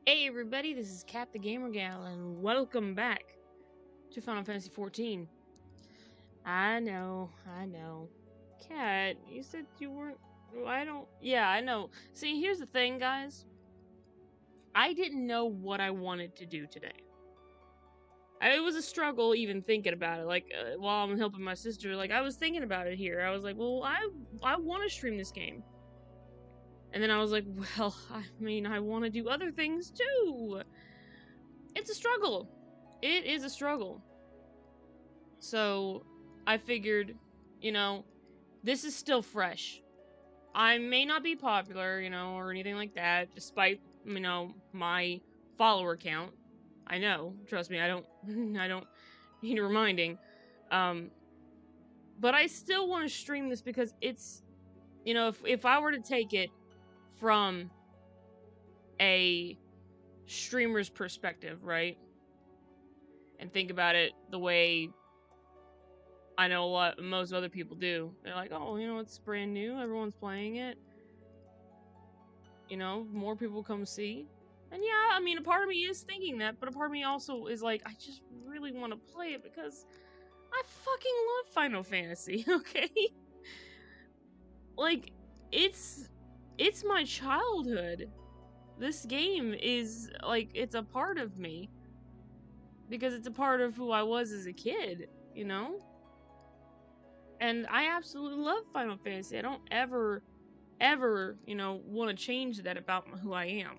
Hey everybody, this is Kat the Gamer Gal, and welcome back to Final Fantasy XIV. I know. Kat, you said you weren't... Yeah, I know. See, here's the thing, guys. I didn't know what I wanted to do today. It was a struggle even thinking about it. While I'm helping my sister, I was thinking about it here. I was like, well, I want to stream this game. And then I was like, well, I mean, I want to do other things too. It's a struggle. It is a struggle. So I figured, this is still fresh. I may not be popular, or anything like that, despite, my follower count. I know, trust me, I don't I don't need reminding. But I still want to stream this because it's, if I were to take it from a streamer's perspective, right? And think about it the way I know most other people do. They're like, oh, it's brand new. Everyone's playing it. More people come see. And yeah, I mean, a part of me is thinking that, but a part of me also is like, I just really want to play it because I fucking love Final Fantasy, okay? Like, it's my childhood. This game is, it's a part of me. Because it's a part of who I was as a kid, And I absolutely love Final Fantasy. I don't ever, want to change that about who I am.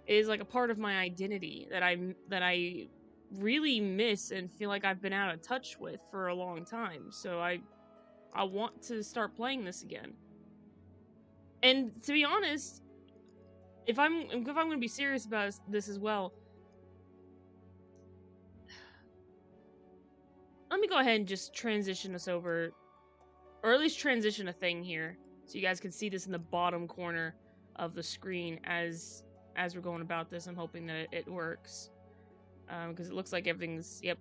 It is like a part of my identity that I really miss and feel like I've been out of touch with for a long time. So I want to start playing this again. And to be honest, if I'm going to be serious about this as well, let me go ahead and just transition us over, or at least transition a thing here, so you guys can see this in the bottom corner of the screen as we're going about this. I'm hoping that it works, because it looks like everything's, yep,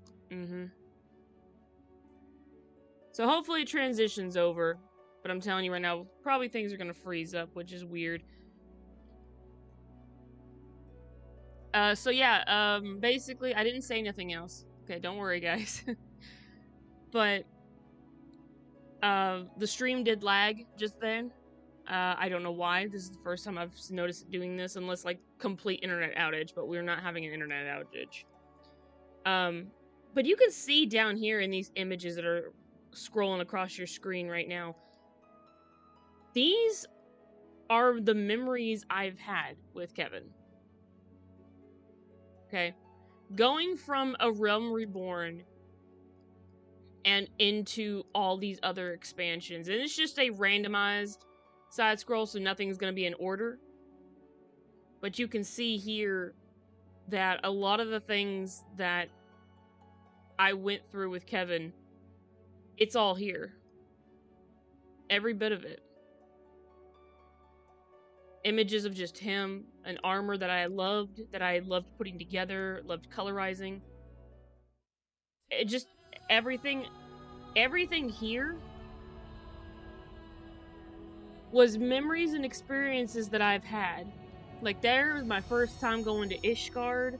So hopefully it transitions over, but I'm telling you right now, probably things are gonna freeze up, which is weird. So yeah, basically, I didn't say nothing else. Okay, don't worry, guys. But, the stream did lag just then. I don't know why. This is the first time I've noticed doing this, unless, complete internet outage, but we're not having an internet outage. But you can see down here in these images that are scrolling across your screen right now, these are the memories I've had with Kevin. Okay? Going from A Realm Reborn and into all these other expansions. And it's just a randomized side scroll, so nothing's going to be in order. But you can see here that a lot of the things that I went through with Kevin, it's all here. Every bit of it. Images of just him, an armor that I loved putting together, loved colorizing. It just, everything here was memories and experiences that I've had. Like, there was my first time going to Ishgard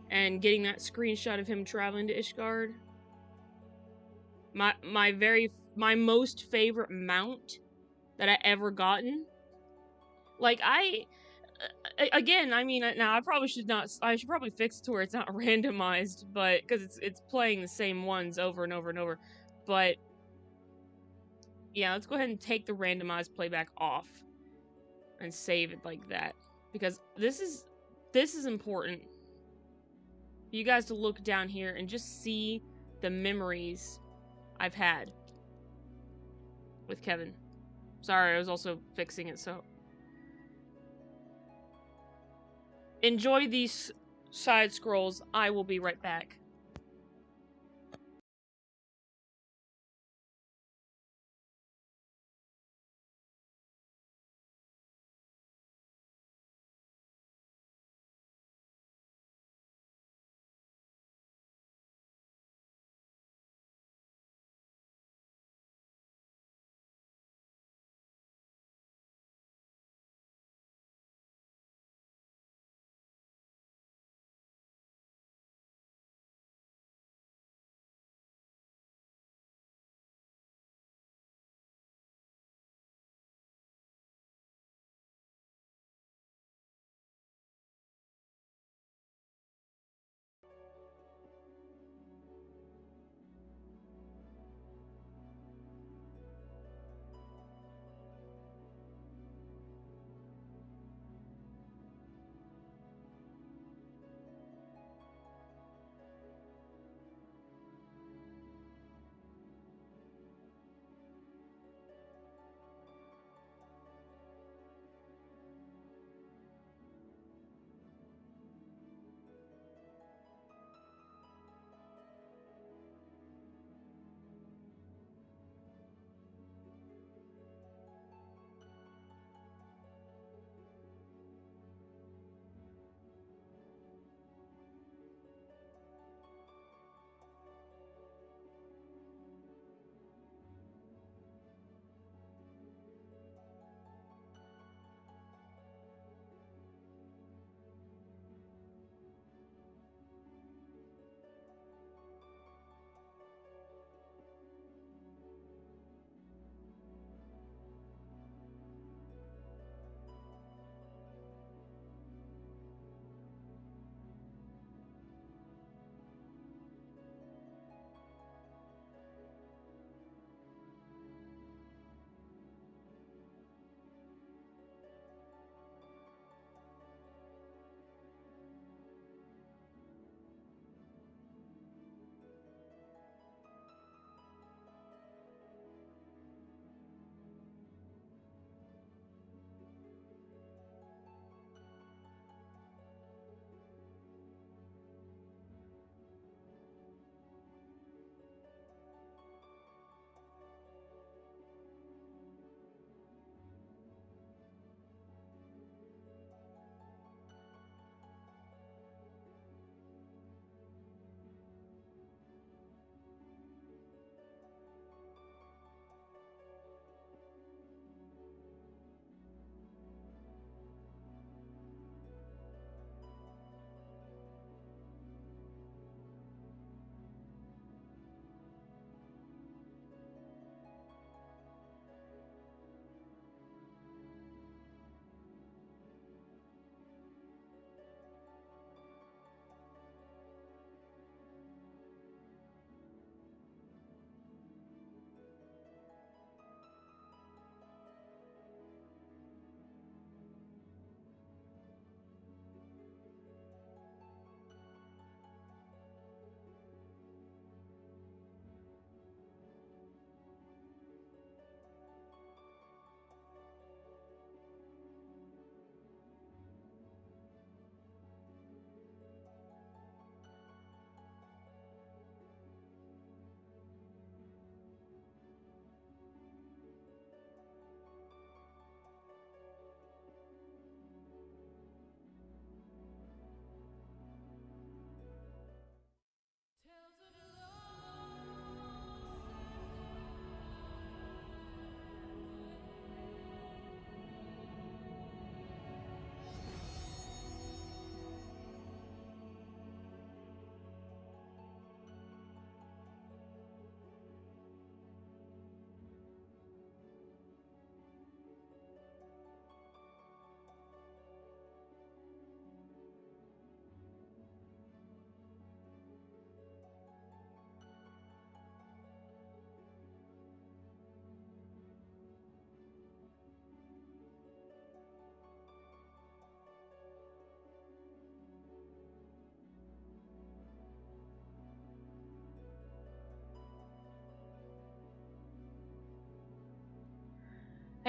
and getting that screenshot of him traveling to Ishgard. My most favorite mount that I ever gotten. Again, I mean, now I should probably fix it to where it's not randomized, but, because it's playing the same ones over and over and over. But, yeah, let's go ahead and take the randomized playback off and save it like that, because this is important for you guys to look down here and just see the memories I've had with Kevin. Sorry, I was also fixing it, so enjoy these side scrolls. I will be right back.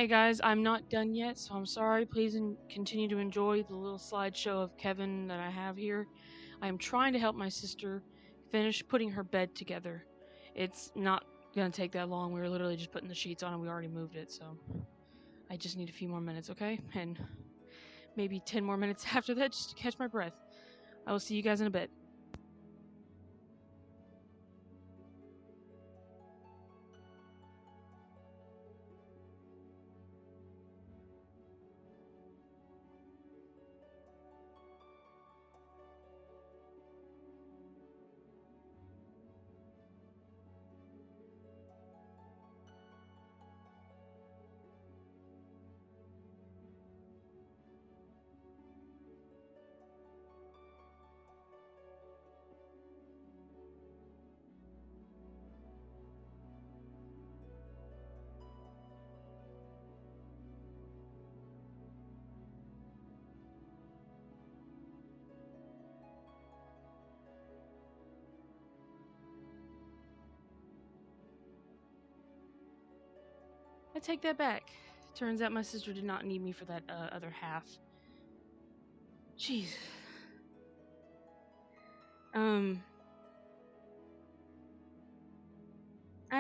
Hey guys, I'm not done yet, so I'm sorry. Please continue to enjoy the little slideshow of Kevin that I have here. I am trying to help my sister finish putting her bed together. It's not gonna take that long. We were literally just putting the sheets on and we already moved it, so I just need a few more minutes, okay? And maybe 10 more minutes after that just to catch my breath. I will see you guys in a bit. I take that back. Turns out my sister did not need me for that other half. Jeez. I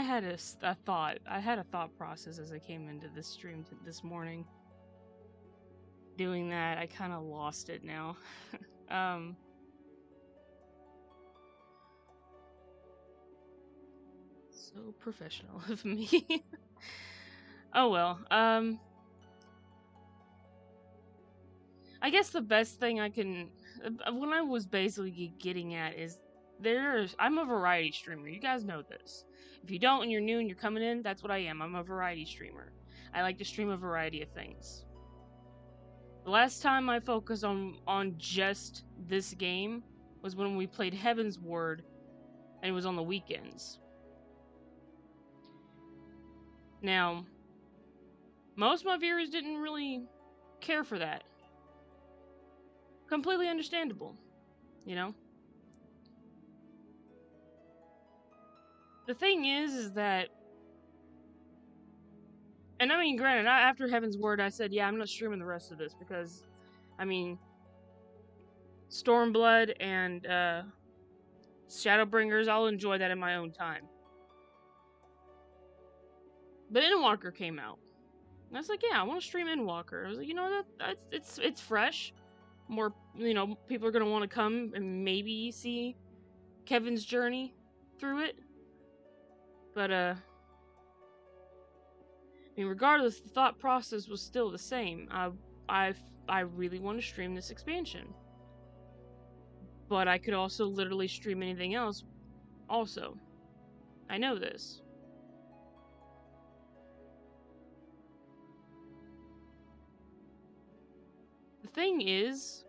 had a thought. I had a thought process as I came into this stream this morning. Doing that, I kind of lost it now. So professional of me. Oh well. I guess the best thing I can, what I was basically getting at is I'm a variety streamer. You guys know this. If you don't and you're new and you're coming in, that's what I am. I'm a variety streamer. I like to stream a variety of things. The last time I focused on just this game was when we played Heaven's Word, and it was on the weekends. Now, most of my viewers didn't really care for that. Completely understandable, you know? The thing is that, and I mean, granted, after Heaven's Word, I said, yeah, I'm not streaming the rest of this because, I mean, Stormblood and Shadowbringers, I'll enjoy that in my own time. But Endwalker came out. And I was like, yeah, I want to stream Endwalker. I was like, you know, it's fresh. More, you know, people are going to want to come and maybe see Kevin's journey through it. But, I mean, regardless, the thought process was still the same. I really want to stream this expansion. But I could also literally stream anything else also. I know this. The thing is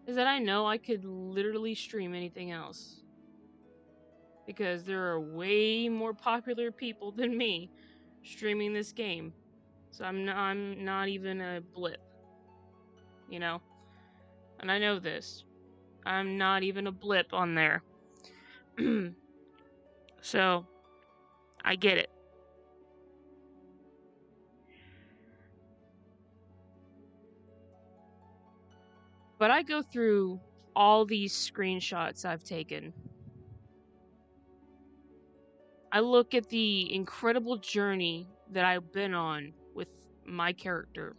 that I know I could literally stream anything else. Because there are way more popular people than me streaming this game. So I'm not even a blip. You know? And I know this. I'm not even a blip on there. So, I get it. But I go through all these screenshots I've taken. I look at the incredible journey that I've been on with my character.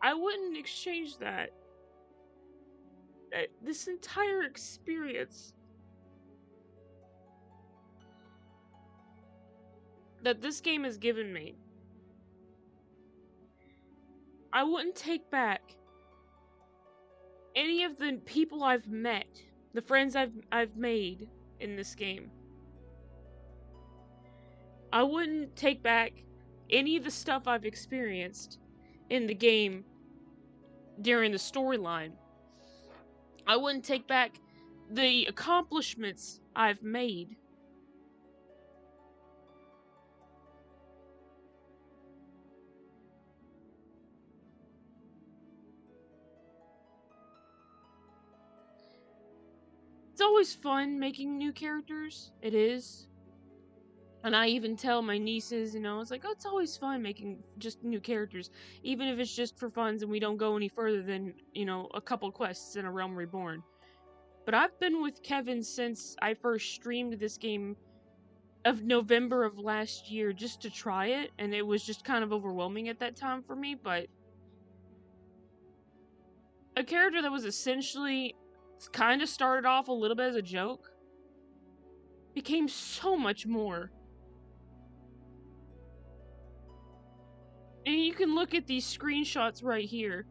I wouldn't exchange that. This entire experience that this game has given me, I wouldn't take back any of the people I've met, the friends I've made in this game. I wouldn't take back any of the stuff I've experienced in the game during the storyline. I wouldn't take back the accomplishments I've made. It's always fun making new characters. It is. And I even tell my nieces, it's like, oh, it's always fun making just new characters. Even if it's just for funs and we don't go any further than, a couple quests in A Realm Reborn. But I've been with Kevin since I first streamed this game of November of last year just to try it. And it was just kind of overwhelming at that time for me. But a character that was essentially kind of started off a little bit as a joke became so much more. And you can look at these screenshots right here.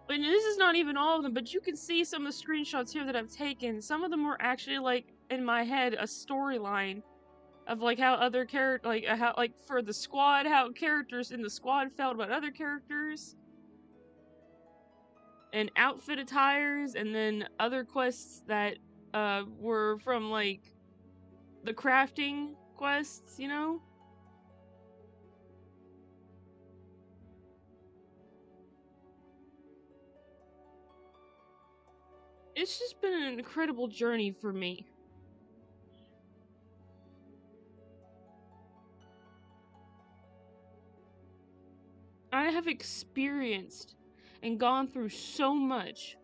And this is not even all of them, but you can see some of the screenshots here that I've taken. Some of them were actually, like, in my head, a storyline of, like, how other characters, like, how, like, for the squad, how characters in the squad felt about other characters. And outfit attires, and then other quests that, were from, like, the crafting quests, It's just been an incredible journey for me. I have experienced and gone through so much.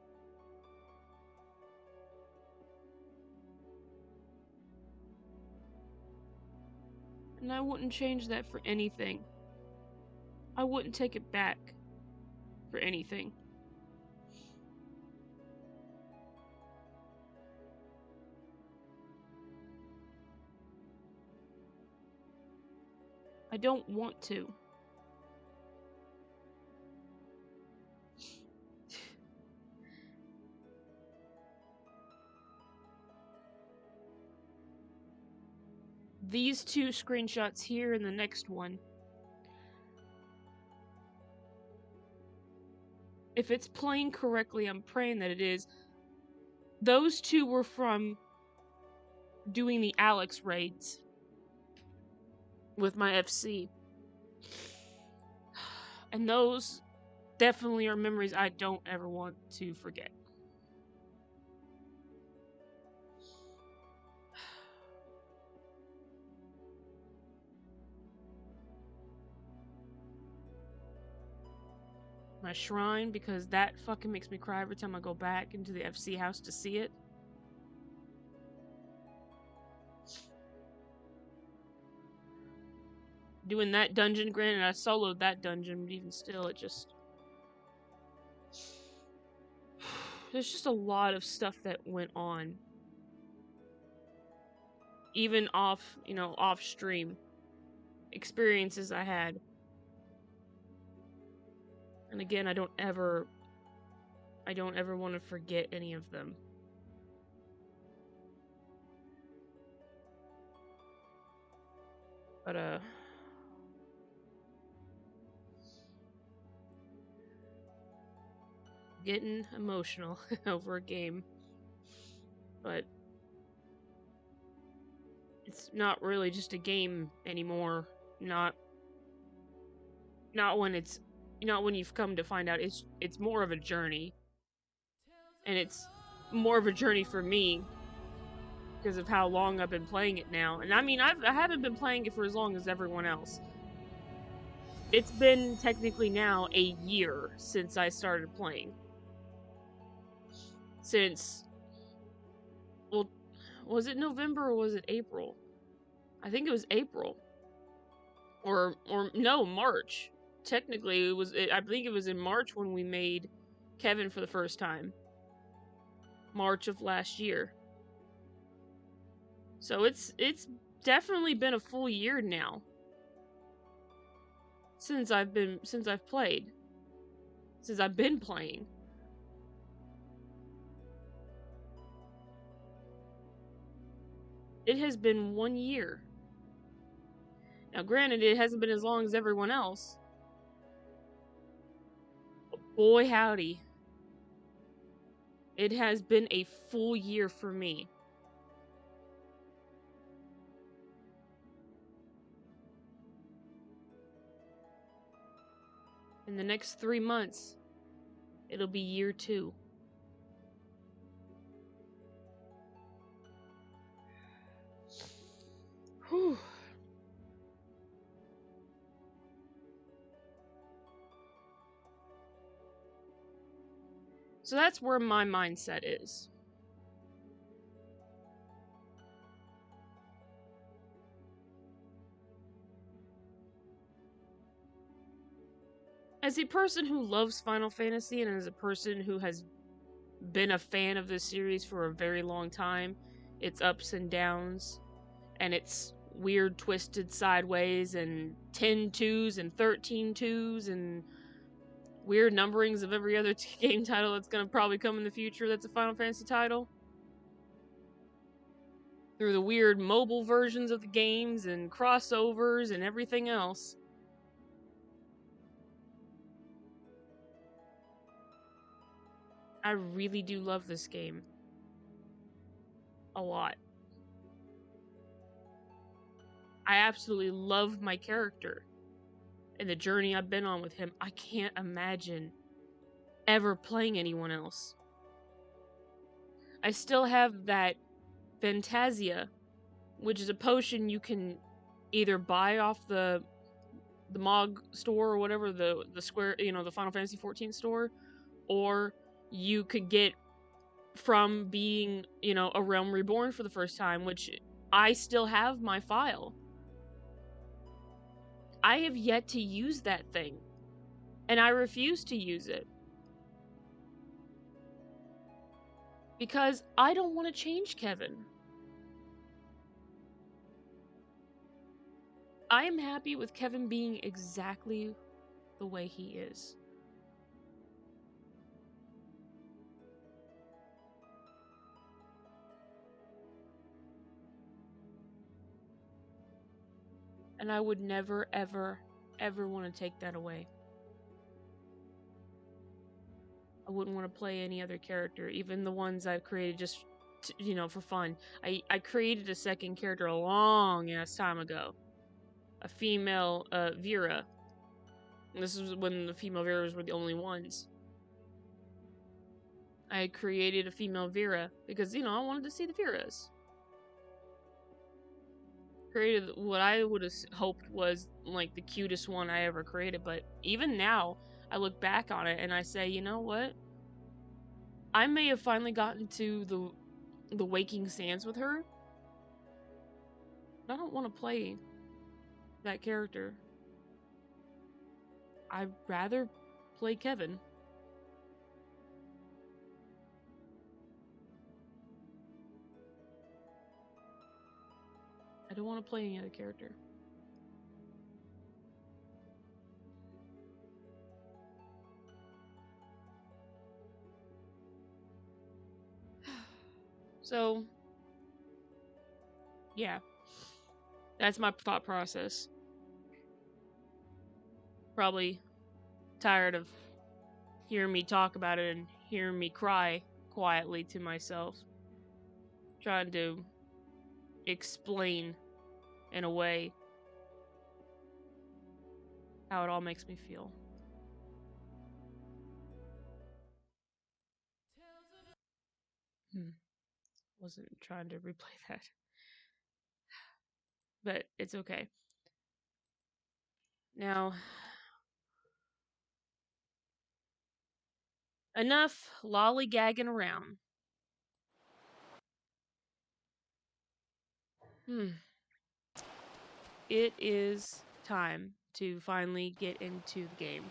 And I wouldn't change that for anything. I wouldn't take it back for anything. I don't want to. These two screenshots here and the next one. If it's playing correctly, I'm praying that it is. Those two were from doing the Alex raids with my FC. And those definitely are memories I don't ever want to forget. My shrine, because that fucking makes me cry every time I go back into the FC house to see it. Doing that dungeon, granted I soloed that dungeon, but even still, it just... There's just a lot of stuff that went on. Even off, off stream. Experiences I had. And again, I don't ever want to forget any of them. But, getting emotional over a game. But it's not really just a game anymore. Not when it's... Not when you've come to find out. It's more of a journey. And it's more of a journey for me because of how long I've been playing it now. And I mean, I haven't been playing it for as long as everyone else. It's been technically now a year since I started playing. Since... Well, was it November or was it April? I think it was April. Or no, March. Technically, I think it was in March when we made Kevin for the first time. March of last year. So it's definitely been a full year now. Since I've been playing. It has been 1 year. Now, granted, it hasn't been as long as everyone else. But boy, howdy. It has been a full year for me. In the next 3 months, it'll be year 2. Whew. So that's where my mindset is. As a person who loves Final Fantasy and as a person who has been a fan of this series for a very long time, its ups and downs, and its weird twisted sideways, and 10 twos and 13 twos, and weird numberings of every other game title that's going to probably come in the future that's a Final Fantasy title. Through the weird mobile versions of the games and crossovers and everything else. I really do love this game. A lot. I absolutely love my character and the journey I've been on with him. I can't imagine ever playing anyone else. I still have that Fantasia, which is a potion you can either buy off the MOG store or whatever, the Square, the Final Fantasy 14 store, or you could get from being, a Realm Reborn for the first time, which I still have my file. I have yet to use that thing, and I refuse to use it. Because I don't want to change Kevin. I am happy with Kevin being exactly the way he is. And I would never, ever, ever want to take that away. I wouldn't want to play any other character, even the ones I've created just, for fun. I created a second character a long ass time ago. A female, Vera. And this was when the female Veras were the only ones. I had created a female Vera because, I wanted to see the Veras. Created what I would have hoped was, like, the cutest one I ever created, but even now, I look back on it and I say, you know what? I may have finally gotten to the waking sands with her, but I don't want to play that character. I'd rather play Kevin. I don't want to play any other character. So, yeah. That's my thought process. Probably tired of hearing me talk about it and hearing me cry quietly to myself. Trying to explain in a way how it all makes me feel. Wasn't trying to replay that. But it's okay. Now, enough lollygagging around. It is time to finally get into the game.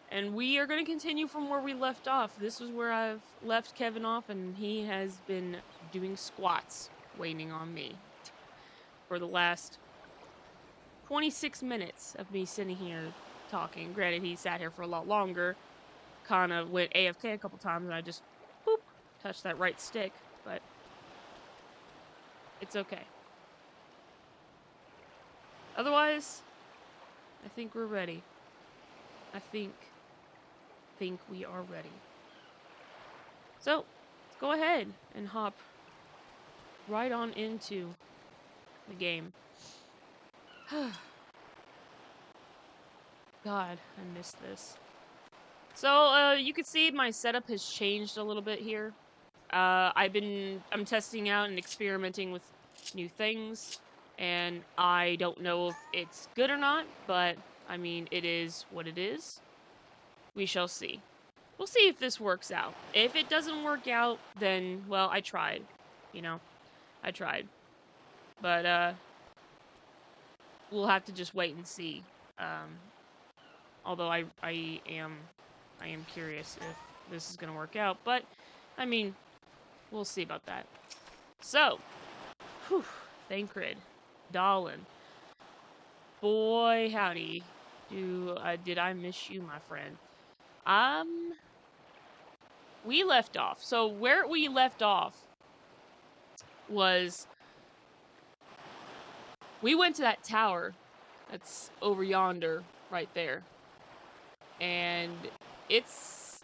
And we are going to continue from where we left off. This is where I've left Kevin off, and he has been doing squats, waiting on me for the last 26 minutes of me sitting here talking. Granted, he sat here for a lot longer, kind of went AFK a couple times, and I just, boop, touched that right stick, but it's okay. Otherwise, I think we're ready. I think we are ready. So, let's go ahead and hop right on into the game. God, I miss this. So, you can see my setup has changed a little bit here. I'm testing out and experimenting with new things, and I don't know if it's good or not, but, I mean, it is what it is. We shall see. We'll see if this works out. If it doesn't work out, then, well, I tried. You know? I tried. But, we'll have to just wait and see. Although I am curious if this is gonna work out, but, I mean, we'll see about that. So, whew, Thancred, Dallin. Boy, howdy. Did I miss you, my friend? We left off. So, where we left off was we went to that tower that's over yonder, right there. And it's...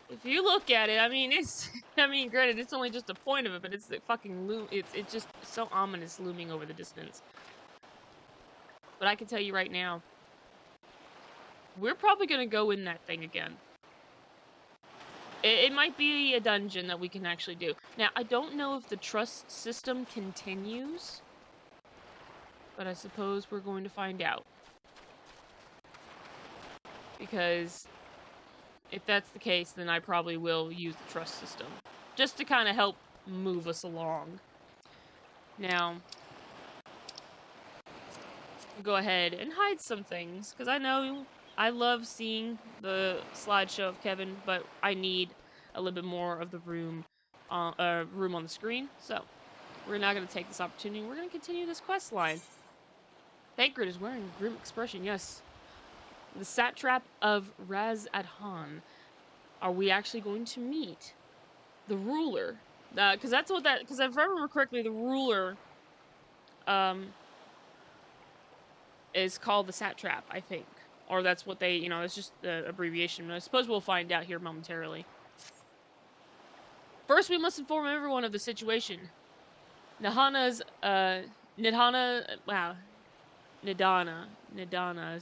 if you look at it, I mean, it's... I mean, granted, it's only just a point of it, but it's the fucking it's just so ominous looming over the distance. But I can tell you right now, we're probably gonna go in that thing again. It might be a dungeon that we can actually do. Now, I don't know if the trust system continues, but I suppose we're going to find out. Because if that's the case, then I probably will use the trust system. Just to kind of help move us along. Now, I'll go ahead and hide some things, because I know I love seeing the slideshow of Kevin, but I need a little bit more of the room on the screen. So, we're not going to take this opportunity. We're going to continue this quest line. Thancred is wearing a grim expression, yes. The satrap of Raz-Adhan. Are we actually going to meet the ruler? Because that's what that... because if I remember correctly, the ruler is called the satrap, I think. Or that's what they, you know, it's just the abbreviation. I suppose we'll find out here momentarily. First, we must inform everyone of the situation. Nidana is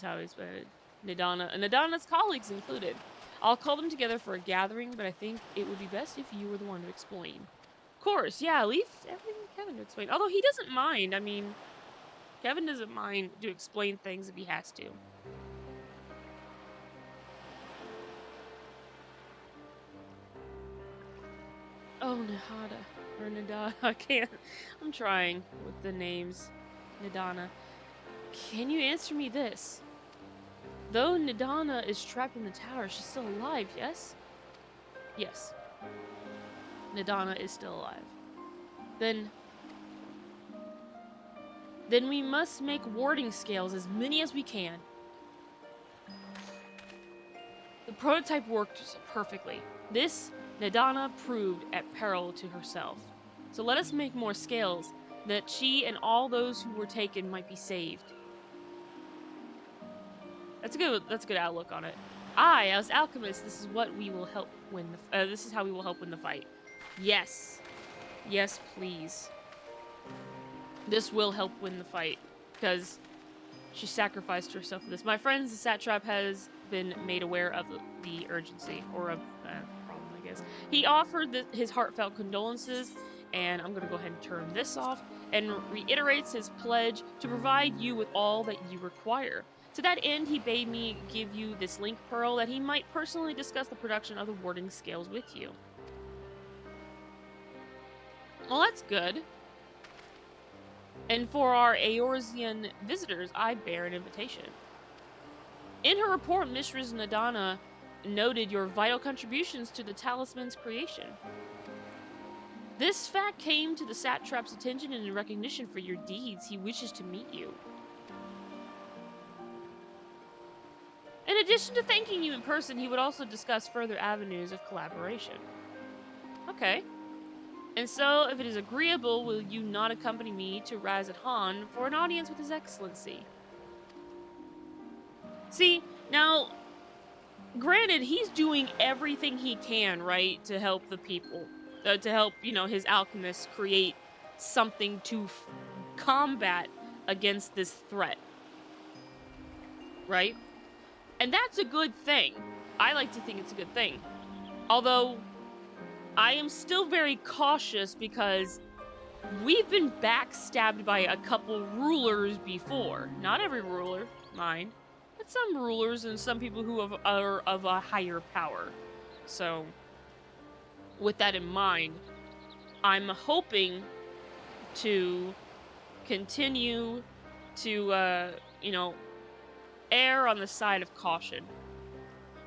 how it's spelled. Nidana's colleagues included. I'll call them together for a gathering, but I think it would be best if you were the one to explain. Of course, yeah, leave everything to Kevin to explain. Although he doesn't mind, I mean, Kevin doesn't mind to explain things if he has to. Oh, Nahada. Or Nadana. I can't. I'm trying with the names. Nidana. Can you answer me this? Though Nidana is trapped in the tower, she's still alive, yes? Yes. Nidana is still alive. Then we must make warding scales, as many as we can. The prototype worked perfectly. This, Nidana proved at peril to herself. So let us make more scales, that she and all those who were taken might be saved. That's a good outlook on it. I, as alchemist, this is what we will help win the this is how we will help win the fight. Yes. Yes, please. This will help win the fight, because she sacrificed herself for this. My friends, the satrap has been made aware of the urgency, or of problem, I guess. He offered his heartfelt condolences, and I'm going to go ahead and turn this off, and reiterates his pledge to provide you with all that you require. To that end, he bade me give you this link pearl that he might personally discuss the production of the warding scales with you. Well, that's good. And for our Eorzean visitors, I bear an invitation. In her report, Mistress Nadana noted your vital contributions to the talisman's creation. This fact came to the satrap's attention, and in recognition for your deeds, he wishes to meet you. In addition to thanking you in person, he would also discuss further avenues of collaboration. Okay. And so, if it is agreeable, will you not accompany me to Razat Han for an audience with His Excellency? See, now, granted, he's doing everything he can, right, to help the people. To help, you know, his alchemists create something to combat against this threat. Right? And that's a good thing. I like to think it's a good thing. Although, I am still very cautious because we've been backstabbed by a couple rulers before. Not every ruler, mind. But some rulers and some people who are of a higher power. So, with that in mind, I'm hoping to continue to, you know, err on the side of caution.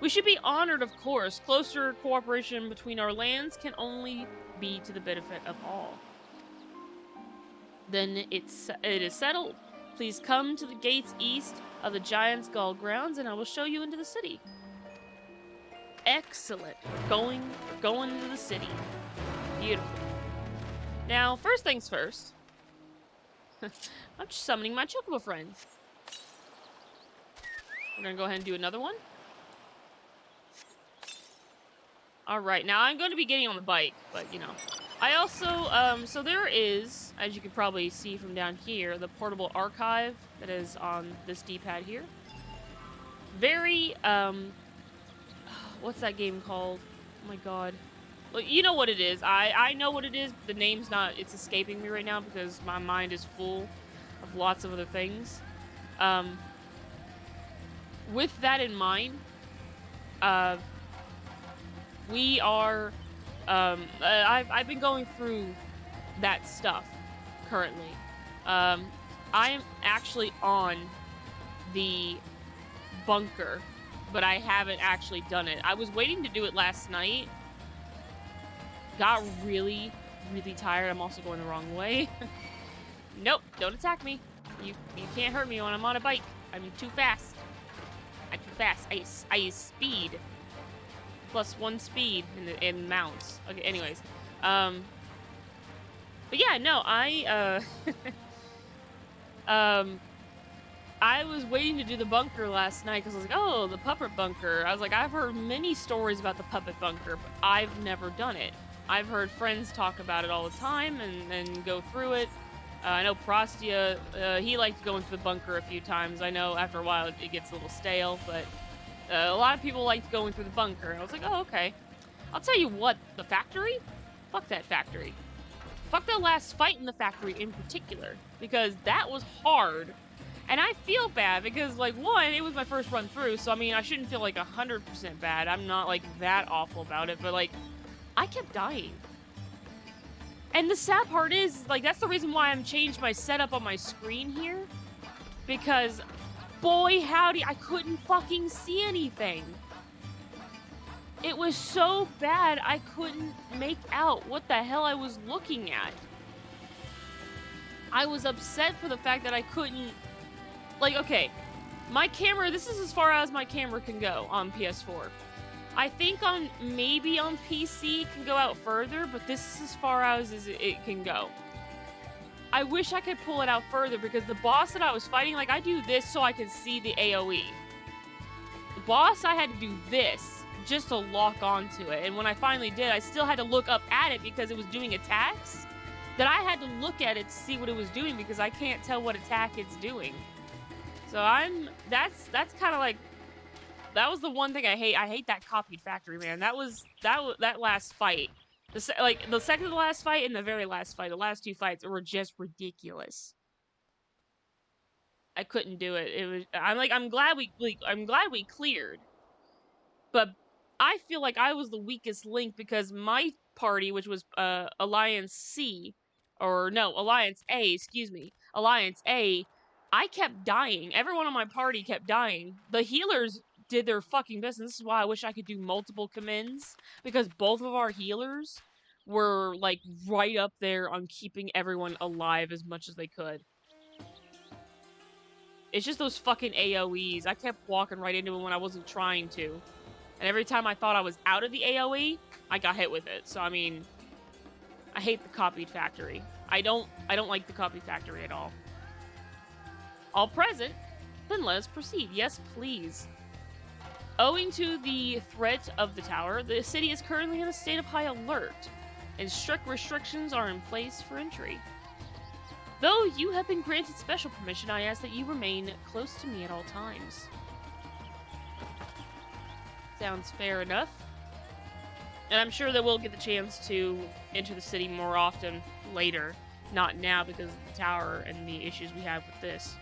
We should be honored, of course. Closer cooperation between our lands can only be to the benefit of all. Then it is settled. Please come to the gates east of the Giant's Gull grounds, and I will show you into the city. Excellent. We're going into the city. Beautiful. Now, first things first. I'm just summoning my Chocobo friend. We're gonna go ahead and do another one. Alright, now I'm going to be getting on the bike, but, you know. I also, so there is, as you can probably see from down here, the portable archive that is on this D-pad here. Very, what's that game called? Oh my god. Well, you know what it is. I know what it is, but the name's not, it's escaping me right now because my mind is full of lots of other things. With that in mind, we are, I've been going through that stuff currently. I am actually on the bunker, but I haven't actually done it. I was waiting to do it last night. Got really, really tired. I'm also going the wrong way. Nope, don't attack me. You can't hurt me when I'm on a bike. I'm too fast. I'm too fast. I use speed. +1 speed in mounts. Okay, anyways. But yeah, no, I was waiting to do the bunker last night because I was like, oh, the puppet bunker. I was like, I've heard many stories about the puppet bunker, but I've never done it. I've heard friends talk about it all the time and go through it. I know Prostia, he liked going to the bunker a few times. I know after a while it gets a little stale, but a lot of people liked going through the bunker. And I was like, oh, okay. I'll tell you what, the factory? Fuck that factory. Fuck that last fight in the factory in particular, because that was hard. And I feel bad because, like, one, it was my first run through, so I mean, I shouldn't feel like 100% bad. I'm not, like, that awful about it, but, like, I kept dying. And the sad part is, like, that's the reason why I'm changed my setup on my screen here. Because, boy howdy, I couldn't fucking see anything. It was so bad, I couldn't make out what the hell I was looking at. I was upset for the fact that I couldn't... Like, okay, my camera, this is as far as my camera can go on PS4. I think maybe on PC it can go out further, but this is as far as it can go. I wish I could pull it out further because the boss that I was fighting, like, I do this so I can see the AoE. The boss, I had to do this just to lock onto it, and when I finally did, I still had to look up at it because it was doing attacks that I had to look at it to see what it was doing because I can't tell what attack it's doing. So that's kind of like, that was the one thing I hate. I hate that copied factory, man. That last fight. The second to the last fight and the very last fight. The last two fights were just ridiculous. I couldn't do it. It was, I'm glad we cleared. But I feel like I was the weakest link because my party, which was Alliance C, or no, Alliance A, excuse me. Alliance A, I kept dying. Everyone on my party kept dying. The healers did their fucking best, and this is why I wish I could do multiple commends, because both of our healers were, like, right up there on keeping everyone alive as much as they could. It's just those fucking AoEs. I kept walking right into them when I wasn't trying to. And every time I thought I was out of the AoE, I got hit with it. So, I mean, I hate the copied factory. I don't like the copy factory at all. All present? Then let us proceed. Yes, please. Owing to the threat of the tower, the city is currently in a state of high alert, and strict restrictions are in place for entry. Though you have been granted special permission, I ask that you remain close to me at all times. Sounds fair enough. And I'm sure that we'll get the chance to enter the city more often later. Not now because of the tower and the issues we have with this.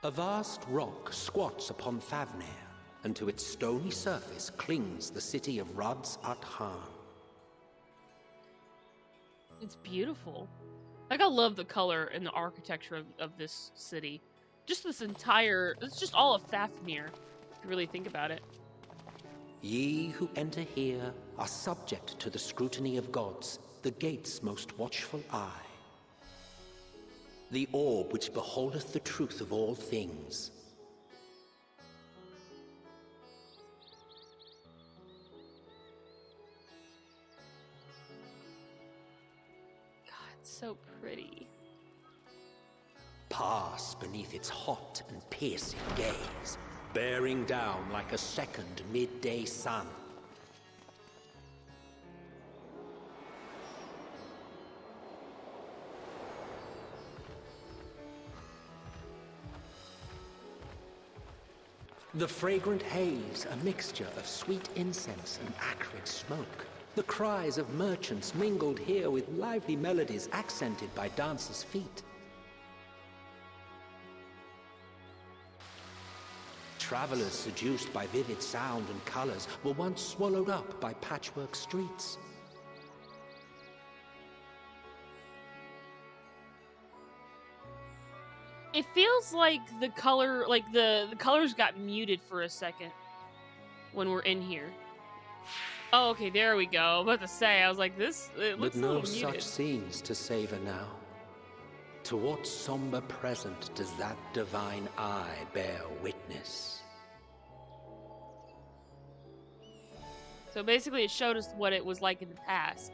A vast rock squats upon Favnir, and to its stony surface clings the city of Rads-at-Han. It's beautiful. Like, I love the color and the architecture of this city. Just this entire... It's just all of Fafnir, if you really think about it. Ye who enter here are subject to the scrutiny of gods, the gate's most watchful eye. The orb which beholdeth the truth of all things. God, it's so pretty. Pass beneath its hot and piercing gaze, bearing down like a second midday sun. The fragrant haze, a mixture of sweet incense and acrid smoke. The cries of merchants mingled here with lively melodies accented by dancers' feet. Travelers seduced by vivid sound and colors were once swallowed up by patchwork streets. It feels like the color, like the colors got muted for a second when we're in here. Oh, okay, there we go. I was about to say, I was like, this, it looks But a no little muted. such scenes to savor now. To what somber present does that divine eye bear witness? So basically it showed us what it was like in the past.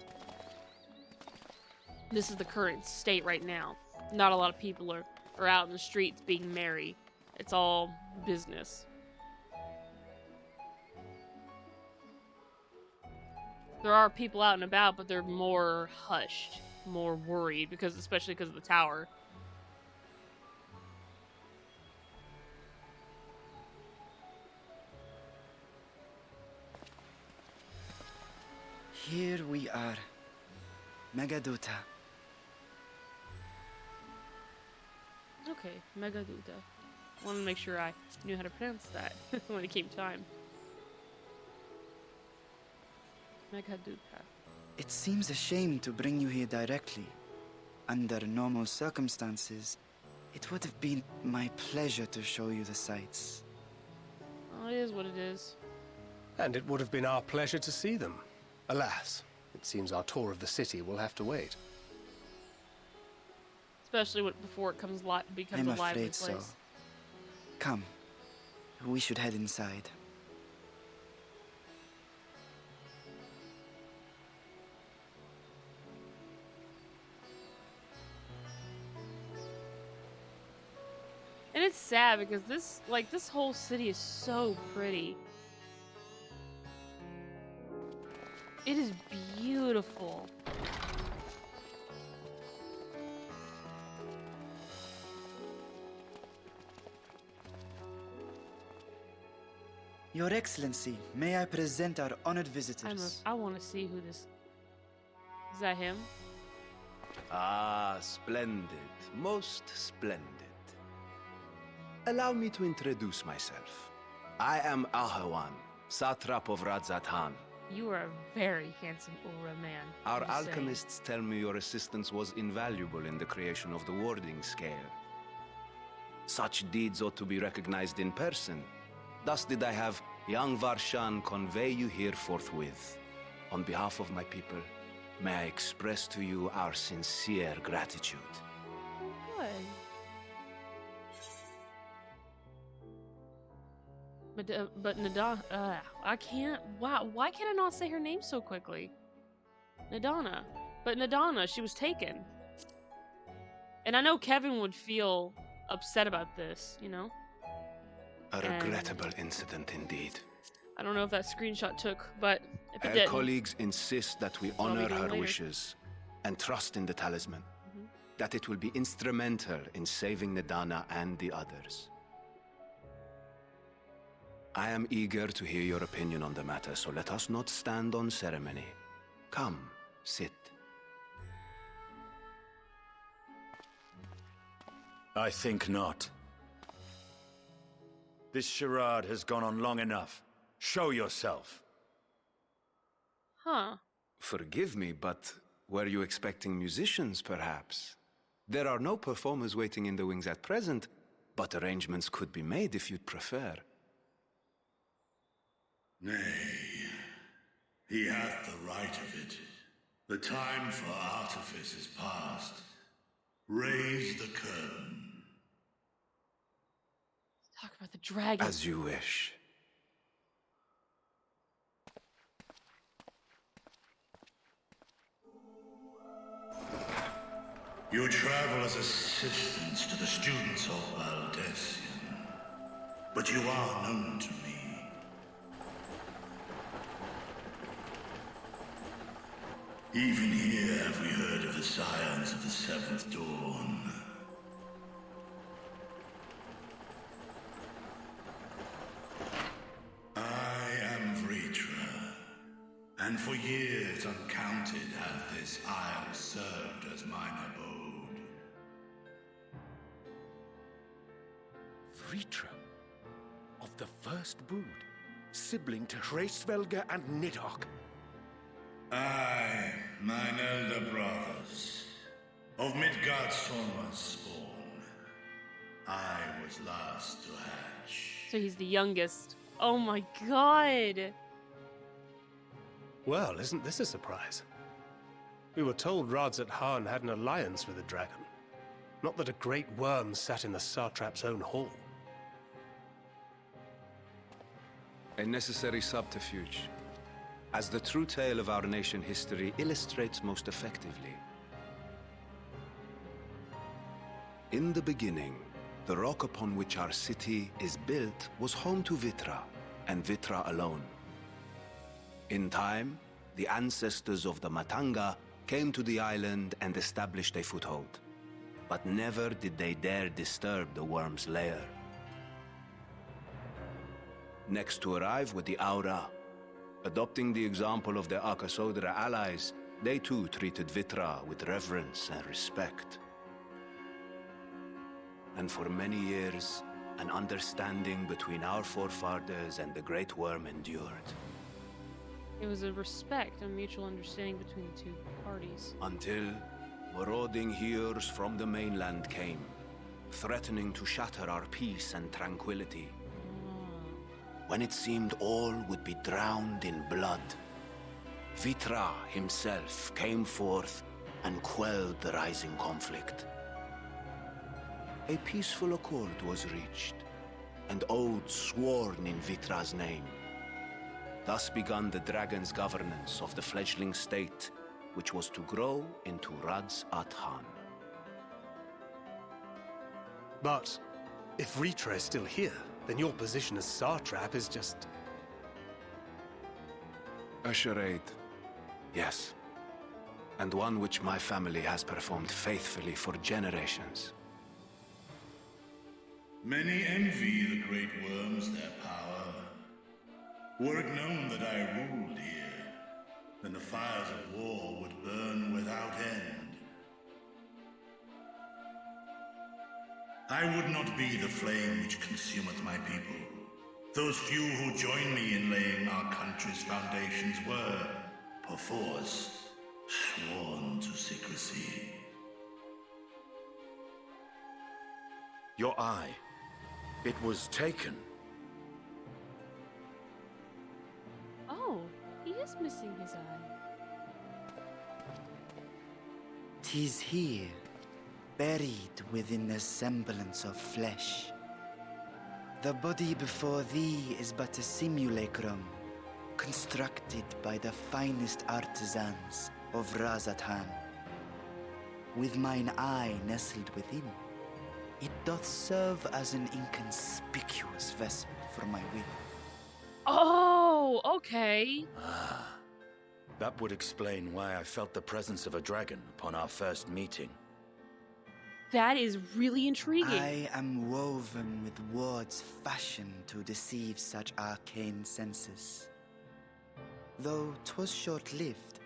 This is the current state right now. Not a lot of people are out in the streets being merry. It's all business. There are people out and about, but they're more hushed, more worried, especially because of the tower. Here we are, Megaduta. Okay, Megaduta. I wanted to make sure I knew how to pronounce that when it came time. Megaduta. It seems a shame to bring you here directly. Under normal circumstances, it would have been my pleasure to show you the sights. Oh, it is what it is. And it would have been our pleasure to see them. Alas, it seems our tour of the city will have to wait. Especially before it becomes a lively place. I'm afraid so. Come, we should head inside. And it's sad because this whole city is so pretty. It is beautiful. Your Excellency, may I present our honored visitors? I want to see who this... Is that him? Ah, splendid. Most splendid. Allow me to introduce myself. I am Ahawan, satrap of Rads-at-Han. You are a very handsome Ura man. Our alchemists tell me your assistance was invaluable in the creation of the warding scale. Such deeds ought to be recognized in person. Thus did I have young Varshan convey you here forthwith. On behalf of my people, may I express to you our sincere gratitude. Good. But Nadana, I can't. Wow, why can't I not say her name so quickly? Madonna. But Madonna, she was taken. And I know Kevin would feel upset about this, you know? A regrettable incident indeed. I don't know if that screenshot took, but if it Her didn't, colleagues insist that we I'll be honor doing her later. wishes and trust in the talisman. That it will be instrumental in saving Nadana and the others. I am eager to hear your opinion on the matter, so let us not stand on ceremony. Come, sit. I think not. This charade has gone on long enough. Show yourself. Huh. Forgive me, but were you expecting musicians, perhaps? There are no performers waiting in the wings at present, but arrangements could be made if you'd prefer. Nay, he hath the right of it. The time for artifice is past. Raise the curtain. Talk about the dragon. As you wish. You travel as assistants to the students of Valdesian, but you are known to me. Even here have we heard of the scions of the Seventh Dawn. I am Vritra, and for years uncounted hath this isle served as mine abode. Vritra, of the first brood, sibling to Hraesvelga and Nidhogg. Aye, mine elder brothers, of Midgard's Sorma's spawn. I was last to hatch. So he's the youngest. Oh my god. Well, isn't this a surprise? We were told Radzat Han had an alliance with the dragon. Not that a great worm sat in the satrap's own hall. A necessary subterfuge, as the true tale of our nation history illustrates most effectively. In the beginning, the rock upon which our city is built was home to Vitra, and Vitra alone. In time, the ancestors of the Matanga came to the island and established a foothold. But never did they dare disturb the worm's lair. Next to arrive were the Aura. Adopting the example of their Akasodra allies, they too treated Vitra with reverence and respect. And for many years, an understanding between our forefathers and the Great Worm endured. It was a respect and mutual understanding between the two parties. Until marauding heroes from the mainland came, threatening to shatter our peace and tranquility. When it seemed all would be drowned in blood, Vitra himself came forth and quelled the rising conflict. A peaceful accord was reached, and oaths sworn in Vitra's name. Thus began the dragon's governance of the fledgling state, which was to grow into Radzat Han. But if Vritra is still here, then your position as satrap is just... A charade, yes. And one which my family has performed faithfully for generations. Many envy the great worms their power. Were it known that I ruled here, then the fires of war would burn without end. I would not be the flame which consumeth my people. Those few who join me in laying our country's foundations were, perforce, sworn to secrecy. Your eye. It was taken. Oh, he is missing his eye. 'Tis here, buried within the semblance of flesh. The body before thee is but a simulacrum, constructed by the finest artisans of Razathan. With mine eye nestled within, it doth serve as an inconspicuous vessel for my will. Oh, okay. That would explain why I felt the presence of a dragon upon our first meeting. That is really intriguing. I am woven with wards fashioned to deceive such arcane senses. Though 'twas short-lived,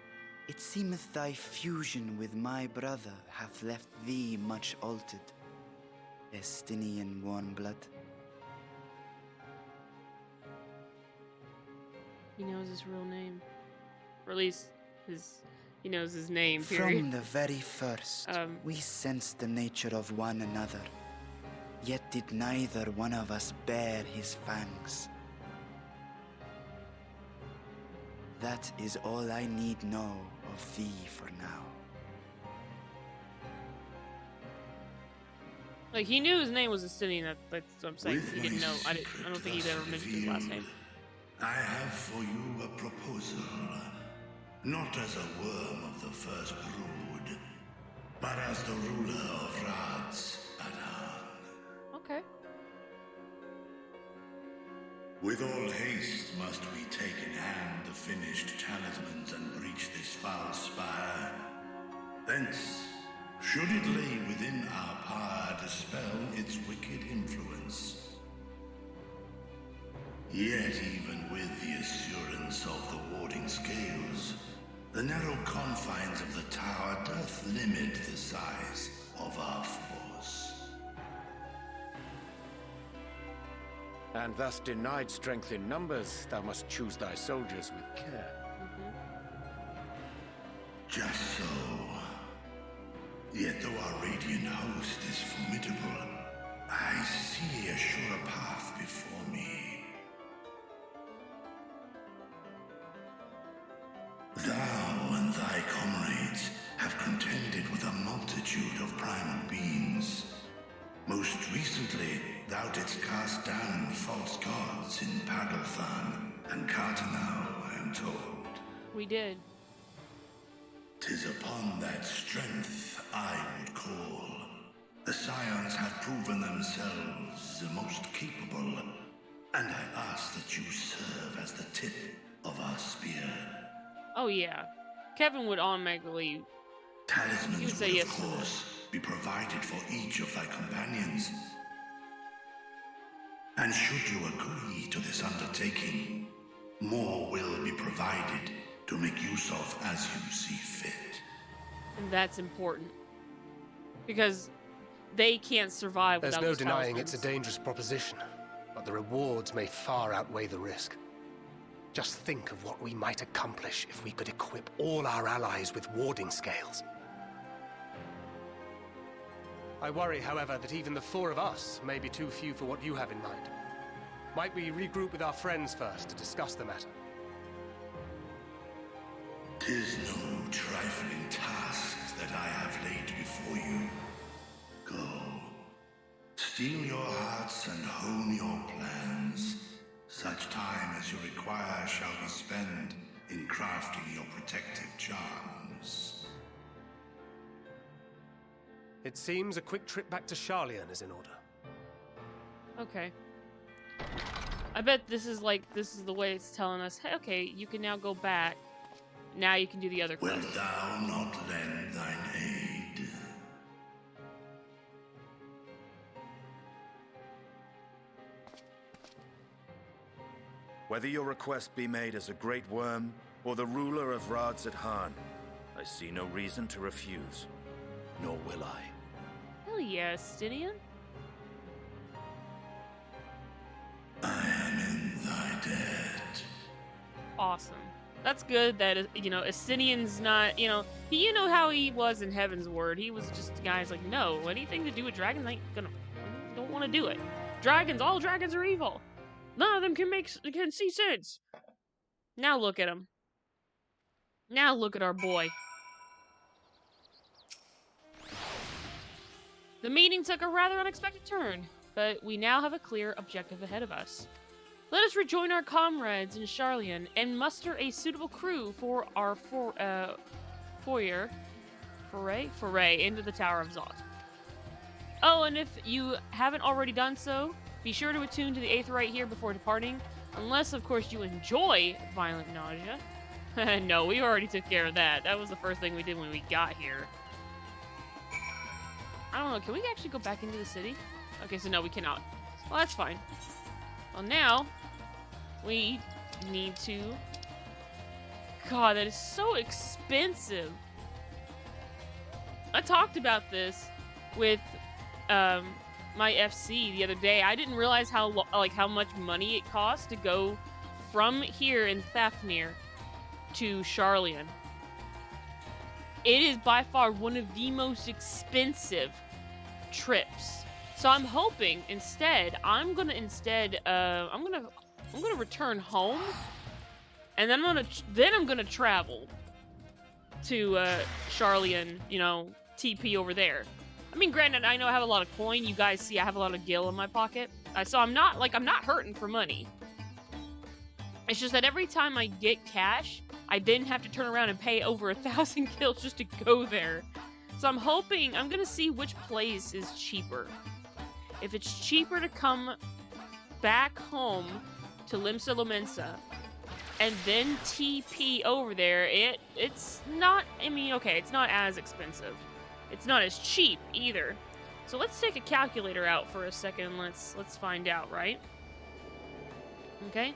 it seemeth thy fusion with my brother hath left thee much altered, Estinian warmblood. He knows his real name. Or at least he knows his name, period. From the very first, we sensed the nature of one another, yet did neither one of us bear his fangs. That is all I need know of thee for now. Like, he knew his name was Estinian, that's what I'm saying. He didn't know. I don't think he'd ever mentioned his last name. I have for you a proposal, not as a worm of the first brood, but as the ruler of Razathan. Okay. With all haste must we take in hand the finished talismans and breach this foul spire. Thence, should it lay within our power, dispel its wicked influence. Yet even with the assurance of the warding scales, the narrow confines of the tower doth limit the size of our force. And thus denied strength in numbers, thou must choose thy soldiers with care. Just so. Yet though our radiant host is formidable, I see a surer path before me. Thou and thy comrades have contended with a multitude of primal beings. Most recently, thou didst cast down false gods in Padothan and Cartanau, I am told. We did. 'Tis upon that strength I would call. The Scions have proven themselves the most capable, and I ask that you serve as the tip of our spear. Oh, yeah. Kevin would automatically... He would Talismans say will, yes of to course, be provided for each of thy companions. And should you agree to this undertaking, more will be provided to make use of as you see fit. And that's important. Because they can't survive There's without no those denying it's a talismans. dangerous proposition, but the rewards may far outweigh the risk. Just think of what we might accomplish if we could equip all our allies with warding scales. I worry, however, that even the four of us may be too few for what you have in mind. Might we regroup with our friends first to discuss the matter? 'Tis no trifling task that I have laid before you. Go. Steel your hearts and hone your plans. Such time as you require shall be spent in crafting your protective charms. It seems a quick trip back to Charlian is in order. Okay. I bet this is the way it's telling us, hey, okay, you can now go back. Now you can do the other Wilt quest. thou not lend thine aid? Whether your request be made as a great worm or the ruler of Razathan, I see no reason to refuse. Nor will I. Hell yeah, Stinian. I am in thy debt. Awesome. That's good that, you know, Estinian's not, you know how he was in Heaven's Word. He was just a guy who's like, no, anything to do with dragons, I ain't gonna, don't want to do it. All dragons are evil. None of them can see sense. Now look at him. Now look at our boy. The meeting took a rather unexpected turn. but we now have a clear objective ahead of us. Let us rejoin our comrades in Charlian and muster a suitable crew for our foray into the Tower of Zot. Oh, and if you haven't already done so, be sure to attune to the Aetheryte here before departing, unless, of course, you enjoy violent nausea. No, we already took care of that. That was the first thing we did when we got here. I don't know, can we actually go back into the city? Okay, so no, we cannot. Well, that's fine. Well, now, we need to... God, that is so expensive. I talked about this with my FC the other day. I didn't realize how much money it costs to go from here in Fafnir to Charlian. It is by far one of the most expensive trips. So I'm hoping instead I'm gonna return home, and then I'm gonna travel to Charlian, you know, TP over there. I mean, granted, I know I have a lot of coin. You guys see I have a lot of gil in my pocket. So I'm not hurting for money. It's just that every time I get cash, I then have to turn around and pay over 1,000 gils just to go there. So I'm gonna see which place is cheaper. If it's cheaper to come back home to Limsa Lomensa and then TP over there, it's not, I mean, okay, it's not as expensive. It's not as cheap either. So let's take a calculator out for a second and let's find out, right? Okay?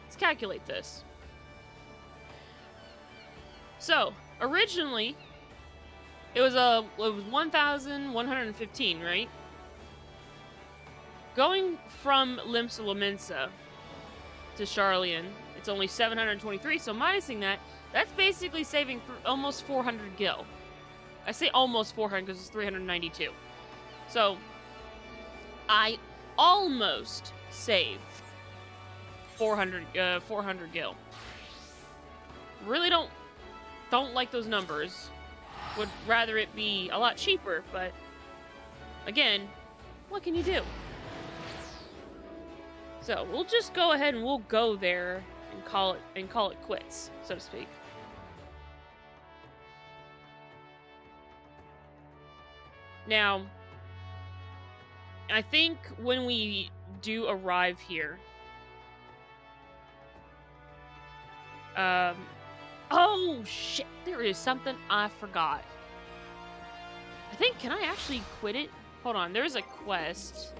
Let's calculate this. So, originally, it was 1,115, right? Going from Limsa Lomensa to Charlian, it's only 723, so minusing that, that's basically saving almost 400 gil. I say almost 400 because it's 392. So, I almost saved 400 gil. Really don't like those numbers. Would rather it be a lot cheaper, but again, what can you do? So we'll just go ahead and we'll go there and call it quits, so to speak. Now, I think when we do arrive here, oh shit, there is something I forgot. I think, can I actually quit it? Hold on, there's a quest.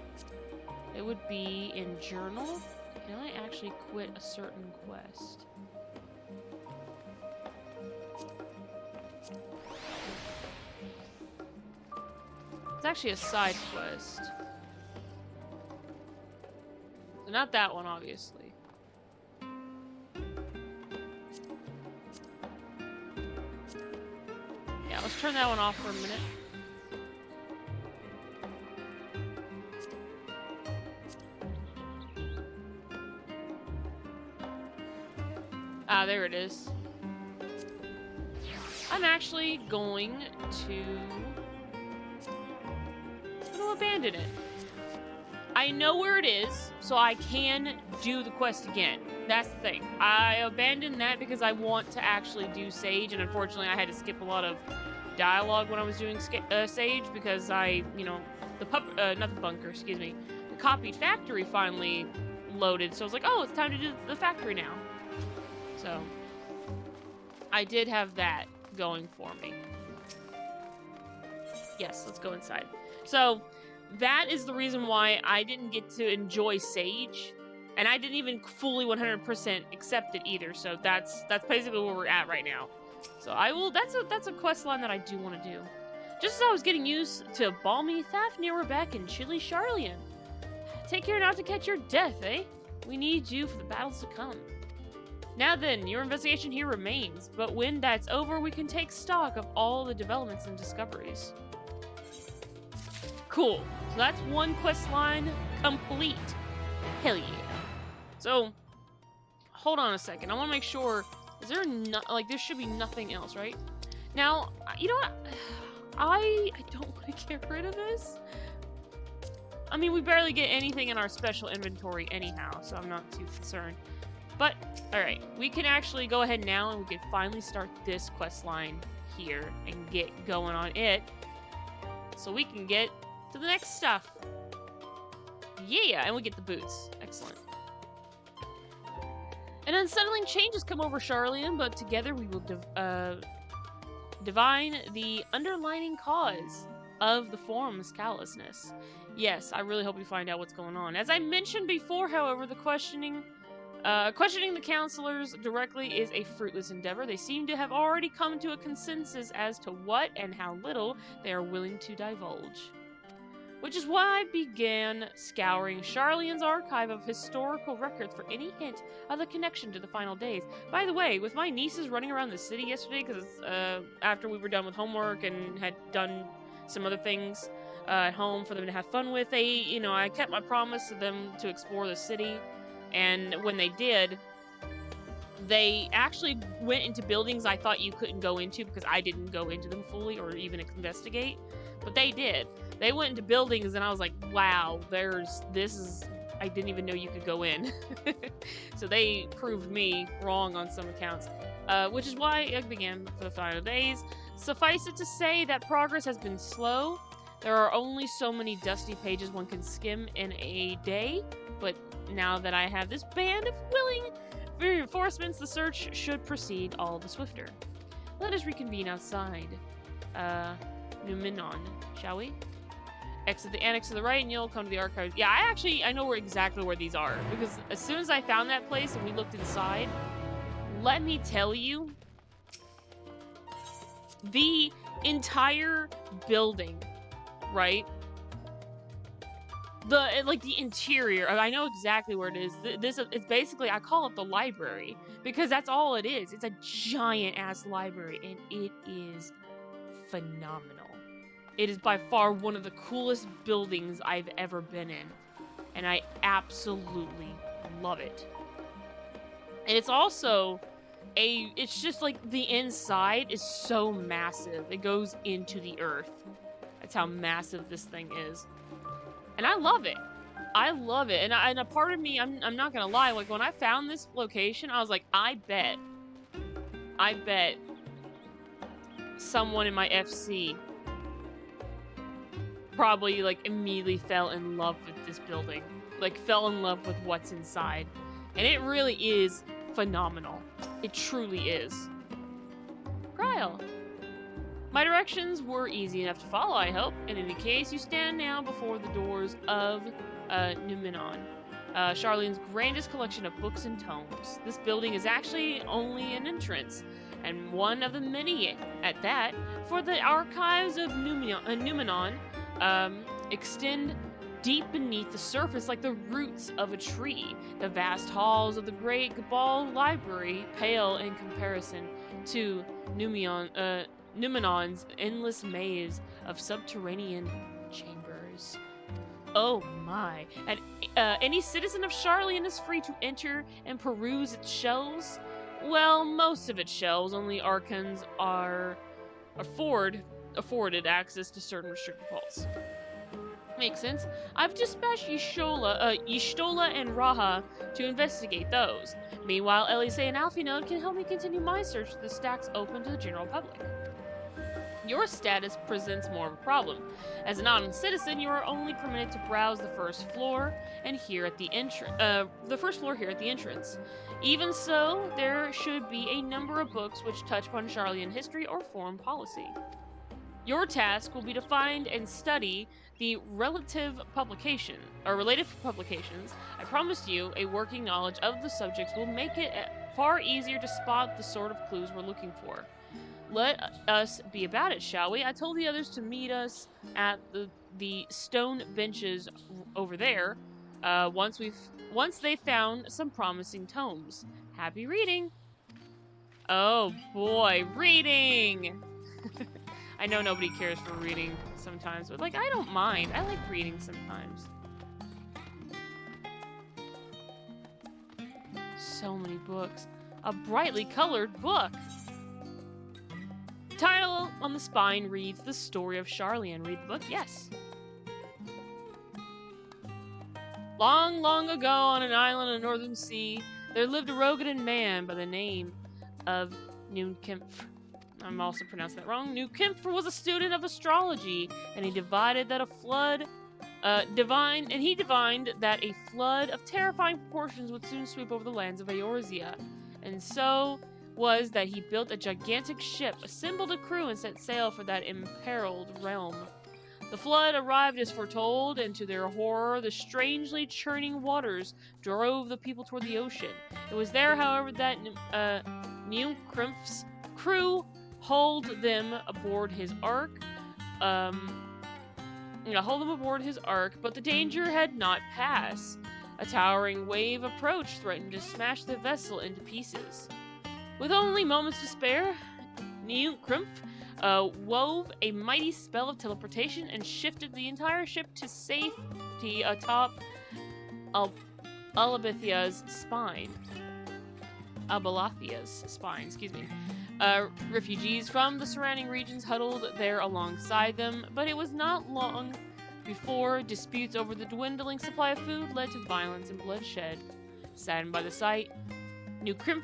It would be in journal. Can I actually quit a certain quest? It's actually a side quest. So not that one, obviously. Yeah, let's turn that one off for a minute. Ah, there it is. I'm actually going to abandon it. I know where it is, so I can do the quest again. That's the thing. I abandoned that because I want to actually do Sage, and unfortunately I had to skip a lot of dialogue when I was doing Sage because not the bunker, excuse me. The copied factory finally loaded, so I was like, oh, it's time to do the factory now. So, I did have that going for me. Yes, let's go inside. So, that is the reason why I didn't get to enjoy Sage, and I didn't even fully 100% accept it either. So that's basically where we're at right now. So that's a quest line that I do want to do. Just as I was getting used to balmy Fafnir, we're back in chilly Charlian. Take care not to catch your death, eh? We need you for the battles to come. Now then, your investigation here remains, but when that's over, we can take stock of all the developments and discoveries. Cool. So that's one quest line complete. Hell yeah. So, hold on a second. I want to make sure. Is there there should be nothing else, right? Now, you know what? I don't want to get rid of this. I mean, we barely get anything in our special inventory anyhow, so I'm not too concerned. But, alright, we can actually go ahead now and we can finally start this quest line here and get going on it. So we can get to the next stuff. Yeah, and we get the boots. Excellent. An unsettling change has come over Charlian, but together we will divine the underlying cause of the form's callousness. Yes, I really hope we find out what's going on. As I mentioned before, however, the questioning the counselors directly is a fruitless endeavor. They seem to have already come to a consensus as to what and how little they are willing to divulge. Which is why I began scouring Charlian's archive of historical records for any hint of the connection to the final days. By the way, with my nieces running around the city yesterday, because after we were done with homework and had done some other things at home for them to have fun with, I kept my promise to them to explore the city, and when they did, they actually went into buildings I thought you couldn't go into because I didn't go into them fully or even investigate, but they did. They went into buildings and I was like, wow, I didn't even know you could go in. So they proved me wrong on some accounts, which is why I began for the final days. Suffice it to say that progress has been slow. There are only so many dusty pages one can skim in a day, but now that I have this band of willing reinforcements, the search should proceed all the swifter. Let us reconvene outside Numenon, shall we? Exit the annex to the right and you'll come to the archives. Yeah, I know exactly where these are, because as soon as I found that place and we looked inside, let me tell you, the entire building, right? The interior, I know exactly where it is. It's basically, I call it the library, because that's all it is. It's a giant ass library, and it is phenomenal. It is by far one of the coolest buildings I've ever been in, and I absolutely love it. And it's also it's just like the inside is so massive. It goes into the earth. That's how massive this thing is. And I love it. I love it. And a part of me, I'm not gonna lie, like when I found this location, I was like, I bet someone in my FC probably like immediately fell in love with this building. Like fell in love with what's inside. And it really is phenomenal. It truly is. Kryle. My directions were easy enough to follow, I hope. In any case, you stand now before the doors of Numenon, Charlian's grandest collection of books and tomes. This building is actually only an entrance, and one of the many at that, for the archives of Numenon extend deep beneath the surface like the roots of a tree. The vast halls of the great Cabal library pale in comparison to Numenon's endless maze of subterranean chambers. Oh my. And any citizen of Charlian is free to enter and peruse its shelves. Well, most of its shelves, only Archons are afforded access to certain restricted vaults. Makes sense. I've dispatched Y'shtola and Raha to investigate those. Meanwhile, Elise and Alfinode can help me continue my search for the stacks open to the general public. Your status presents more of a problem. As a non-citizen, you are only permitted to browse the first floor and here at the entrance. Even so, there should be a number of books which touch upon Charlian history or foreign policy. Your task will be to find and study the related publications. I promise you, a working knowledge of the subjects will make it far easier to spot the sort of clues we're looking for. Let us be about it, shall we? I told the others to meet us at the stone benches over there, once they found some promising tomes. Happy reading! Oh boy, reading! I know nobody cares for reading sometimes, but like, I don't mind. I like reading sometimes. So many books. A brightly colored book! Title on the spine reads The Story of Charlian. Read the book? Yes. Long, long ago, on an island in the northern sea, there lived a Rogadan man by the name of Nunkimpf. I'm also pronouncing that wrong. Nunkimpf was a student of astrology, and he divined that a flood of terrifying proportions would soon sweep over the lands of Eorzea. And so was that he built a gigantic ship, assembled a crew, and set sail for that imperiled realm. The flood arrived as foretold, and to their horror, the strangely churning waters drove the people toward the ocean. It was there, however, that Nunkimpf's crew hauled them aboard his ark. But the danger had not passed. A towering wave approached, threatened to smash the vessel into pieces. With only moments to spare, Nunkimpf wove a mighty spell of teleportation and shifted the entire ship to safety atop Abalathia's spine. Refugees from the surrounding regions huddled there alongside them, but it was not long before disputes over the dwindling supply of food led to violence and bloodshed. Saddened by the sight, Nunkimpf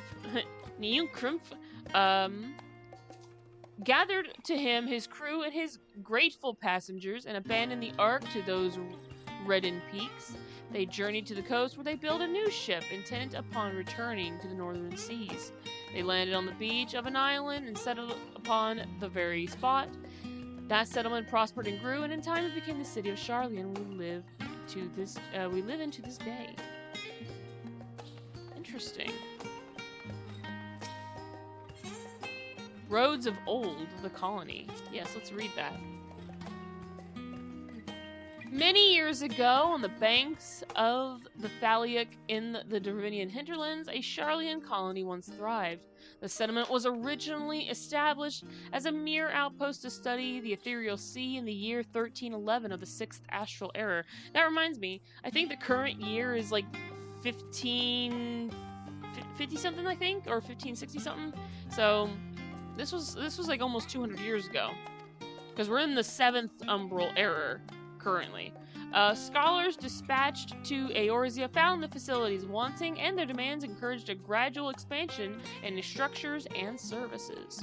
gathered to him his crew and his grateful passengers and abandoned the ark to those reddened peaks. They journeyed to the coast where they built a new ship, intent upon returning to the northern seas. They landed on the beach of an island and settled upon the very spot. That settlement prospered and grew, and in time it became the city of Sharlayan we live into this day. Interesting. Roads of Old, the colony. Yes, let's read that. Many years ago, on the banks of the Thaliak in the Dravinian hinterlands, a Sharlayan colony once thrived. The settlement was originally established as a mere outpost to study the ethereal sea in the year 1311 of the 6th astral era. That reminds me, I think the current year is like 1550 something, I think, or 1560 something. So this was like almost 200 years ago, because we're in the 7th umbral era currently. Scholars dispatched to Eorzea found the facilities wanting, and their demands encouraged a gradual expansion in the structures and services.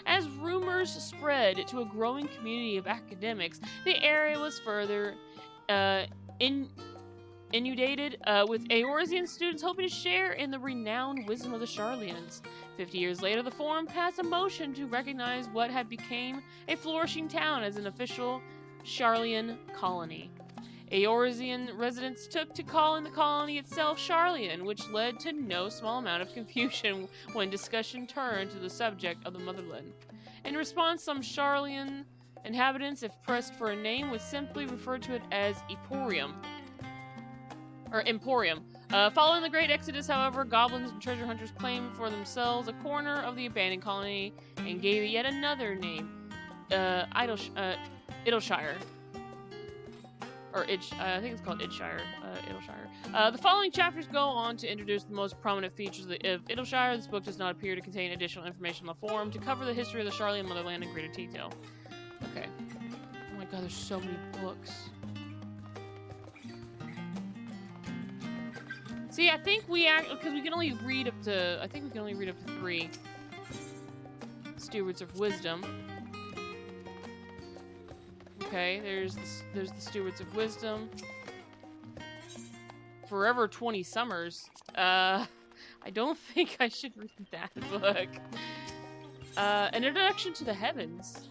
As rumors spread to a growing community of academics, the area was further inundated with Eorzean students hoping to share in the renowned wisdom of the Sharlayans. 50 years later, the Forum passed a motion to recognize what had become a flourishing town as an official Sharlayan colony. Eorzean residents took to calling the colony itself Sharlayan, which led to no small amount of confusion when discussion turned to the subject of the motherland. In response, some Sharlayan inhabitants, if pressed for a name, would simply refer to it as Emporium. Following the Great Exodus, however, goblins and treasure hunters claimed for themselves a corner of the abandoned colony and gave it yet another name, Idleshire. Or I think it's called Idshire. Idleshire. The following chapters go on to introduce the most prominent features of Idleshire. This book does not appear to contain additional information on the forum to cover the history of the Sharlayan motherland in greater detail. Okay. Oh my god, there's so many books. See, I think because we can only read up to, 3 Stewards of Wisdom. Okay, there's the Stewards of Wisdom. Forever 20 Summers. I don't think I should read that book. An Introduction to the Heavens.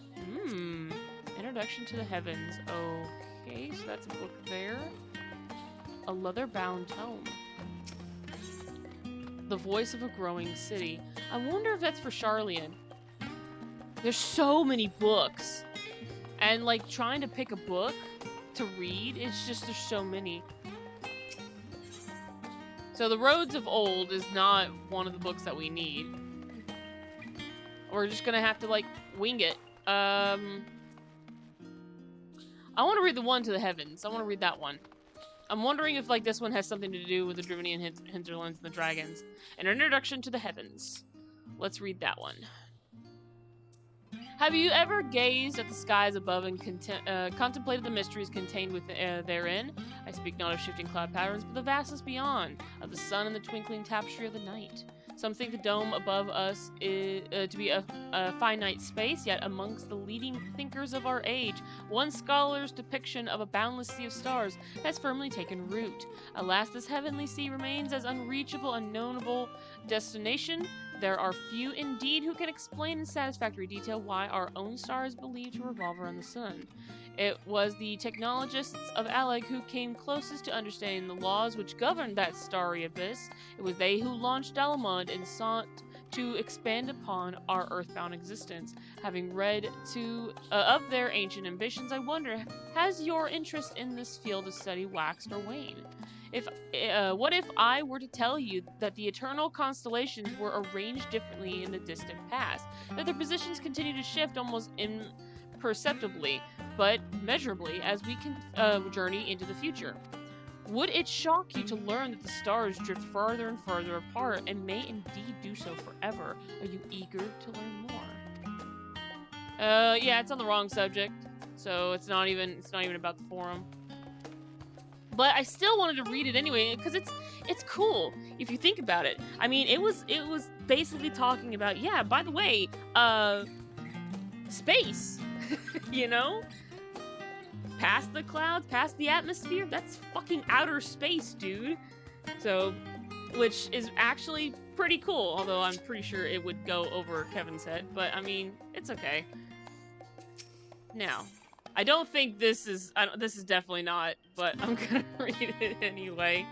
Introduction to the Heavens. Okay, so that's a book there. A leather-bound tome. The Voice of a Growing City. I wonder if that's for Sharlayan. There's so many books. And, like, trying to pick a book to read, it's just, there's so many. So, The Roads of Old is not one of the books that we need. We're just gonna have to, like, wing it. I want to read the one to the heavens. I want to read that one. I'm wondering if, like, this one has something to do with the Dravinian hinterlands and the dragons. An Introduction to the Heavens. Let's read that one. Have you ever gazed at the skies above and contemplated the mysteries contained therein? I speak not of shifting cloud patterns, but the vastness beyond, of the sun and the twinkling tapestry of the night. Some think the dome above us is, to be a finite space, yet amongst the leading thinkers of our age, one scholar's depiction of a boundless sea of stars has firmly taken root. Alas, this heavenly sea remains as unreachable, unknowable destination. There are few indeed who can explain in satisfactory detail why our own star is believed to revolve around the sun. It was the technologists of Aleg who came closest to understanding the laws which governed that starry abyss. It was they who launched Dalamud and sought to expand upon our earthbound existence. Having read of their ancient ambitions, I wonder, has your interest in this field of study waxed or waned? What if I were to tell you that the eternal constellations were arranged differently in the distant past, that their positions continue to shift almost imperceptibly, but measurably as we can journey into the future? Would it shock you to learn that the stars drift farther and farther apart and may indeed do so forever? Are you eager to learn more? Yeah, it's on the wrong subject, so it's not even about the forum. But I still wanted to read it anyway because it's cool if you think about it. I mean, it was basically talking about, yeah, by the way, space, you know? Past the clouds, past the atmosphere, that's fucking outer space, dude. So, which is actually pretty cool, although I'm pretty sure it would go over Kevin's head, but I mean, it's okay. Now, I don't think this is definitely not, but I'm gonna read it anyway.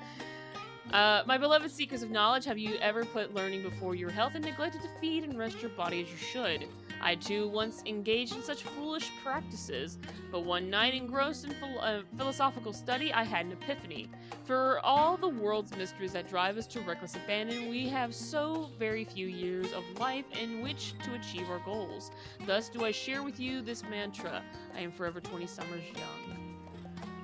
My beloved seekers of knowledge, have you ever put learning before your health and neglected to feed and rest your body as you should? I too once engaged in such foolish practices, but one night engrossed in philosophical study, I had an epiphany. For all the world's mysteries that drive us to reckless abandon, we have so very few years of life in which to achieve our goals. Thus do I share with you this mantra: I am forever 20 summers young.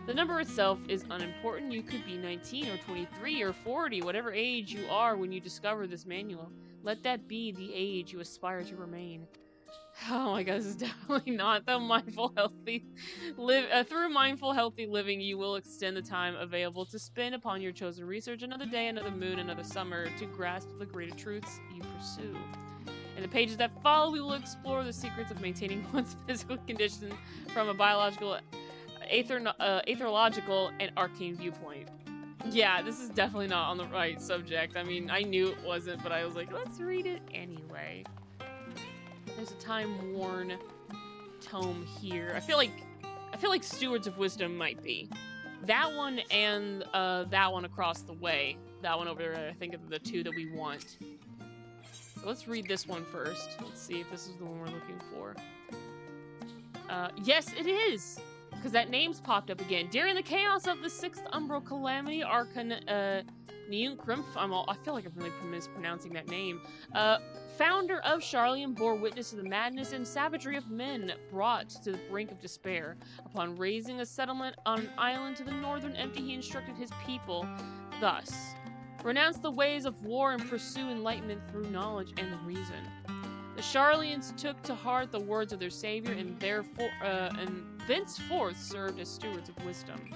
The number itself is unimportant. You could be 19 or 23 or 40, whatever age you are when you discover this manual. Let that be the age you aspire to remain. Oh my god, this is definitely not the mindful, healthy through mindful, healthy living, you will extend the time available to spend upon your chosen research another day, another moon, another summer to grasp the greater truths you pursue. In the pages that follow, we will explore the secrets of maintaining one's physical condition from a biological, aetherological, and arcane viewpoint. Yeah, this is definitely not on the right subject. I mean, I knew it wasn't, but I was like, let's read it anyway. There's a time-worn tome here. I feel like Stewards of Wisdom might be. That one and that one across the way. That one over there, I think, are the two that we want. So let's read this one first. Let's see if this is the one we're looking for. Yes, it is! Because that name's popped up again. During the chaos of the 6th Umbral Calamity, Niunkrumpf, I feel like I'm really mispronouncing that name. Founder of Sharlayan bore witness to the madness and savagery of men brought to the brink of despair. Upon raising a settlement on an island to the northern empty, he instructed his people thus: renounce the ways of war and pursue enlightenment through knowledge and reason. The Sharlayans took to heart the words of their savior and thenceforth served as stewards of wisdom.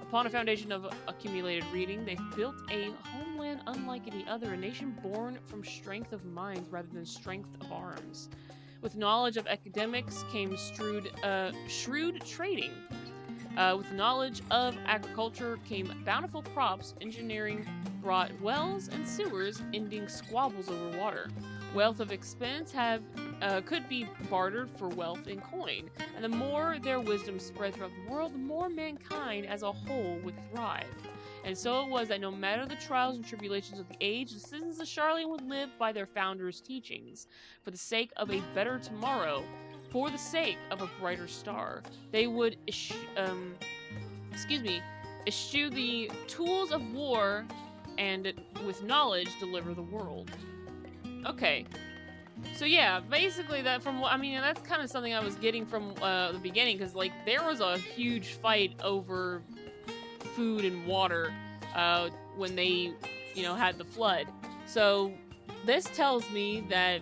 Upon a foundation of accumulated reading, they built a homeland unlike any other, a nation born from strength of minds rather than strength of arms. With knowledge of academics came shrewd trading. With knowledge of agriculture came bountiful crops. Engineering brought wells and sewers, ending squabbles over water. Wealth of expense could be bartered for wealth in coin, and the more their wisdom spread throughout the world, the more mankind as a whole would thrive. And so it was that no matter the trials and tribulations of the age, the citizens of Sharlayan would live by their founders' teachings. For the sake of a better tomorrow, for the sake of a brighter star, they would eschew the tools of war and with knowledge deliver the world. Okay, so yeah, basically that's kind of something I was getting from the beginning, because like there was a huge fight over food and water when they, had the flood. So this tells me that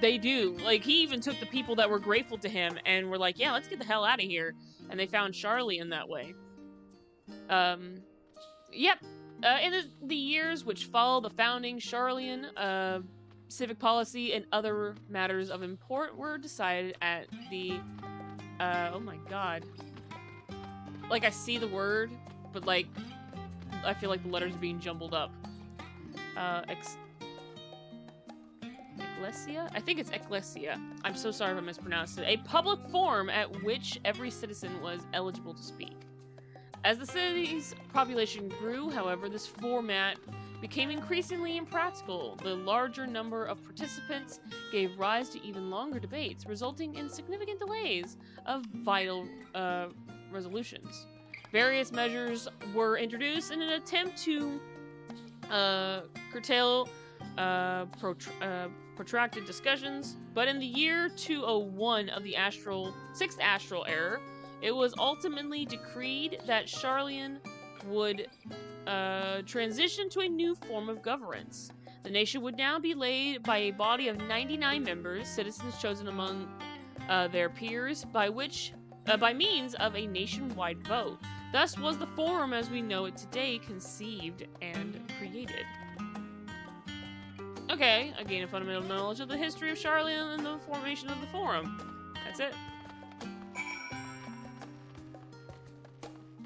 They do. Like, he even took the people that were grateful to him and were like, yeah, let's get the hell out of here. And they found Charlie in that way. Yep. In the years which follow the founding, Charlian, civic policy and other matters of import were decided at the, oh my god. Like, I see the word, but, like, I feel like the letters are being jumbled up. Ecclesia? I think it's Ecclesia. I'm so sorry if I mispronounced it. A public forum at which every citizen was eligible to speak. As the city's population grew, however, this format became increasingly impractical. The larger number of participants gave rise to even longer debates, resulting in significant delays of vital resolutions. Various measures were introduced in an attempt to curtail protracted discussions, but in the year 201 of the 6th astral era, it was ultimately decreed that Charlian would transition to a new form of governance. The nation would now be led by a body of 99 members, citizens chosen among their peers, by means of a nationwide vote. Thus was the forum as we know it today conceived and created. Okay, I gained a fundamental knowledge of the history of Charlian and the formation of the forum. That's it.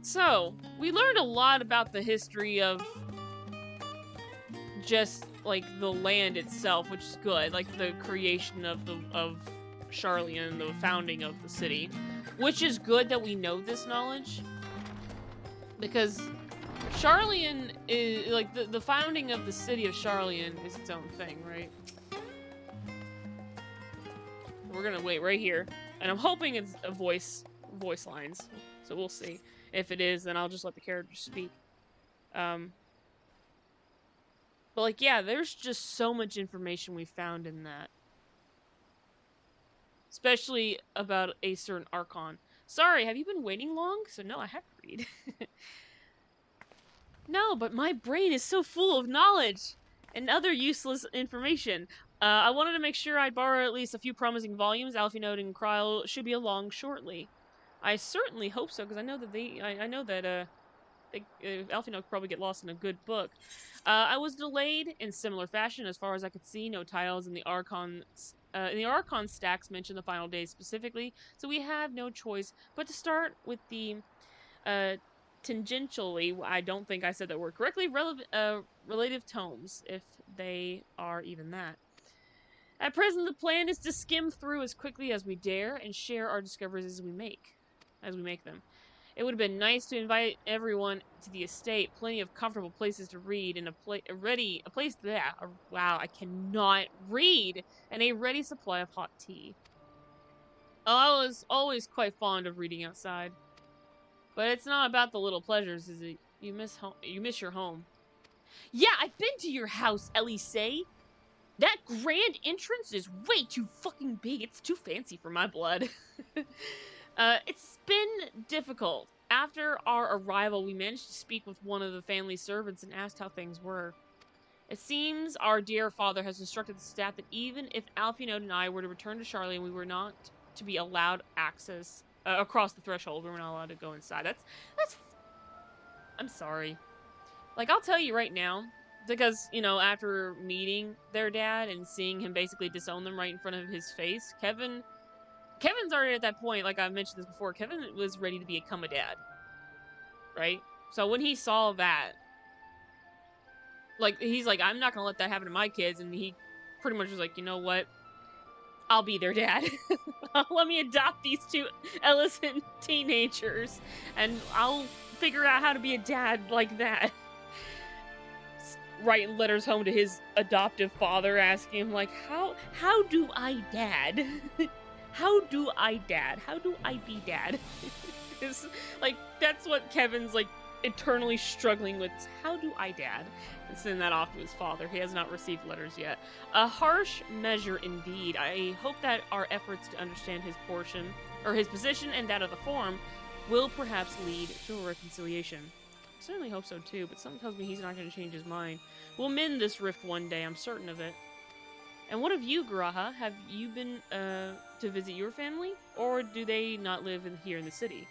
So, we learned a lot about the history of just, like, the land itself, which is good. Like, the creation of Charlian, the founding of the city. Which is good that we know this knowledge. Because Charlian is, like, the founding of the city of Charlian is its own thing, right? We're gonna wait right here. And I'm hoping it's a voice lines. So we'll see. If it is, then I'll just let the characters speak. But, like, yeah, there's just so much information we found in that. Especially about a certain Archon. Sorry, have you been waiting long? So no, I have to read. No, but my brain is so full of knowledge and other useless information. I wanted to make sure I'd borrow at least a few promising volumes. Alphinaud and Kryl should be along shortly. I certainly hope so, because I know that Alphinaud could probably get lost in a good book. I was delayed in similar fashion, as far as I could see. No tiles in the Archon stacks mention the final days specifically, so we have no choice but to start with the tangentially, I don't think I said that word correctly, relative tomes, if they are even that. At present, the plan is to skim through as quickly as we dare and share our discoveries as we make them. It would have been nice to invite everyone to the estate, plenty of comfortable places to read, and wow, I cannot read, and a ready supply of hot tea. Oh, I was always quite fond of reading outside. But it's not about the little pleasures, is it? You miss your home. Yeah, I've been to your house, Elise. That grand entrance is way too fucking big. It's too fancy for my blood. It's been difficult. After our arrival, we managed to speak with one of the family servants and asked how things were. It seems our dear father has instructed the staff that even if Alphinaud and I were to return to Charlie, we were not to be allowed access across the threshold. We were not allowed to go inside. That's. I'm sorry. Like, I'll tell you right now, because, you know, after meeting their dad and seeing him basically disown them right in front of his face, Kevin's already at that point, like I mentioned this before, Kevin was ready to become a dad. Right? So when he saw that, like, he's like, I'm not gonna let that happen to my kids, and he pretty much was like, you know what? I'll be their dad. Let me adopt these two innocent teenagers, and I'll figure out how to be a dad like that. Writing letters home to his adoptive father, asking him, like, how do I dad? How do I dad? How do I be dad? It's, like, that's what Kevin's, like, eternally struggling with. How do I dad? And send that off to his father. He has not received letters yet. A harsh measure indeed. I hope that our efforts to understand his position and that of the forum will perhaps lead to a reconciliation. I certainly hope so too, but something tells me he's not going to change his mind. We'll mend this rift one day, I'm certain of it. And what of you, Graha? Have you been to visit your family, or do they not live here in the city?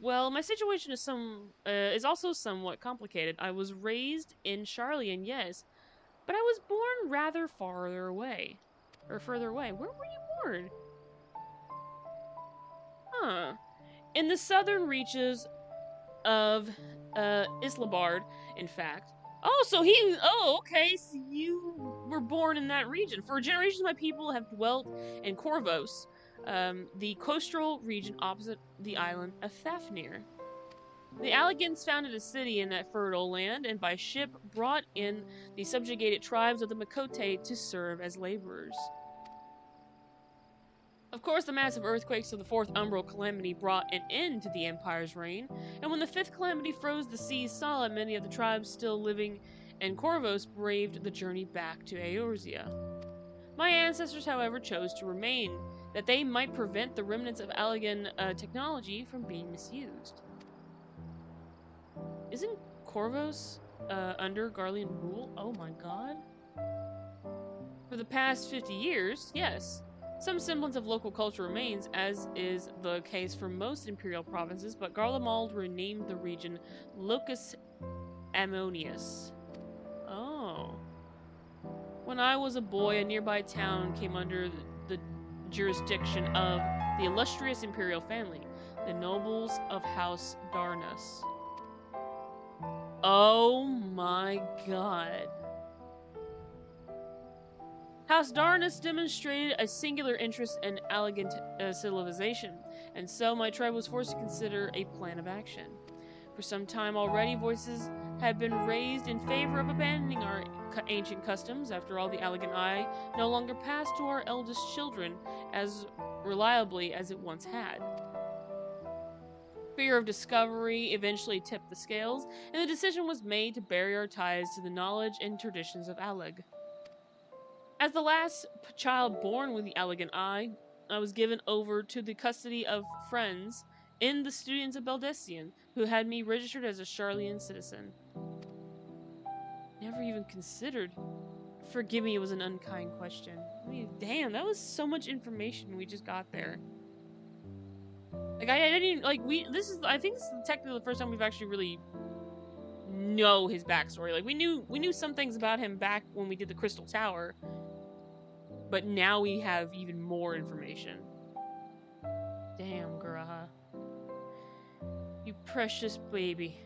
Well, my situation is also somewhat complicated. I was raised in Charlian, yes, but I was born rather farther away. Or further away. Where were you born? Huh. In the southern reaches of Islabard, in fact. Oh, okay, so you were born in that region. For generations, my people have dwelt in Corvos, the coastal region opposite the island of Fafnir. The Allegans founded a city in that fertile land, and by ship brought in the subjugated tribes of the Makote to serve as laborers. Of course, the massive earthquakes of the Fourth Umbral Calamity brought an end to the Empire's reign, and when the Fifth Calamity froze the seas solid, many of the tribes still living in Corvos braved the journey back to Eorzea. My ancestors, however, chose to remain, that they might prevent the remnants of Allegan technology from being misused. Isn't Corvos under Garlean rule? Oh my god. For the past 50 years, yes. Some semblance of local culture remains, as is the case for most imperial provinces, but Garlemald renamed the region Locus Ammonius. Oh. When I was a boy, a nearby town came under the jurisdiction of the illustrious imperial family, the nobles of House Darnus. Oh my god. House Darnus demonstrated a singular interest in Allegan civilization, and so my tribe was forced to consider a plan of action. For some time already, voices had been raised in favor of abandoning our ancient customs. After all, the Allegan Eye no longer passed to our eldest children as reliably as it once had. Fear of discovery eventually tipped the scales, and the decision was made to bury our ties to the knowledge and traditions of Alleg. As the last child born with the Allegan Eye, I was given over to the custody of friends in the students of Beldessian, who had me registered as a Charlian citizen. Never even considered. Forgive me, it was an unkind question. I mean, damn, that was so much information we just got there. Like, I didn't even, like, I think this is technically the first time we've actually really know his backstory. Like, we knew some things about him back when we did the Crystal Tower, but now we have even more information. Damn, Garaha. You precious baby.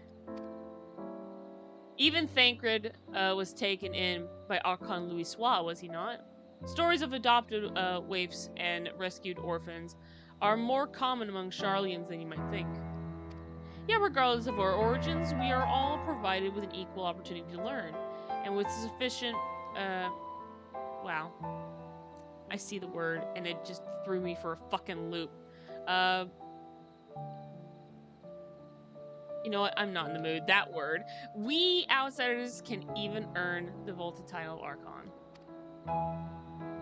Even Thancred was taken in by Archon Louisoix, was he not? Stories of adopted waifs and rescued orphans are more common among Charlians than you might think. Yet, regardless of our origins, we are all provided with an equal opportunity to learn, and with sufficient, wow. I see the word, and it just threw me for a fucking loop. You know what? I'm not in the mood. That word. We outsiders can even earn the vaulted title of Archon.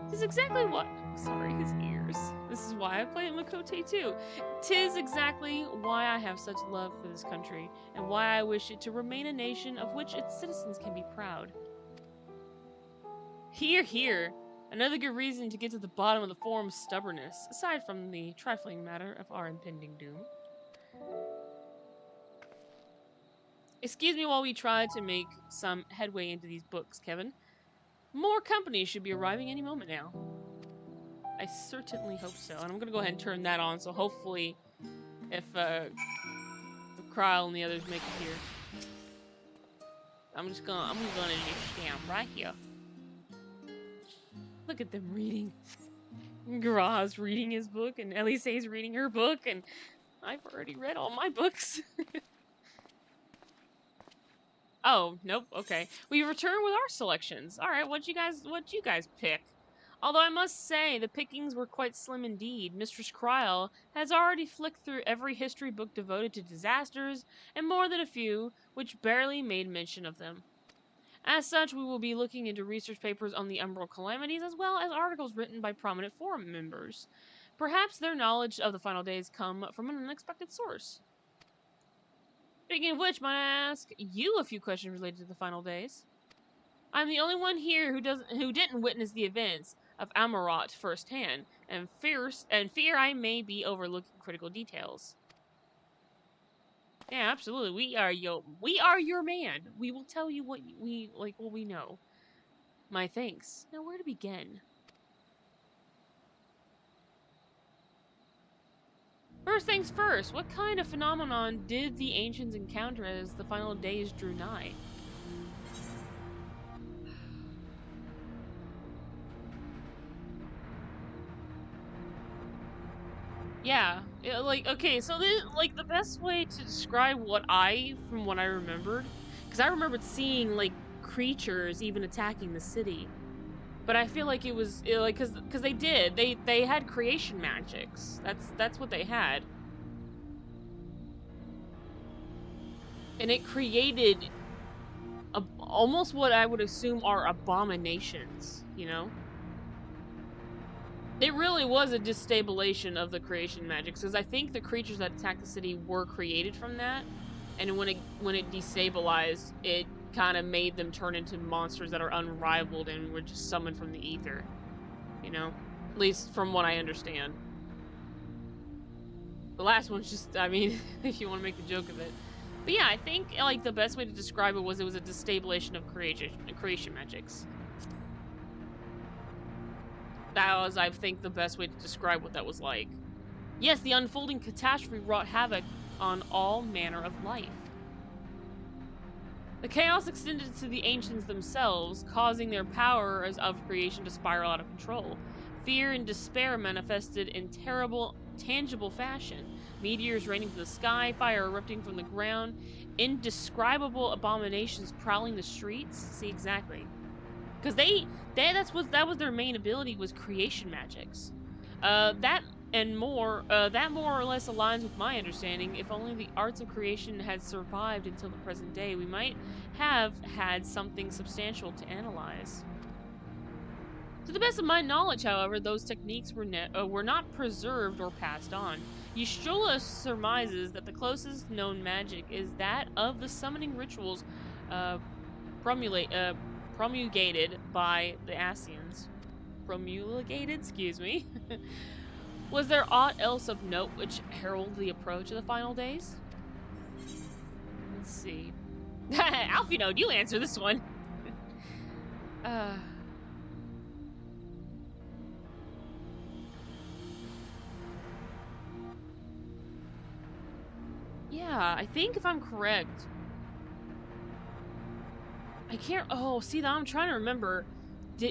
Tis exactly what... Sorry, his ears. This is why I play Makote too. Tis exactly why I have such love for this country, and why I wish it to remain a nation of which its citizens can be proud. Hear, hear. Another good reason to get to the bottom of the forum's stubbornness, aside from the trifling matter of our impending doom. Excuse me while we try to make some headway into these books, Kevin. More companies should be arriving any moment now. I certainly hope so. And I'm going to go ahead and turn that on, so hopefully if Kryle and the others make it here. I'm gonna just stand right here. Look at them reading. Gra's reading his book, and Elise's reading her book, and I've already read all my books. Oh, nope, okay. We return with our selections. Alright, what'd you guys pick? Although I must say, the pickings were quite slim indeed. Mistress Kryle has already flicked through every history book devoted to disasters, and more than a few which barely made mention of them. As such, we will be looking into research papers on the Umbral Calamities, as well as articles written by prominent forum members. Perhaps their knowledge of the final days come from an unexpected source. Speaking of which, might I ask you a few questions related to the final days? I'm the only one here who didn't witness the events of Amarot firsthand, and fear I may be overlooking critical details. Yeah, absolutely. We are your man. We will tell you what we know. My thanks. Now where to begin? First things first, what kind of phenomenon did the ancients encounter as the final days drew nigh? Yeah, okay, so this, the best way to describe from what I remembered, because I remembered seeing, creatures even attacking the city. But I feel like it was, because they had creation magics. That's what they had. And it created almost what I would assume are abominations, you know? It really was a destabilization of the creation magics, because I think the creatures that attacked the city were created from that, and when it destabilized, it kind of made them turn into monsters that are unrivaled and were just summoned from the ether, you know? At least from what I understand. The last one's just, I mean, if you want to make the joke of it. But yeah, I think, the best way to describe it was a destabilization of creation magics. That was, I think, the best way to describe what that was like. Yes, the unfolding catastrophe wrought havoc on all manner of life. The chaos extended to the ancients themselves, causing their powers of creation to spiral out of control. Fear and despair manifested in terrible, tangible fashion. Meteors raining from the sky, fire erupting from the ground, indescribable abominations prowling the streets. See, exactly. Because that was their main ability, was creation magics. That more or less aligns with my understanding. If only the arts of creation had survived until the present day, we might have had something substantial to analyze. To the best of my knowledge, however, those techniques were not preserved or passed on. Yshtrola surmises that the closest known magic is that of the summoning rituals promulgated by the Asians. Promulgated, excuse me. Was there aught else of note which heralded the approach of the final days? Let's see. Alfino, you answer this one. Yeah, I think if I'm correct. I can't. Oh, see, now I'm trying to remember.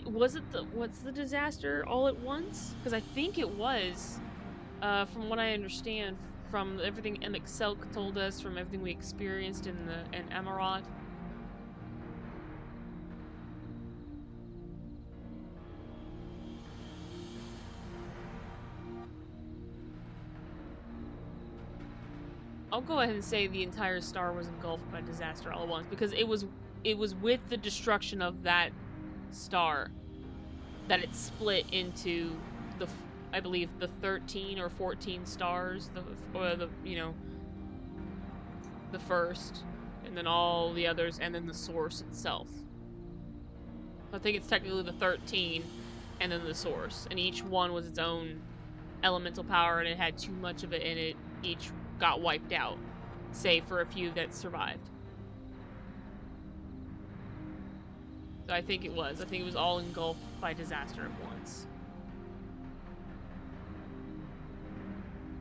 What's the disaster all at once? Because I think it was, from what I understand, from everything Selk told us, from everything we experienced in Amarot. I'll go ahead and say the entire star was engulfed by disaster all at once, because it was with the destruction of that star that it split into I believe the 13 or 14 stars, the first, and then all the others, and then the source itself. I think it's technically the 13 and then the source, and each one was its own elemental power, and it had too much of it in it. Each got wiped out, save for a few that survived. So I think it was all engulfed by disaster at once.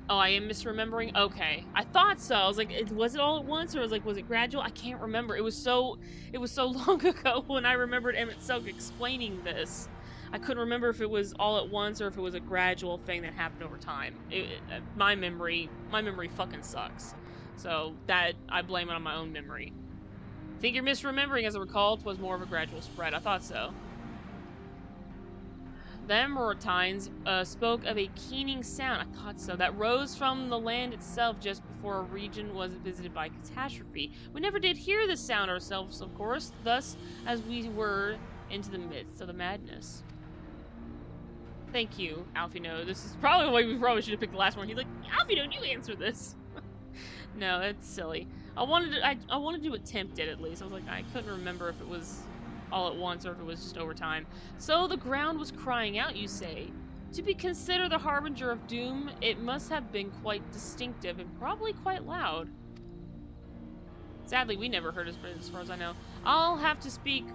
Oh, I am misremembering? Okay. I thought so. I was like, was it all at once, or was it gradual? I can't remember. It was so long ago when I remembered Emmett Selk explaining this. I couldn't remember if it was all at once or if it was a gradual thing that happened over time. My memory fucking sucks. So that, I blame it on my own memory. I think you're misremembering. As I recall, it was more of a gradual spread. I thought so. The Amorotines spoke of a keening sound, I thought so, that rose from the land itself just before a region was visited by catastrophe. We never did hear the sound ourselves, of course, thus as we were into the midst of the madness. Thank you, Alfino. This is probably why we probably should have picked the last one. He's like, Alfino, you answer this. No, that's silly. I wanted to attempt it at least. I was like, I couldn't remember if it was all at once or if it was just over time. So the ground was crying out, you say. To be considered the harbinger of doom, it must have been quite distinctive and probably quite loud. Sadly, we never heard as far as I know. I'll have to speak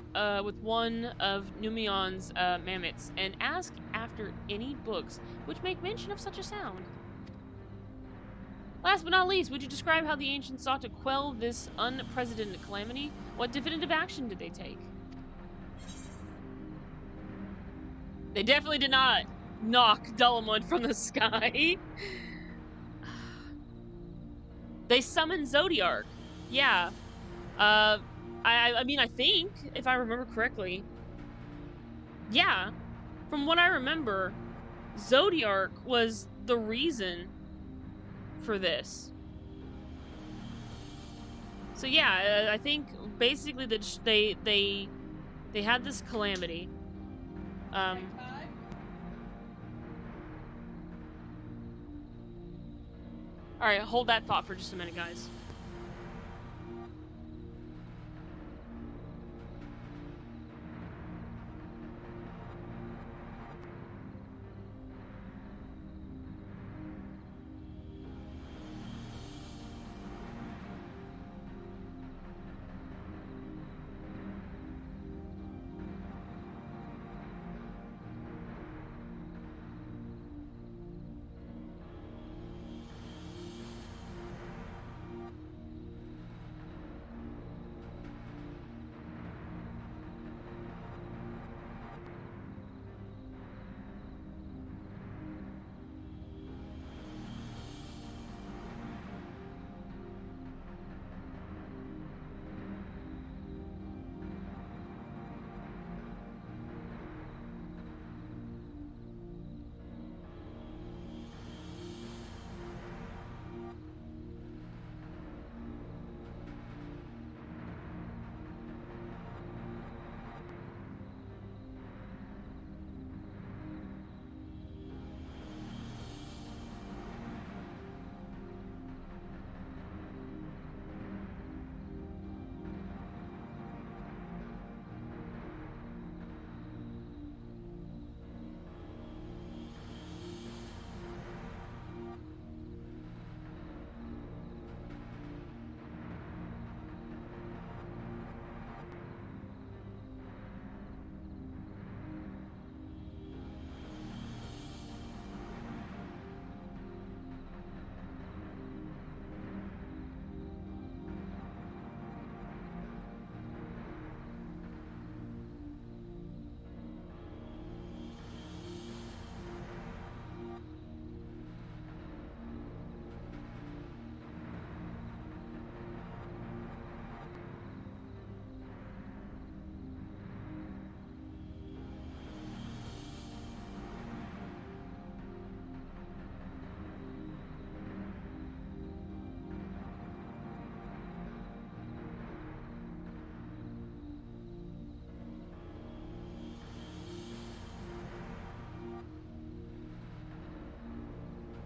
with one of Numion's mammoths and ask after any books which make mention of such a sound. Last but not least, would you describe how the ancients sought to quell this unprecedented calamity? What definitive action did they take? They definitely did not knock Dulamud from the sky. They summoned Zodiark. Yeah. I mean, I think, if I remember correctly. Yeah. From what I remember, Zodiark was the reason for this. So yeah, I think basically that they had this calamity. All right, hold that thought for just a minute, guys.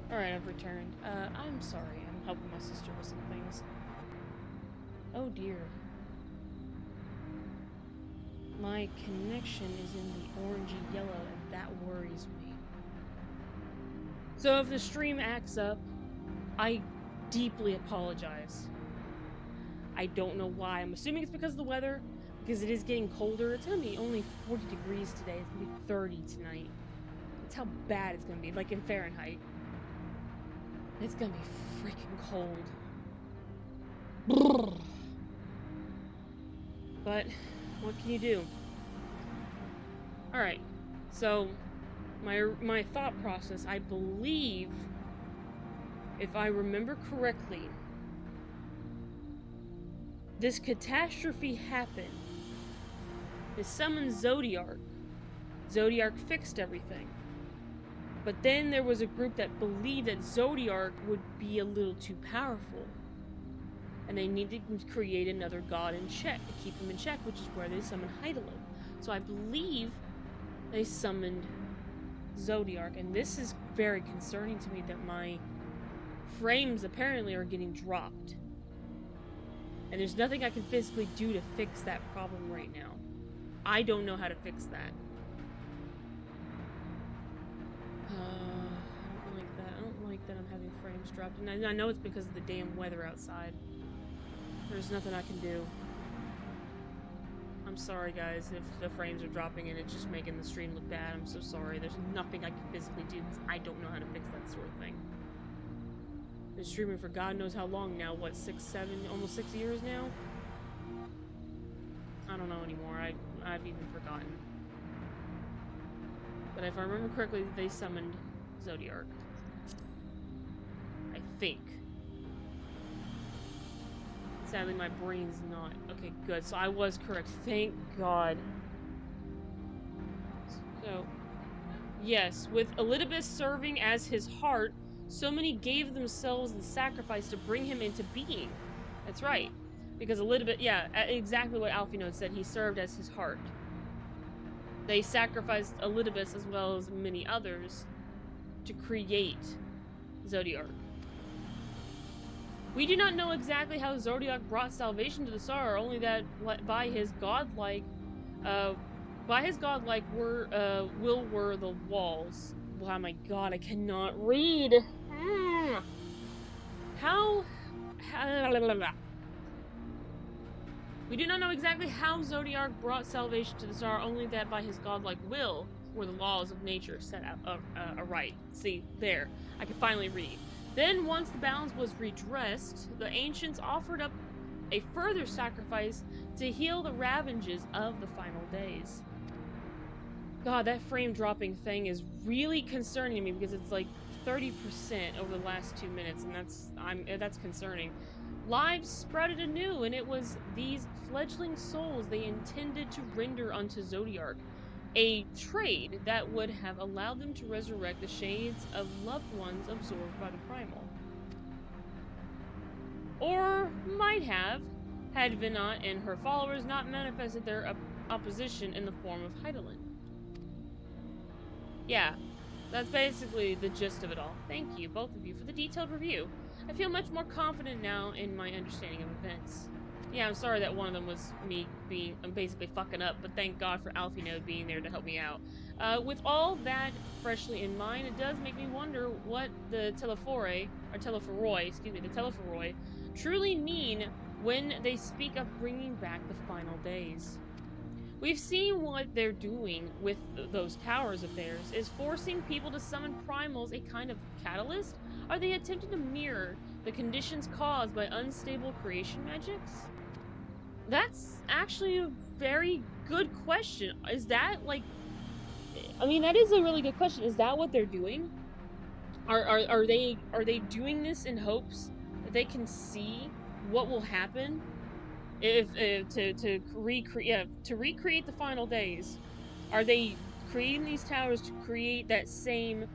Alright, I've returned. I'm sorry. I'm helping my sister with some things. Oh dear. My connection is in the orangey yellow, and that worries me. So if the stream acts up, I deeply apologize. I don't know why. I'm assuming it's because of the weather, because it is getting colder. It's gonna be only 40 degrees today. It's gonna be 30 tonight. That's how bad it's gonna be, like in Fahrenheit. It's gonna be freaking cold. Brrr. But what can you do? Alright, so my thought process, I believe, if I remember correctly, this catastrophe happened. They summoned Zodiark. Zodiark fixed everything. But then there was a group that believed that Zodiark would be a little too powerful. And they needed to create another god in check, to keep him in check, which is where they summoned Hydaelyn. So I believe they summoned Zodiark, and this is very concerning to me that my frames apparently are getting dropped. And there's nothing I can physically do to fix that problem right now. I don't know how to fix that. I don't like that. I don't like that I'm having frames dropped. And I know it's because of the damn weather outside. There's nothing I can do. I'm sorry, guys, if the frames are dropping and it's just making the stream look bad. I'm so sorry. There's nothing I can physically do because I don't know how to fix that sort of thing. Been streaming for God knows how long now. What, 6, 7, almost 6 years now? I don't know anymore. I've even forgotten. But if I remember correctly, they summoned Zodiark. I think. Sadly, my brain's not. Okay, good. So I was correct. Thank God. So, yes, with Elidibus serving as his heart, so many gave themselves in sacrifice to bring him into being. That's right. Because Elidibus, yeah, exactly what Alphinaud said, he served as his heart. They sacrificed Elidibus as well as many others to create Zodiark. We do not know exactly how Zodiark brought salvation to the Tsar, only that by his godlike will were the walls. Oh my god, I cannot read. How we do not know exactly how Zodiark brought salvation to the Tsar, only that by his godlike will were the laws of nature set out aright. See, there. I can finally read. Then, once the balance was redressed, the ancients offered up a further sacrifice to heal the ravages of the final days. God, that frame dropping thing is really concerning me because it's like 30% over the last 2 minutes, and that's concerning. Lives sprouted anew, and it was these fledgling souls they intended to render unto Zodiark, a trade that would have allowed them to resurrect the shades of loved ones absorbed by the primal. Or might have, had Vinat and her followers not manifested their opposition in the form of Heidelin. Yeah, that's basically the gist of it all. Thank you, both of you, for the detailed review. I feel much more confident now in my understanding of events. Yeah, I'm sorry that one of them was me I'm basically fucking up, but thank God for Alphinaud being there to help me out. With all that freshly in mind, it does make me wonder what the Telephoroi, truly mean when they speak of bringing back the final days. We've seen what they're doing with those towers of theirs. Is forcing people to summon primals a kind of catalyst? Are they attempting to mirror the conditions caused by unstable creation magics? That's actually a very good question. Is that like... I mean, that is a really good question. Is that what they're doing? Are they doing this in hopes that they can see what will happen if to recreate the final days? Are they creating these towers to create that same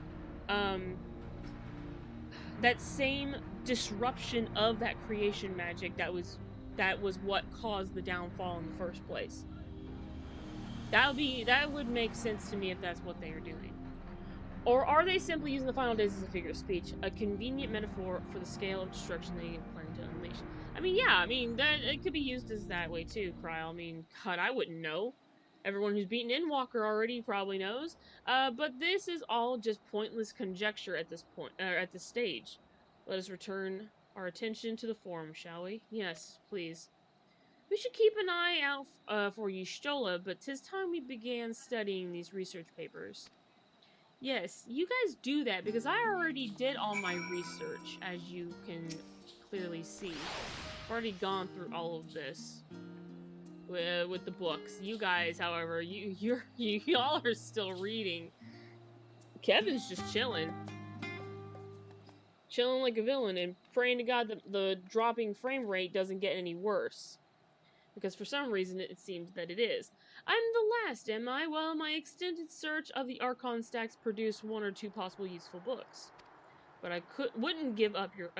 disruption of that creation magic that was what caused the downfall in the first place? That would make sense to me if that's what they are doing. Or are they simply using the final days as a figure of speech, a convenient metaphor for the scale of destruction they plan to unleash? I mean, yeah, I mean, that it could be used as that way too, Kryle. I mean, God, I wouldn't know. Everyone who's beaten Endwalker already probably knows. But this is all just pointless conjecture at this point, at this stage. Let us return our attention to the forum, shall we? Yes, please. We should keep an eye out for Y'shtola, but 'tis time we began studying these research papers. Yes, you guys do that because I already did all my research, as you can clearly see. I've already gone through all of this with the books. You guys, however, y'all are still reading. Kevin's just chilling like a villain and praying to God that the dropping frame rate doesn't get any worse. Because for some reason it seems that it is. I'm the last, am I? Well, my extended search of the Archon stacks produced 1 or 2 possible useful books. But I wouldn't get up your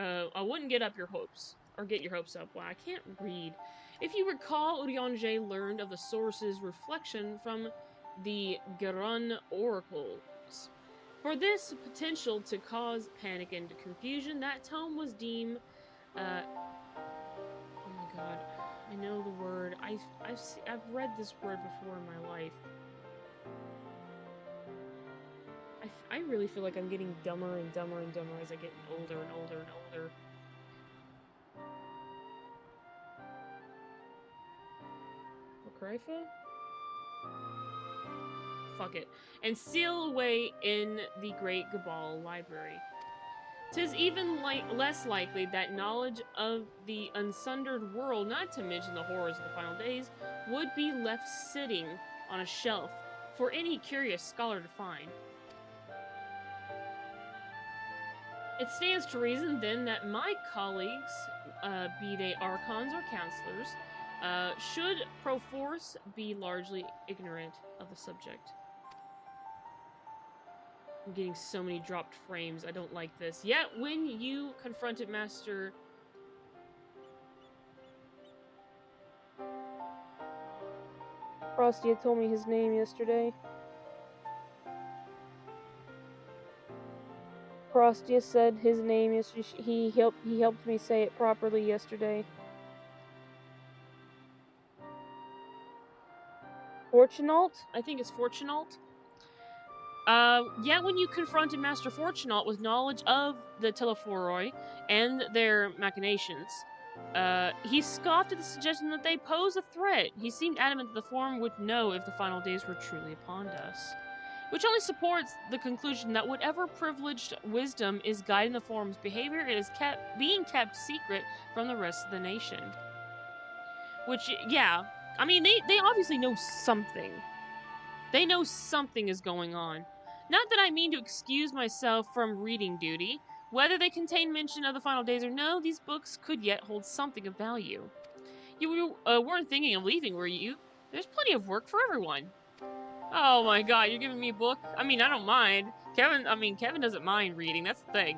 hopes. Or get your hopes up. Well, I can't read. If you recall, Urianger learned of the source's reflection from the Gerun oracles. For this potential to cause panic and confusion, that tome was deemed, oh my god. I know the word. I've read this word before in my life. I really feel like I'm getting dumber and dumber and dumber as I get older and older and older. Wakrifa? Fuck it. And seal away in the Great Gabal Library. 'Tis even less likely that knowledge of the unsundered world, not to mention the horrors of the final days, would be left sitting on a shelf for any curious scholar to find. It stands to reason, then, that my colleagues, be they archons or counselors, should perforce be largely ignorant of the subject. I'm getting so many dropped frames. I don't like this. Yet, when you confronted Master... Frosty had told me his name yesterday. Frosty said his name yesterday. He helped me say it properly yesterday. Fortunault? I think it's Fortunault. Yet when you confronted Master Fortunault with knowledge of the Telephoroi and their machinations, he scoffed at the suggestion that they pose a threat. He seemed adamant that the Forum would know if the final days were truly upon us. Which only supports the conclusion that whatever privileged wisdom is guiding the Forum's behavior, it is being kept secret from the rest of the nation. Which, yeah, I mean, they obviously know something. They know something is going on. Not that I mean to excuse myself from reading duty. Whether they contain mention of the final days or no, these books could yet hold something of value. You weren't thinking of leaving, were you? There's plenty of work for everyone. Oh my god, you're giving me a book? I mean, I don't mind. Kevin doesn't mind reading, that's the thing.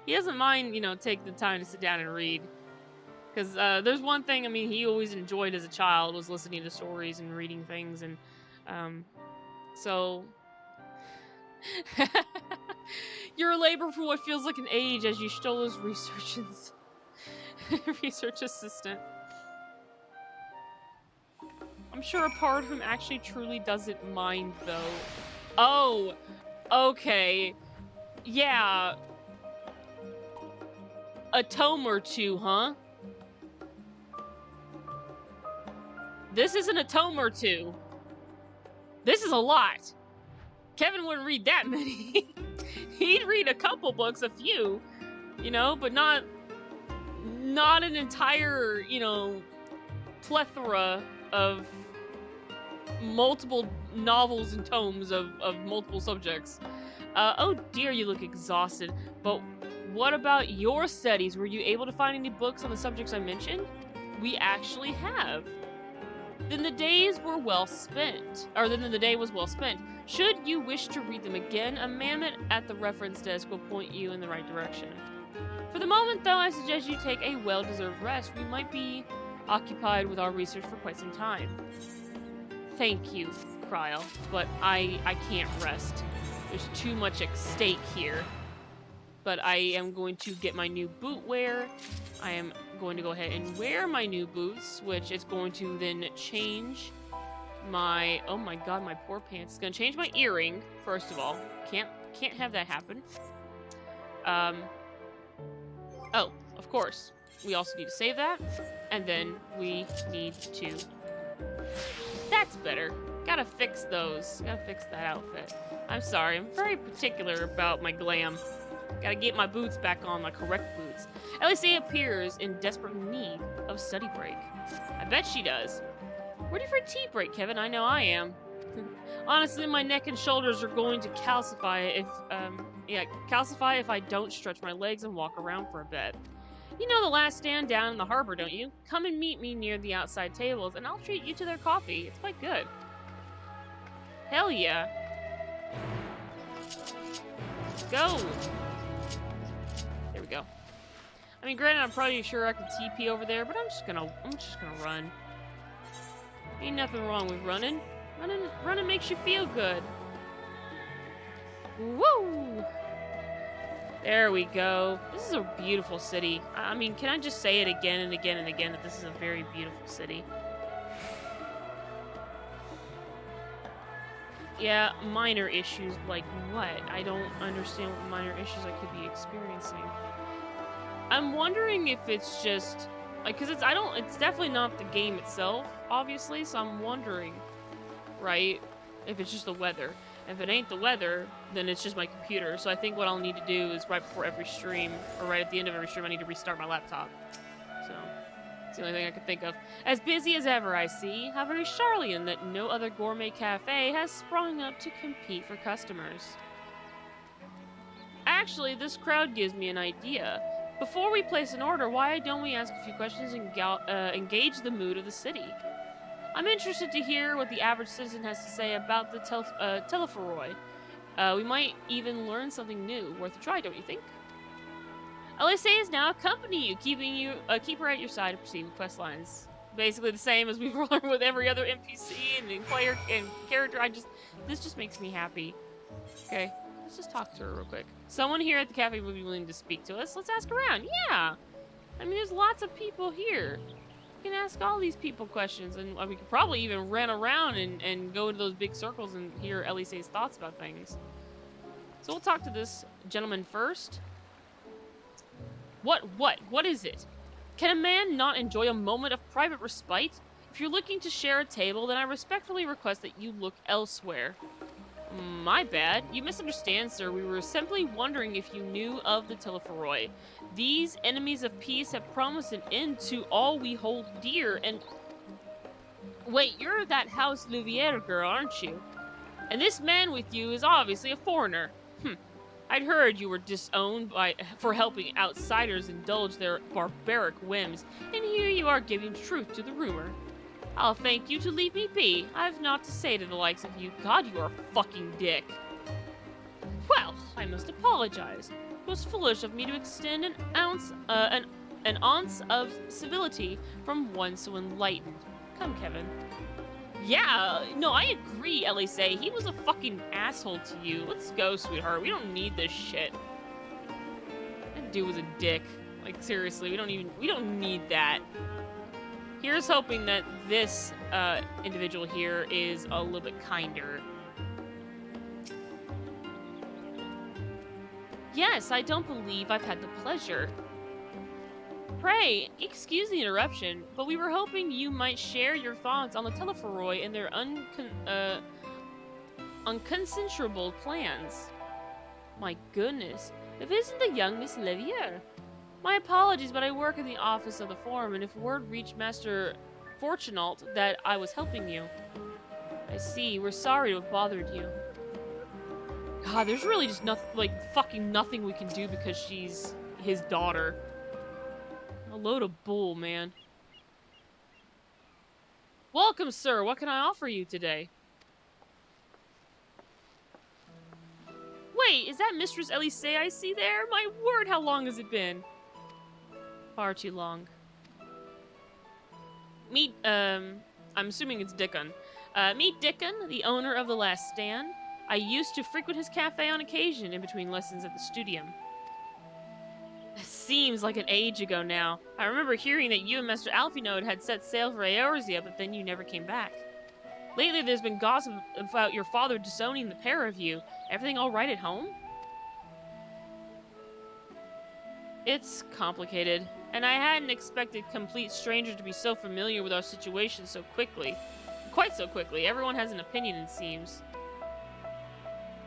He doesn't mind, taking the time to sit down and read. Because there's one thing, he always enjoyed as a child, was listening to stories and reading things, and, so... You're a labor for what feels like an age as you stole his research assistant. I'm sure a part of him actually truly doesn't mind, though. Oh, okay. Yeah. A tome or two, huh? This isn't a tome or two. This is a lot. Kevin wouldn't read that many. He'd read a couple books, a few, but not an entire, plethora of multiple novels and tomes of multiple subjects. Oh dear, you look exhausted. But what about your studies? Were you able to find any books on the subjects I mentioned? We actually have. Then the day was well spent. Should you wish to read them again, a mammoth at the reference desk will point you in the right direction. For the moment, though, I suggest you take a well-deserved rest. We might be occupied with our research for quite some time. Thank you, Kryl, but I can't rest. There's too much at stake here. But I am going to get my new boot wear. I am going to go ahead and wear my new boots, which is going to then change my... Oh my god, my poor pants. It's going to change my earring, first of all. Can't have that happen. Oh, of course. We also need to save that. And then we need to... That's better. Gotta fix those. Gotta fix that outfit. I'm sorry. I'm very particular about my glam. Gotta get my boots back on, my correct boots. Elise appears in desperate need of study break. I bet she does. Ready for a tea break, Kevin? I know I am. Honestly, my neck and shoulders are going to calcify if I don't stretch my legs and walk around for a bit. You know the last stand down in the harbor, don't you? Come and meet me near the outside tables, and I'll treat you to their coffee. It's quite good. Hell yeah. Let's go. There we go. Granted, I'm probably sure I could TP over there, but I'm just gonna run. Ain't nothing wrong with running. Running makes you feel good. Woo! There we go. This is a beautiful city. I mean, can I just say it again and again and again that this is a very beautiful city? Yeah, minor issues. Like what? I don't understand what minor issues I could be experiencing. I'm wondering if it's just like, cause it's definitely not the game itself, obviously. So I'm wondering, right, if it's just the weather. If it ain't the weather, then it's just my computer. So I think what I'll need to do is right before every stream, or right at the end of every stream, I need to restart my laptop. So it's the only thing I can think of. As busy as ever, I see. How very Charlian that no other gourmet cafe has sprung up to compete for customers. Actually, this crowd gives me an idea. Before we place an order, why don't we ask a few questions and engage the mood of the city? I'm interested to hear what the average citizen has to say about the Telephoroi. We might even learn something new, worth a try, don't you think? LSA is now accompanying you, keep her at your side to proceed with quest lines. Basically the same as we've learned with every other NPC and player and character. This just makes me happy. Okay, let's just talk to her real quick. Someone here at the cafe would be willing to speak to us. Let's ask around. Yeah, I mean, there's lots of people here. We can ask all these people questions, and we could probably even run around and go into those big circles and hear Elise's thoughts about things. So we'll talk to this gentleman first. What is it? Can a man not enjoy a moment of private respite? If you're looking to share a table, then I respectfully request that you look elsewhere. My bad. You misunderstand, sir. We were simply wondering if you knew of the Telephoroi. These enemies of peace have promised an end to all we hold dear, and... Wait, you're that House Louviere girl, aren't you? And this man with you is obviously a foreigner. I'd heard you were disowned for helping outsiders indulge their barbaric whims, and here you are giving truth to the rumor. I'll thank you to leave me be. I've naught to say to the likes of you. God, you are a fucking dick. Well, I must apologize. It was foolish of me to extend an ounce of civility from one so enlightened. Come, Kevin. Yeah, no, I agree, Elise. He was a fucking asshole to you. Let's go, sweetheart. We don't need this shit. That dude was a dick. Like, seriously, we don't need that. Here's hoping that this individual here is a little bit kinder. Yes, I don't believe I've had the pleasure. Pray, excuse the interruption, but we were hoping you might share your thoughts on the Telephoroi and their unconsensual plans. My goodness, if it isn't the young Miss Levier. My apologies, but I work in the office of the Forum, and if word reached Master Fortunault that I was helping you. I see, we're sorry to have bothered you. God, there's really just nothing, like, fucking nothing we can do because she's his daughter. A load of bull, man. Welcome, sir. What can I offer you today? Wait, is that Mistress Elise I see there? My word, how long has it been? Far too long. Meet, I'm assuming it's Dickon. Meet Dickon, the owner of The Last Stand. I used to frequent his cafe on occasion in between lessons at the studium. Seems like an age ago now. I remember hearing that you and Master Alfinode had set sail for Eorzea, but then you never came back. Lately there's been gossip about your father disowning the pair of you. Everything all right at home? It's complicated, and I hadn't expected complete strangers to be so familiar with our situation so quickly. Quite so quickly. Everyone has an opinion, it seems.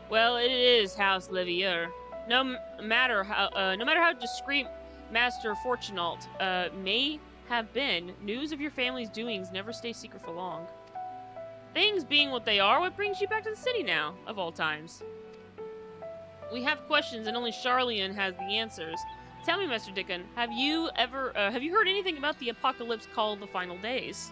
Well, it is House Levier. No matter how discreet Master Fortunault may have been, news of your family's doings never stay secret for long. Things being what they are, what brings you back to the city now, of all times? We have questions, and only Charlian has the answers. Tell me, Master Dickon, have you heard anything about the apocalypse called the Final Days?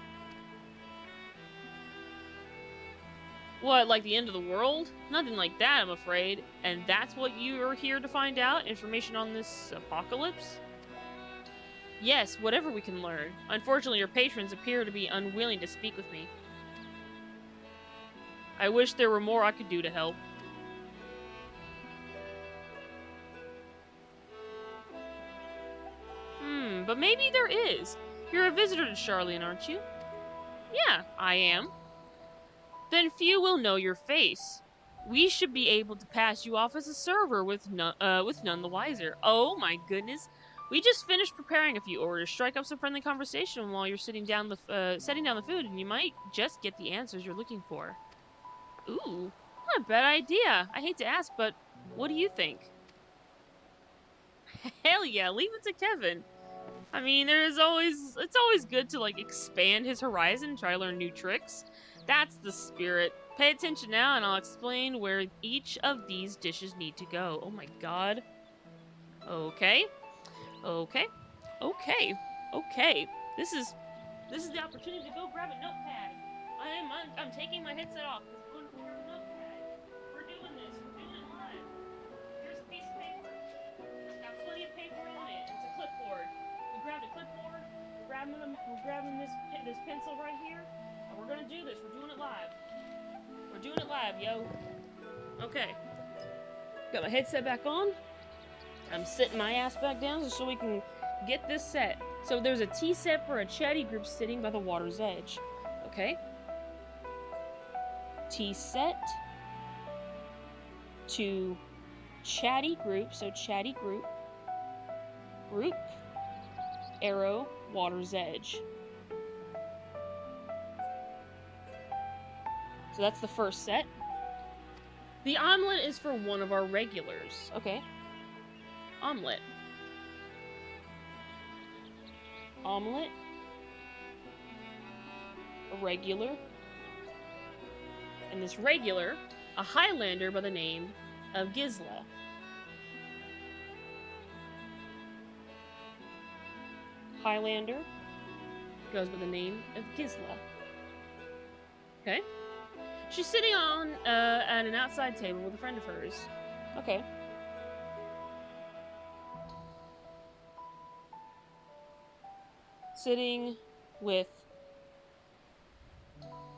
What, like the end of the world? Nothing like that, I'm afraid. And that's what you are here to find out? Information on this apocalypse? Yes, whatever we can learn. Unfortunately, your patrons appear to be unwilling to speak with me. I wish there were more I could do to help. but maybe there is. You're a visitor to Charlene, aren't you? Yeah, I am. Then few will know your face. We should be able to pass you off as a server with none the wiser. Oh my goodness. We just finished preparing a few orders. Strike up some friendly conversation while you're setting down the food, and you might just get the answers you're looking for. Ooh, not a bad idea. I hate to ask, but what do you think? Hell yeah, leave it to Kevin. I mean, it's always good to like expand his horizon and try to learn new tricks. That's the spirit. Pay attention now and I'll explain where each of these dishes need to go. Oh my god. Okay. Okay. Okay. Okay. This is the opportunity to go grab a notepad. I'm taking my headset off. Let's go and grab a notepad. We're doing this. We're doing it live. Here's a piece of paper. It's got plenty of paper on it. It's a clipboard. We grabbed a clipboard. We're grabbing this pencil right here. And we're gonna do this. We're doing it live. We're doing it live, yo. Okay. Got my headset back on. I'm sitting my ass back down so we can get this set. So there's a tea set for a chatty group sitting by the water's edge. Okay. Tea set to chatty group. So chatty group. Group. Arrow. Water's edge. So that's the first set. The omelet is for one of our regulars. Okay. Omelet. Omelet. A regular. And this regular, a Highlander by the name of Gisla. Highlander goes by the name of Gisla. Okay. She's sitting on at an outside table with a friend of hers. Okay. Sitting with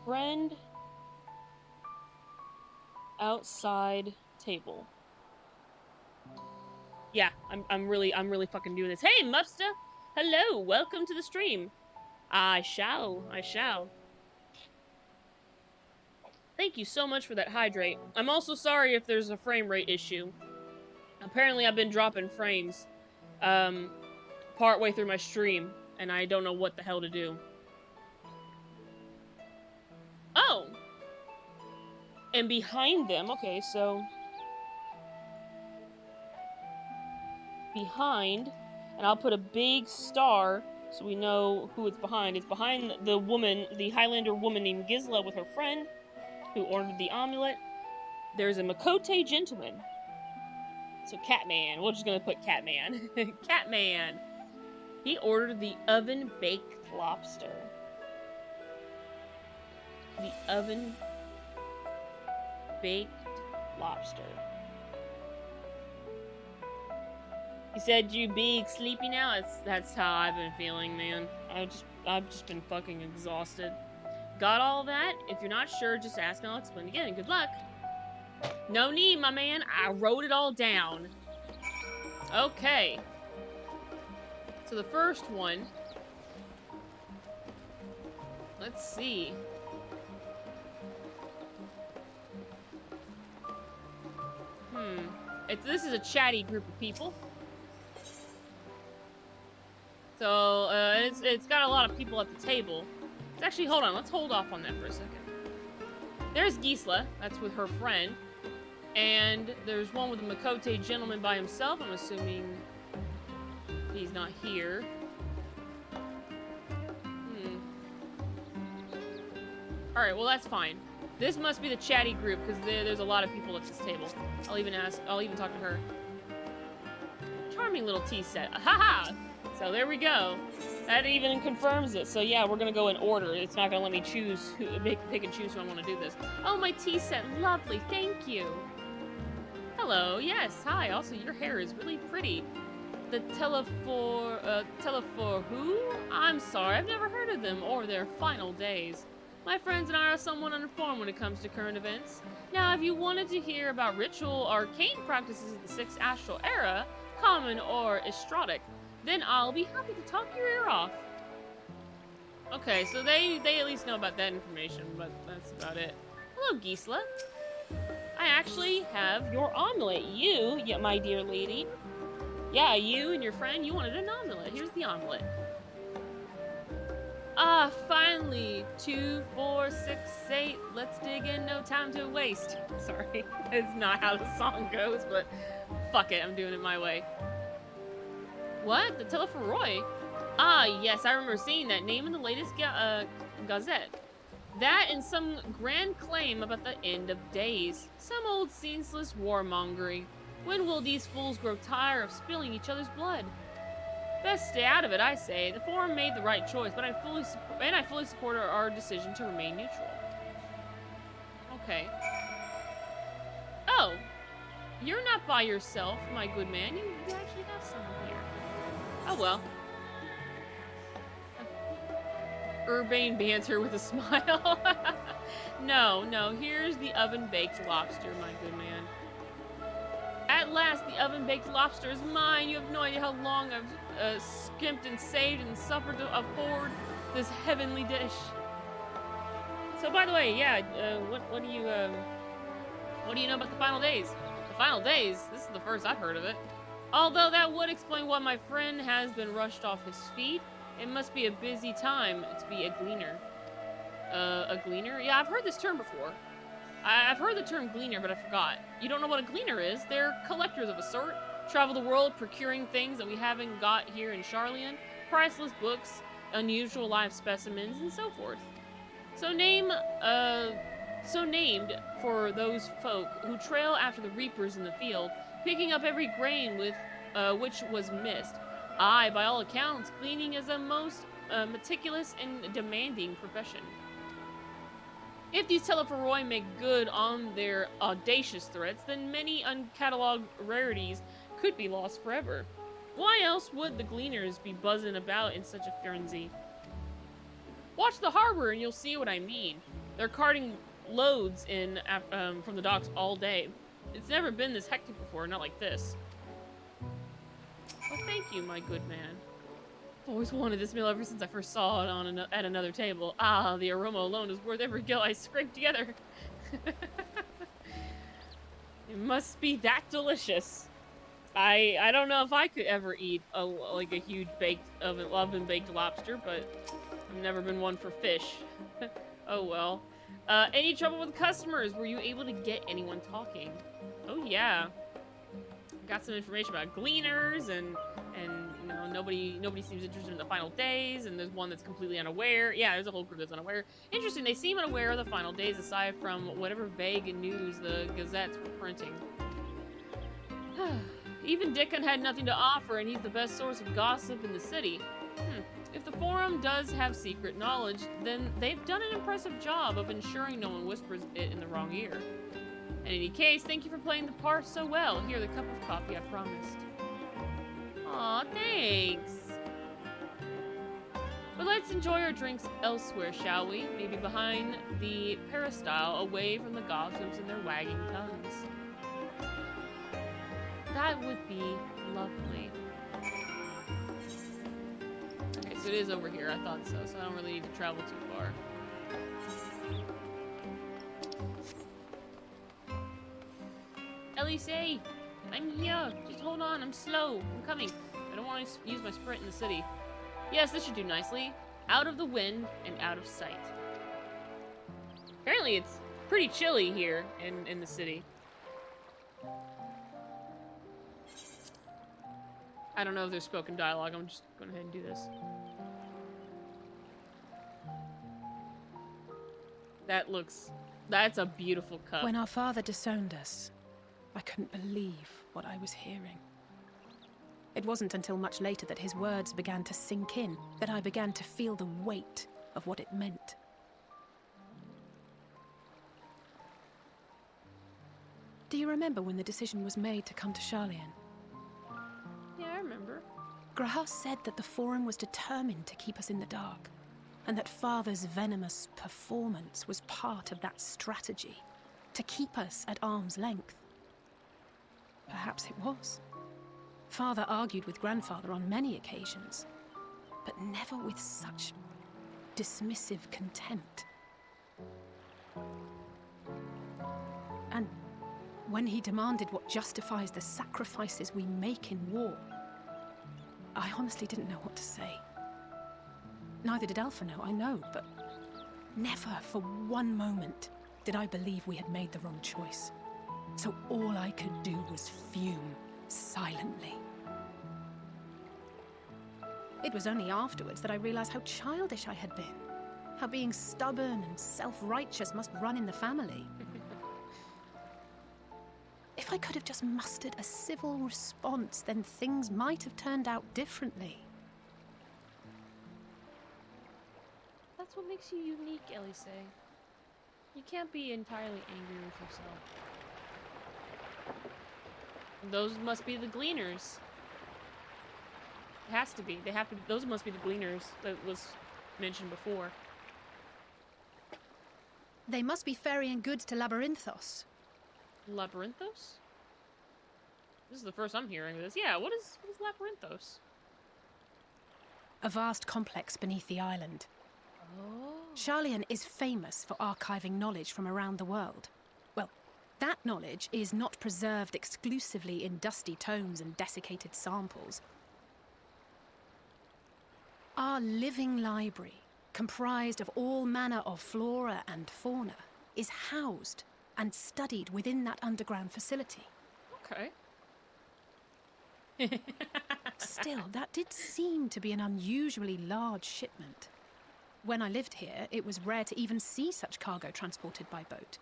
friend outside table. Yeah, I'm really fucking doing this. Hey, Mupsta! Hello, welcome to the stream. I shall. Thank you so much for that hydrate. I'm also sorry if there's a frame rate issue. Apparently I've been dropping frames partway through my stream, and I don't know what the hell to do. Oh! And behind them, okay, so... Behind, and I'll put a big star so we know who it's behind. It's behind the woman, the Highlander woman named Gisla with her friend, who ordered the omelet. There's a Makote gentleman. So Catman. We're just gonna put Catman. Catman. He ordered the oven-baked lobster. The oven-baked lobster. He said, "You big sleepy now?" That's how I've been feeling, man. I've just been fucking exhausted. Got all that? If you're not sure, just ask and I'll explain again. Good luck. No need, my man. I wrote it all down. Okay. So the first one. Let's see. This is a chatty group of people. So, it's got a lot of people at the table. Actually, hold on. Let's hold off on that for a second. There's Gisla. That's with her friend. And there's one with a Makote gentleman by himself. I'm assuming he's not here. Alright, well that's fine. This must be the chatty group, because there's a lot of people at this table. I'll even talk to her. Charming little tea set. Haha! So there we go. That even confirms it. So yeah, we're gonna go in order. It's not gonna let me choose pick and choose who I want to do this. Oh, my tea set, lovely. Thank you. Hello. Yes. Hi. Also, your hair is really pretty. The Telefor who? I'm sorry. I've never heard of them or their final days. My friends and I are somewhat uninformed when it comes to current events. Now, if you wanted to hear about ritual arcane practices of the 6th Astral Era, common or estratic, then I'll be happy to talk your ear off. Okay, so they at least know about that information, but that's about it. Hello, Gisela. I actually have your omelet. You, yeah, my dear lady. Yeah, you and your friend, you wanted an omelet. Here's the omelet. Ah, finally. 2, 4, 6, 8. Let's dig in, no time to waste. Sorry, that's not how the song goes, but fuck it, I'm doing it my way. What? The Telephoroy? Ah, yes, I remember seeing that name in the latest gazette. That and some grand claim about the end of days. Some old senseless warmongering. When will these fools grow tired of spilling each other's blood? Best stay out of it, I say. The Forum made the right choice, but I fully support our decision to remain neutral. Okay. Oh, you're not by yourself, my good man. You actually have someone here. Oh well. Urbane banter with a smile. No, here's the oven-baked lobster, my good man. At last, the oven-baked lobster is mine. You have no idea how long I've skimped and saved and suffered to afford this heavenly dish. So, by the way, yeah, what do you know about the final days? The final days? This is the first I've heard of it. Although that would explain why my friend has been rushed off his feet. It must be a busy time to be a gleaner. A gleaner? Yeah, I've heard this term before. I've heard the term gleaner, but I forgot. You don't know what a gleaner is? They're collectors of a sort. Travel the world procuring things that we haven't got here in Charlian. Priceless books, unusual live specimens, and so forth. So named for those folk who trail after the reapers in the field, picking up every grain with which was missed. Aye, by all accounts, gleaning is a most meticulous and demanding profession. If these Telephoroy make good on their audacious threats, then many uncatalogued rarities could be lost forever. Why else would the gleaners be buzzing about in such a frenzy? Watch the harbor and you'll see what I mean. They're carting loads in from the docks all day. It's never been this hectic before, not like this. Well, thank you, my good man. I've always wanted this meal ever since I first saw it at another table. Ah, the aroma alone is worth every gill I scraped together. It must be that delicious. I don't know if I could ever eat like a huge oven-baked lobster, but I've never been one for fish. Oh well. Any trouble with customers? Were you able to get anyone talking? Oh yeah. Got some information about gleaners and you know nobody seems interested in the final days, and there's one that's completely unaware. Yeah, there's a whole group that's unaware. Interesting, they seem unaware of the final days aside from whatever vague news the gazettes were printing. Even Dickon had nothing to offer, and he's the best source of gossip in the city. If the Forum does have secret knowledge, then they've done an impressive job of ensuring no one whispers it in the wrong ear. In any case, thank you for playing the part so well. Here, the cup of coffee I promised. Aw, thanks. But let's enjoy our drinks elsewhere, shall we? Maybe behind the peristyle, away from the gossips and their wagging tongues. That would be lovely. Okay, so it is over here. I thought so I don't really need to travel too far. Elise, I'm here. Just hold on, I'm slow. I'm coming. I don't want to use my sprint in the city. Yes, this should do nicely. Out of the wind and out of sight. Apparently it's pretty chilly here in the city. I don't know if there's spoken dialogue. I'm just going ahead and do this. That's a beautiful cup. When our father disowned us, I couldn't believe what I was hearing. It wasn't until much later that his words began to sink in, that I began to feel the weight of what it meant. Do you remember when the decision was made to come to Charlian? Yeah, I remember. Grahas said that the Forum was determined to keep us in the dark, and that Father's venomous performance was part of that strategy, to keep us at arm's length. Perhaps it was. Father argued with Grandfather on many occasions, but never with such dismissive contempt. And when he demanded what justifies the sacrifices we make in war, I honestly didn't know what to say. Neither did Alphino, I know, but never for one moment did I believe we had made the wrong choice. So all I could do was fume silently. It was only afterwards that I realized how childish I had been. How being stubborn and self-righteous must run in the family. If I could have just mustered a civil response, then things might have turned out differently. That's what makes you unique, Elise. You can't be entirely angry with yourself. Those must be the Gleaners. It has to be. They have to. Those must be the Gleaners that was mentioned before. They must be ferrying goods to Labyrinthos. Labyrinthos? This is the first I'm hearing of this. Yeah, what is Labyrinthos? A vast complex beneath the island. Oh. Sharlayan is famous for archiving knowledge from around the world. Well, that knowledge is not preserved exclusively in dusty tomes and desiccated samples. Our living library, comprised of all manner of flora and fauna, is housed and studied within that underground facility. Okay. Still, that did seem to be an unusually large shipment. When I lived here, it was rare to even see such cargo transported by boat.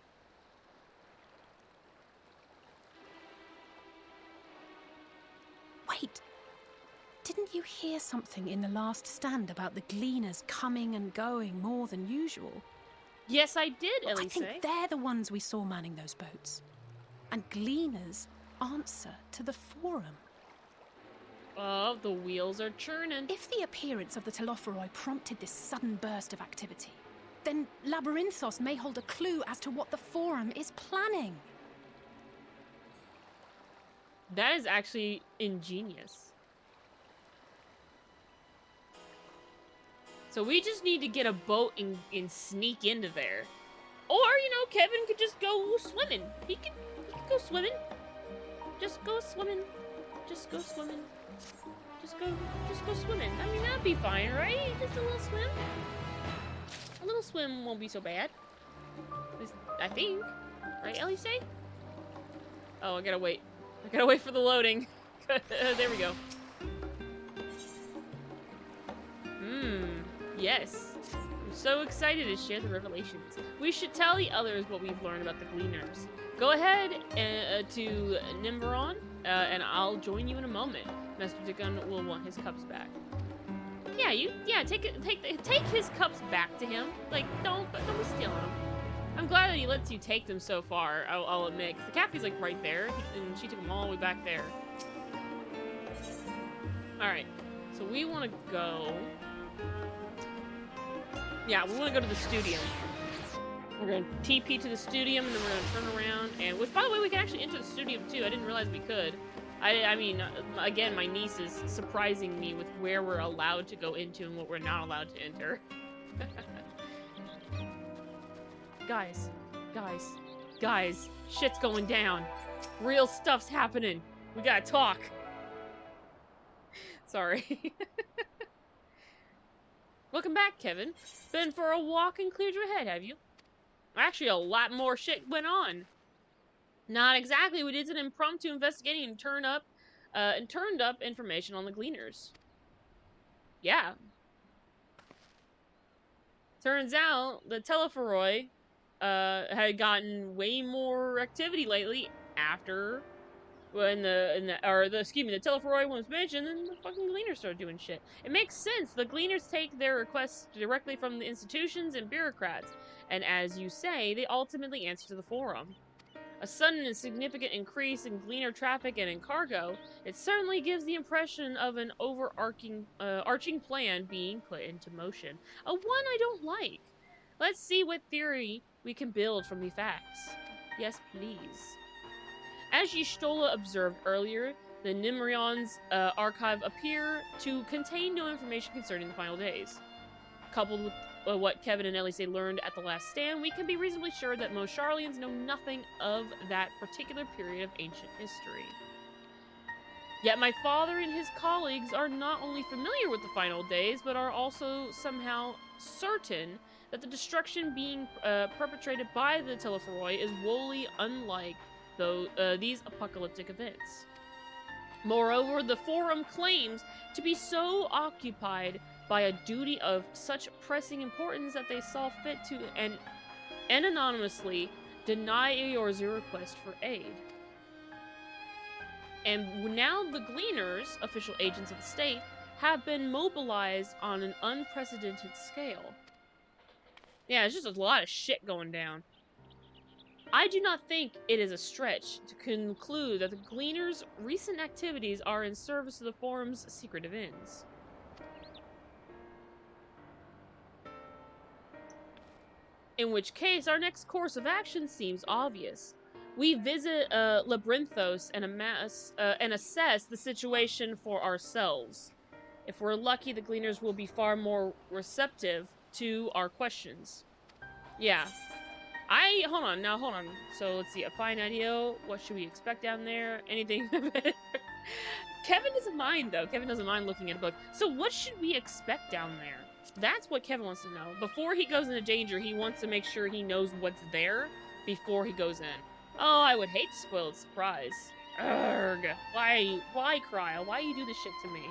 Wait! Didn't you hear something in the last stand about the Gleaners coming and going more than usual? Yes, I did, Elise. I think they're the ones we saw manning those boats. And Gleaners answer to the Forum. Oh, the wheels are churning. If the appearance of the Telophoroi prompted this sudden burst of activity, then Labyrinthos may hold a clue as to what the Forum is planning. That is actually ingenious. So we just need to get a boat and sneak into there. Or, you know, Kevin could just go swimming. He could go swimming. Just go swimming. Just go swimming. Just go swimming. I mean, that'd be fine, right? Just a little swim. A little swim won't be so bad. At least, I think. Right, Ellie say? Oh, I gotta wait. I gotta wait for the loading. There we go. Yes. I'm so excited to share the revelations. We should tell the others what we've learned about the Gleaners. Go ahead to Nimberon, and I'll join you in a moment. Master Dickon will want his cups back. Yeah, take his cups back to him. Like, don't be stealing them. I'm glad that he lets you take them so far, I'll admit. 'Cause the caffeine's like right there, and she took them all the way back there. Alright, so we want to go... Yeah, we want to go to the Studium. We're going to TP to the Studium, and then we're going to turn around, and... Which, by the way, we can actually enter the Studium, too. I didn't realize we could. I mean, again, my niece is surprising me with where we're allowed to go into and what we're not allowed to enter. Guys, shit's going down. Real stuff's happening. We gotta talk. Sorry. Welcome back, Kevin. Been for a walk and cleared your head, have you? Actually, a lot more shit went on. Not exactly. We did an impromptu investigating and turned up information on the Gleaners. Yeah. Turns out the Telophoroi had gotten way more activity lately after when the Telophoroi was mentioned, and the fucking Gleaners started doing shit. It makes sense. The Gleaners take their requests directly from the institutions and bureaucrats, and as you say, they ultimately answer to the Forum. A sudden and significant increase in Gleaner traffic and in cargo, it certainly gives the impression of an overarching plan being put into motion. A one I don't like. Let's see what theory we can build from the facts. Yes, please. As Y'shtola observed earlier, The Nimrion's archive appear to contain no information concerning the final days. Coupled with what Kevin and Elise learned at the last stand, we can be reasonably sure that most Sharlians know nothing of that particular period of ancient history. Yet my father and his colleagues are not only familiar with the final days, but are also somehow certain that the destruction being perpetrated by the Telephoroi is wholly unlike these apocalyptic events. Moreover, the Forum claims to be so occupied by a duty of such pressing importance that they saw fit to and anonymously deny Eorz's request for aid. And now the Gleaners, official agents of the state, have been mobilized on an unprecedented scale. Yeah, it's just a lot of shit going down. I do not think it is a stretch to conclude that the Gleaners' recent activities are in service of the Forum's secretive ends. In which case, our next course of action seems obvious. We visit Labyrinthos and assess the situation for ourselves. If we're lucky, the Gleaners will be far more receptive to our questions. Yeah. Hold on. So, let's see. A fine idea. What should we expect down there? Anything? Kevin doesn't mind, though. Kevin doesn't mind looking at a book. So, what should we expect down there? That's what Kevin wants to know. Before he goes into danger, he wants to make sure he knows what's there before he goes in. Oh, I would hate to spoil the surprise. Urgh. Why, Cryle? Why you do this shit to me?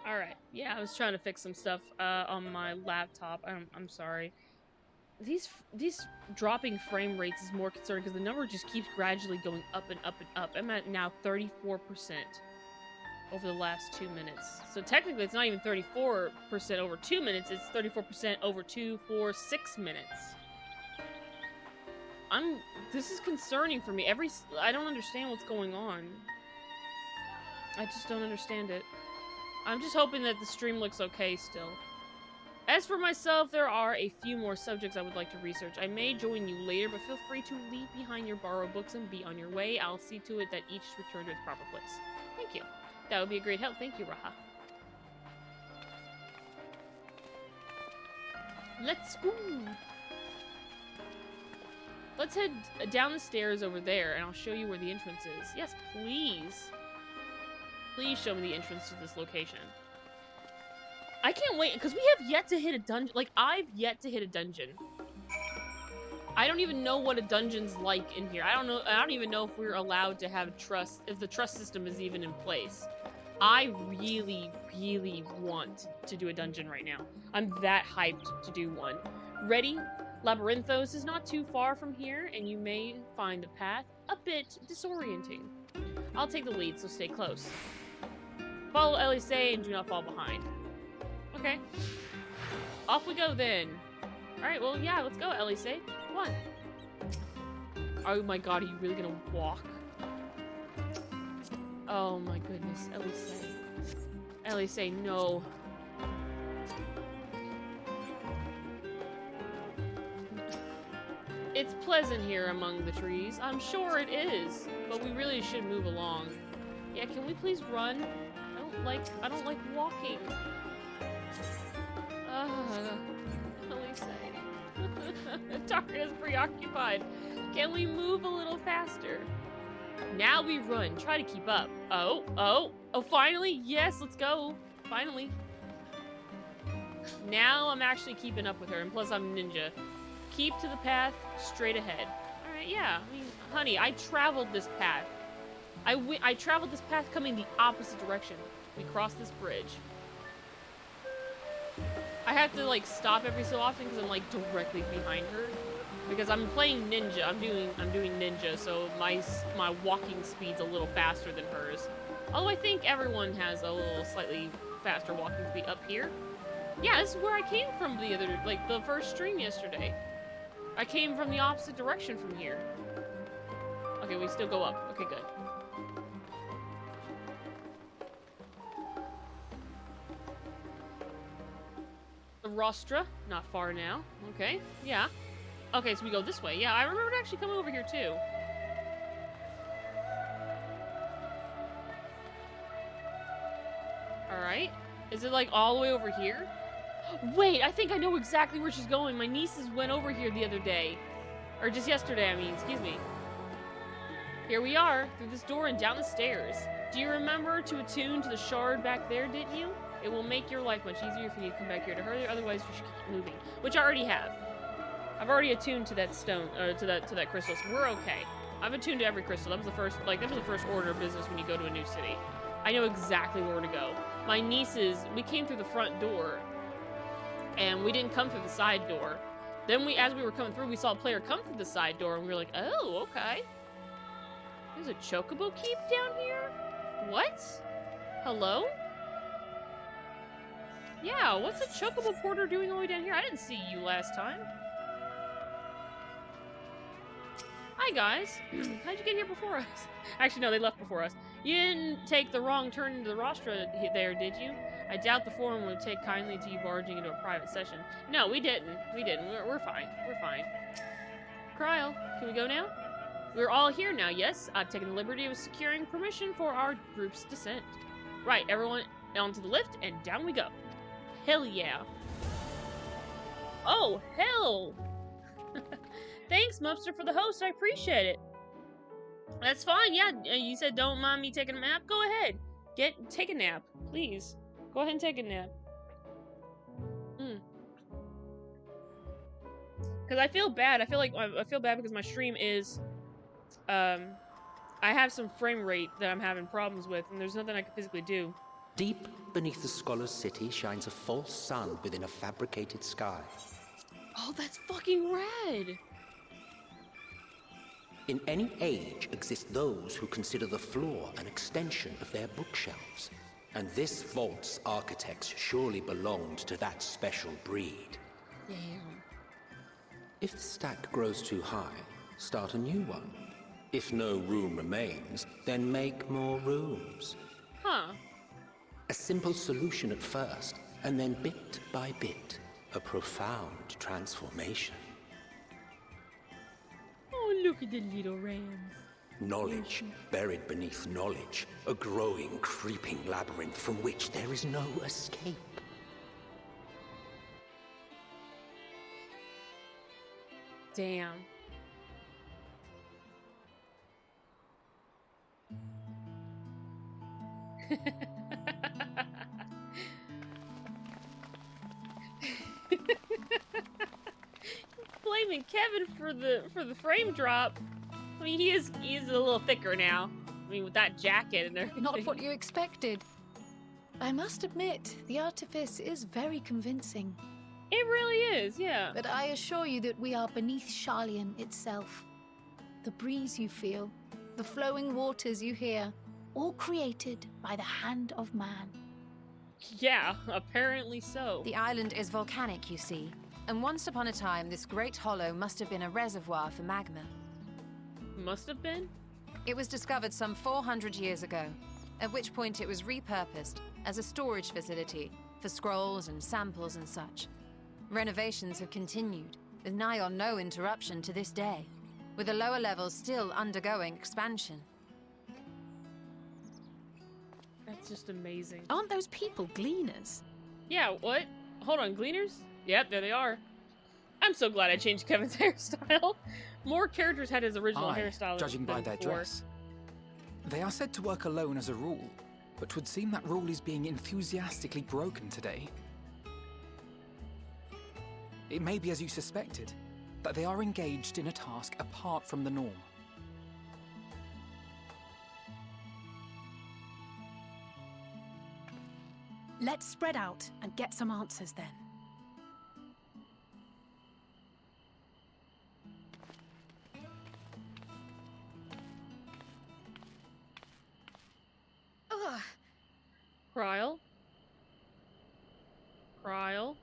Alright, yeah, I was trying to fix some stuff on my laptop. I'm sorry. These dropping frame rates is more concerning because the number just keeps gradually going up and up and up. I'm at now 34% over the last 2 minutes. So technically it's not even 34% over 2 minutes, it's 34% over 2, 4, 6 minutes. This is concerning for me. I don't understand what's going on. I just don't understand it. I'm just hoping that the stream looks okay still. As for myself, there are a few more subjects I would like to research. I may join you later, but feel free to leave behind your borrowed books and be on your way. I'll see to it that each is returned to its proper place. Thank you. That would be a great help. Thank you, Raha. Let's go. Let's head down the stairs over there, and I'll show you where the entrance is. Yes, please. Please show me the entrance to this location. I can't wait, because we have yet to hit a dungeon. Like, I've yet to hit a dungeon. I don't even know what a dungeon's like in here. I don't even know if we're allowed to have trust, if the trust system is even in place. I really, really want to do a dungeon right now. I'm that hyped to do one. Ready? Labyrinthos is not too far from here, and you may find the path a bit disorienting. I'll take the lead, so stay close. Follow Elise and do not fall behind. Okay. Off we go then. Alright, well, yeah, let's go, Elise. Come on. Oh my god, are you really gonna walk? Oh my goodness, Elise. Elise, no. It's pleasant here among the trees. I'm sure it is, but we really should move along. Yeah, can we please run? I don't like walking. Elise. Taryn is preoccupied. Can we move a little faster? Now we run. Try to keep up. Oh, finally. Yes, let's go. finally. Now I'm actually keeping up with her, and plus I'm ninja. Keep to the path straight ahead. Alright, yeah. I mean, honey, I traveled this path. I traveled this path coming the opposite direction. We crossed this bridge. I have to, like, stop every so often because I'm, like, directly behind her. Because I'm playing ninja. I'm doing ninja, so my walking speed's a little faster than hers. Although I think everyone has a little slightly faster walking speed up here. Yeah, this is where I came from the first stream yesterday. I came from the opposite direction from here. Okay, we still go up. Okay, good. The rostra, not far now. Okay, yeah. Okay, so we go this way. Yeah, I remember actually coming over here too. Alright. Is it like all the way over here? Wait, I think I know exactly where she's going. My nieces went over here the other day. Or just yesterday, I mean, excuse me. Here we are, through this door and down the stairs. Do you remember to attune to the shard back there, didn't you? It will make your life much easier if you need to come back here to hurry, otherwise you should keep moving. Which I already have. I've already attuned to that stone, to that crystal, so we're okay. I've attuned to every crystal. That was the first order of business when you go to a new city. I know exactly where to go. My nieces, we came through the front door, and we didn't come through the side door. Then as we were coming through, we saw a player come through the side door, and we were like, oh, okay. There's a chocobo keep down here? What? Hello? Yeah, what's a chocobo porter doing all the way down here? I didn't see you last time. Hi, guys. How'd you get here before us? Actually, no, they left before us. You didn't take the wrong turn into the rostra there, did you? I doubt the forum would take kindly to you barging into a private session. No, we didn't. We didn't. We're fine. We're fine. Kryl, can we go now? We're all here now, yes? I've taken the liberty of securing permission for our group's descent. Right, everyone onto the lift, and down we go. Hell yeah. Oh, hell! Thanks, Mupster, for the host. I appreciate it. That's fine, yeah. You said don't mind me taking a nap? Go ahead. Take a nap, please. Go ahead and take a nap. Because I feel bad. I feel bad because my stream is... I have some frame rate that I'm having problems with, and there's nothing I can physically do. Deep beneath the scholar's city shines a false sun within a fabricated sky. Oh, that's fucking rad! In any age exist those who consider the floor an extension of their bookshelves. And this vault's architects surely belonged to that special breed. Damn. If the stack grows too high, start a new one. If no room remains, then make more rooms. Huh. A simple solution at first, and then bit by bit, a profound transformation. Oh, look at the little rams. Knowledge buried beneath knowledge, a growing, creeping labyrinth from which there is no escape. Damn. Blaming Kevin for the frame drop. I mean, he is a little thicker now. I mean, with that jacket and everything. Not what you expected. I must admit, the artifice is very convincing. It really is, yeah. But I assure you that we are beneath Sharlayan itself. The breeze you feel, the flowing waters you hear, all created by the hand of man. Yeah, apparently so. The island is volcanic, you see. And once upon a time, this great hollow must have been a reservoir for magma. Must have been? It was discovered some 400 years ago, at which point it was repurposed as a storage facility for scrolls and samples and such. Renovations have continued, with nigh on no interruption to this day, with the lower levels still undergoing expansion. That's just amazing. Aren't those people gleaners? Yeah, what? Hold on, gleaners? Yep, there they are. I'm so glad I changed Kevin's hairstyle. More characters had his original hairstyle. Judging by their dress. They are said to work alone as a rule, but 'twould seem that rule is being enthusiastically broken today. It may be as you suspected, that they are engaged in a task apart from the norm. Let's spread out and get some answers then. Kryl? Kryl?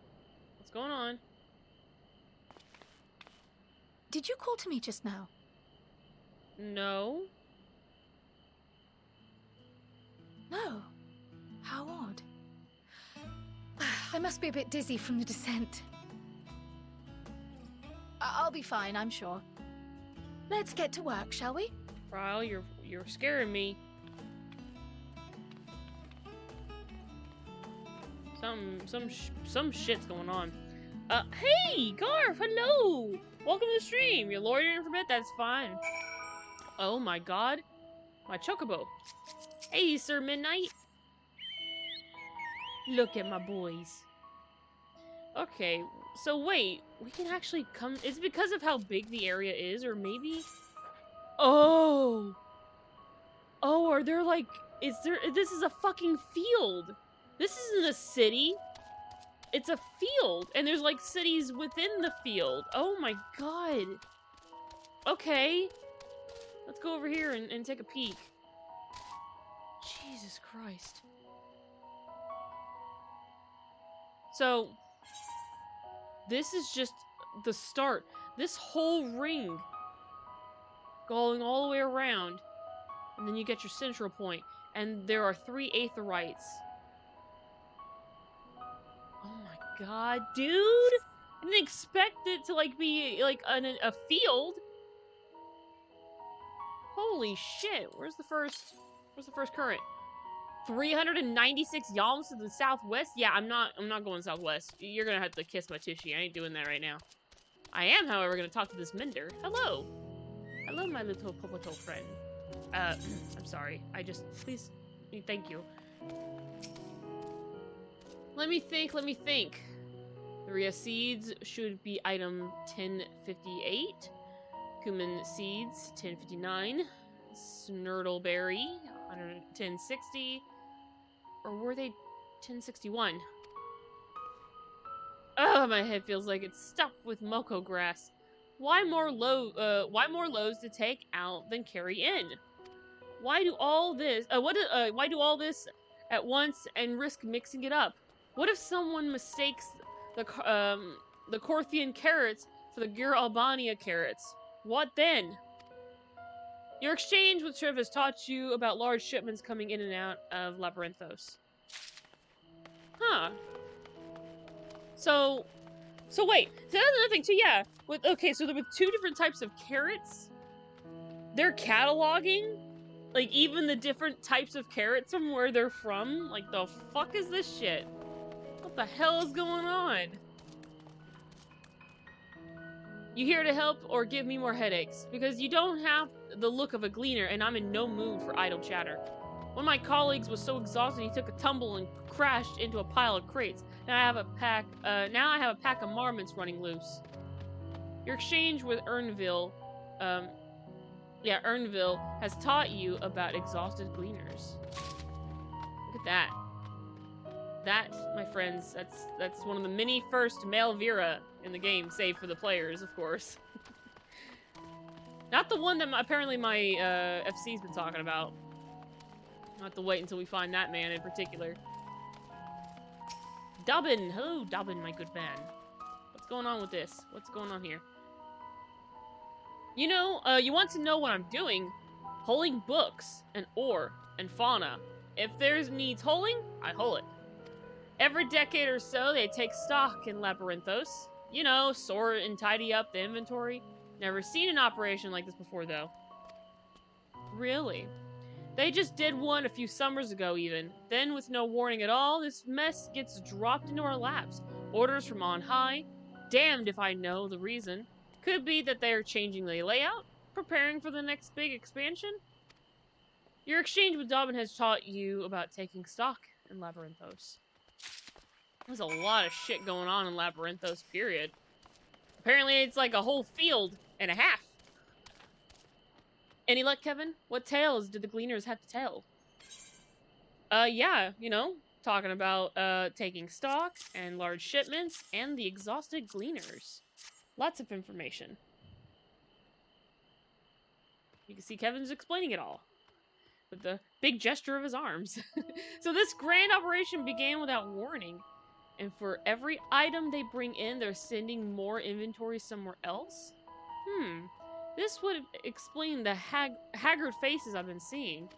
What's going on? Did you call to me just now? No. No. How odd. I must be a bit dizzy from the descent. I'll be fine, I'm sure. Let's get to work, shall we? Kryl, you're scaring me. Some shit's going on. Hey, Garf, hello! Welcome to the stream. You're loitering for a bit? That's fine. Oh my god. My chocobo. Hey, Sir Midnight. Look at my boys. Okay, so wait. We can actually come... Is it because of how big the area is? Or maybe... Oh! Oh, are there like... Is there... This is a fucking field. This isn't a city. It's a field. And there's like cities within the field. Oh my god. Okay. Let's go over here and take a peek. Jesus Christ. So, this is just the start. This whole ring going all the way around. And then you get your central point. And there are 3 aetherites. Oh my god, dude! I didn't expect it to like be like a field. Holy shit! Where's the first current? 396 yalms to the southwest? Yeah, I'm not going southwest. You're gonna have to kiss my tushy. I ain't doing that right now. I am, however, gonna talk to this Mender. Hello. Hello, my little popoto friend. I'm sorry. Please, thank you. Let me think. Urea seeds should be item 1058. Cumin seeds, 1059. Snurtleberry, 1060. Or were they 1061? Oh, my head feels like it's stuffed with moko grass. Why more loads to take out than carry in? Why do all this? Why do all this at once and risk mixing it up? What if someone mistakes the Corthian carrots for the Gur Albania carrots? What then? Your exchange with Triv has taught you about large shipments coming in and out of Labyrinthos. Huh. So wait. So that's another thing too. Yeah. With 2 different types of carrots. They're cataloging, like, even the different types of carrots from where they're from. Like, the fuck is this shit? What the hell is going on? You here to help or give me more headaches? Because you don't have the look of a gleaner, and I'm in no mood for idle chatter. One of my colleagues was so exhausted he took a tumble and crashed into a pile of crates. Now I have a pack of marmots running loose. Your exchange with Ernville, Ernville has taught you about exhausted gleaners. Look at that. That, my friends, that's one of the many first male Vera in the game, save for the players, of course. Not the one that apparently my FC's been talking about. I'll have to wait until we find that man in particular. Dobbin! Hello, Dobbin, my good man. What's going on with this? What's going on here? You know, you want to know what I'm doing? Holing books, and ore, and fauna. If there's needs holing, I hole it. Every decade or so, they take stock in Labyrinthos. You know, sort and tidy up the inventory. Never seen an operation like this before, though. Really? They just did one a few summers ago, even. Then, with no warning at all, this mess gets dropped into our laps. Orders from on high. Damned if I know the reason. Could be that they are changing the layout, preparing for the next big expansion. Your exchange with Dobbin has taught you about taking stock in Labyrinthos. There's a lot of shit going on in Labyrinthos, period. Apparently it's like a whole field and a half. Any luck, Kevin? What tales did the Gleaners have to tell? Yeah, you know, talking about taking stock and large shipments and the exhausted Gleaners. Lots of information. You can see Kevin's explaining it all with the big gesture of his arms. So this grand operation began without warning. And for every item they bring in, they're sending more inventory somewhere else? This would explain the haggard faces I've been seeing.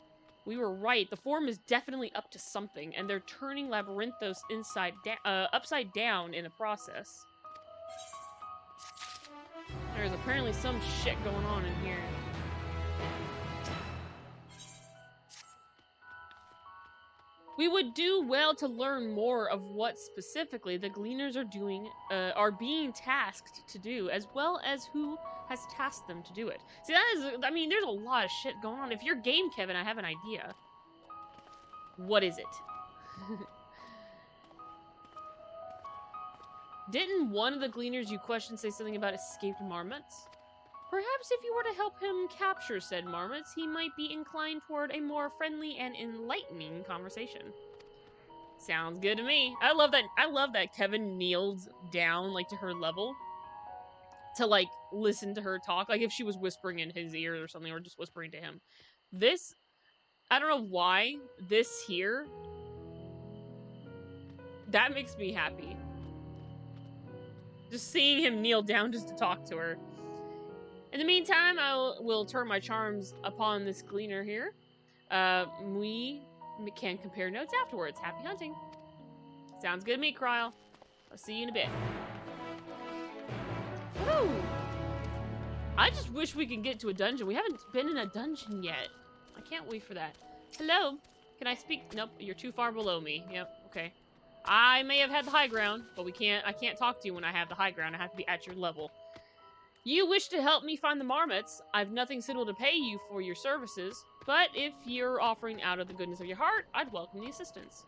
We were right. The Forum is definitely up to something, and they're turning Labyrinthos upside down in the process. There's apparently some shit going on in here. We would do well to learn more of what specifically the Gleaners are being tasked to do, as well as who has tasked them to do it. See, that is, I mean, there's a lot of shit going on. If you're game, Kevin, I have an idea. What is it? Didn't one of the Gleaners you questioned say something about escaped marmots? Perhaps if you were to help him capture said marmots, he might be inclined toward a more friendly and enlightening conversation. Sounds good to me. I love that Kevin kneeled down, like, to her level to, like, listen to her talk. Like, if she was whispering in his ear or something, or just whispering to him. This, I don't know why, this here, that makes me happy. Just seeing him kneel down just to talk to her. In the meantime, I will turn my charms upon this Gleaner here. We can compare notes afterwards. Happy hunting. Sounds good to me, Kryl. I'll see you in a bit. Woo! I just wish we could get to a dungeon. We haven't been in a dungeon yet. I can't wait for that. Hello? Can I speak? Nope, you're too far below me. Yep, okay. I may have had the high ground, but I can't talk to you when I have the high ground. I have to be at your level. You wish to help me find the marmots. I've nothing suitable to pay you for your services, but if you're offering out of the goodness of your heart, I'd welcome the assistance.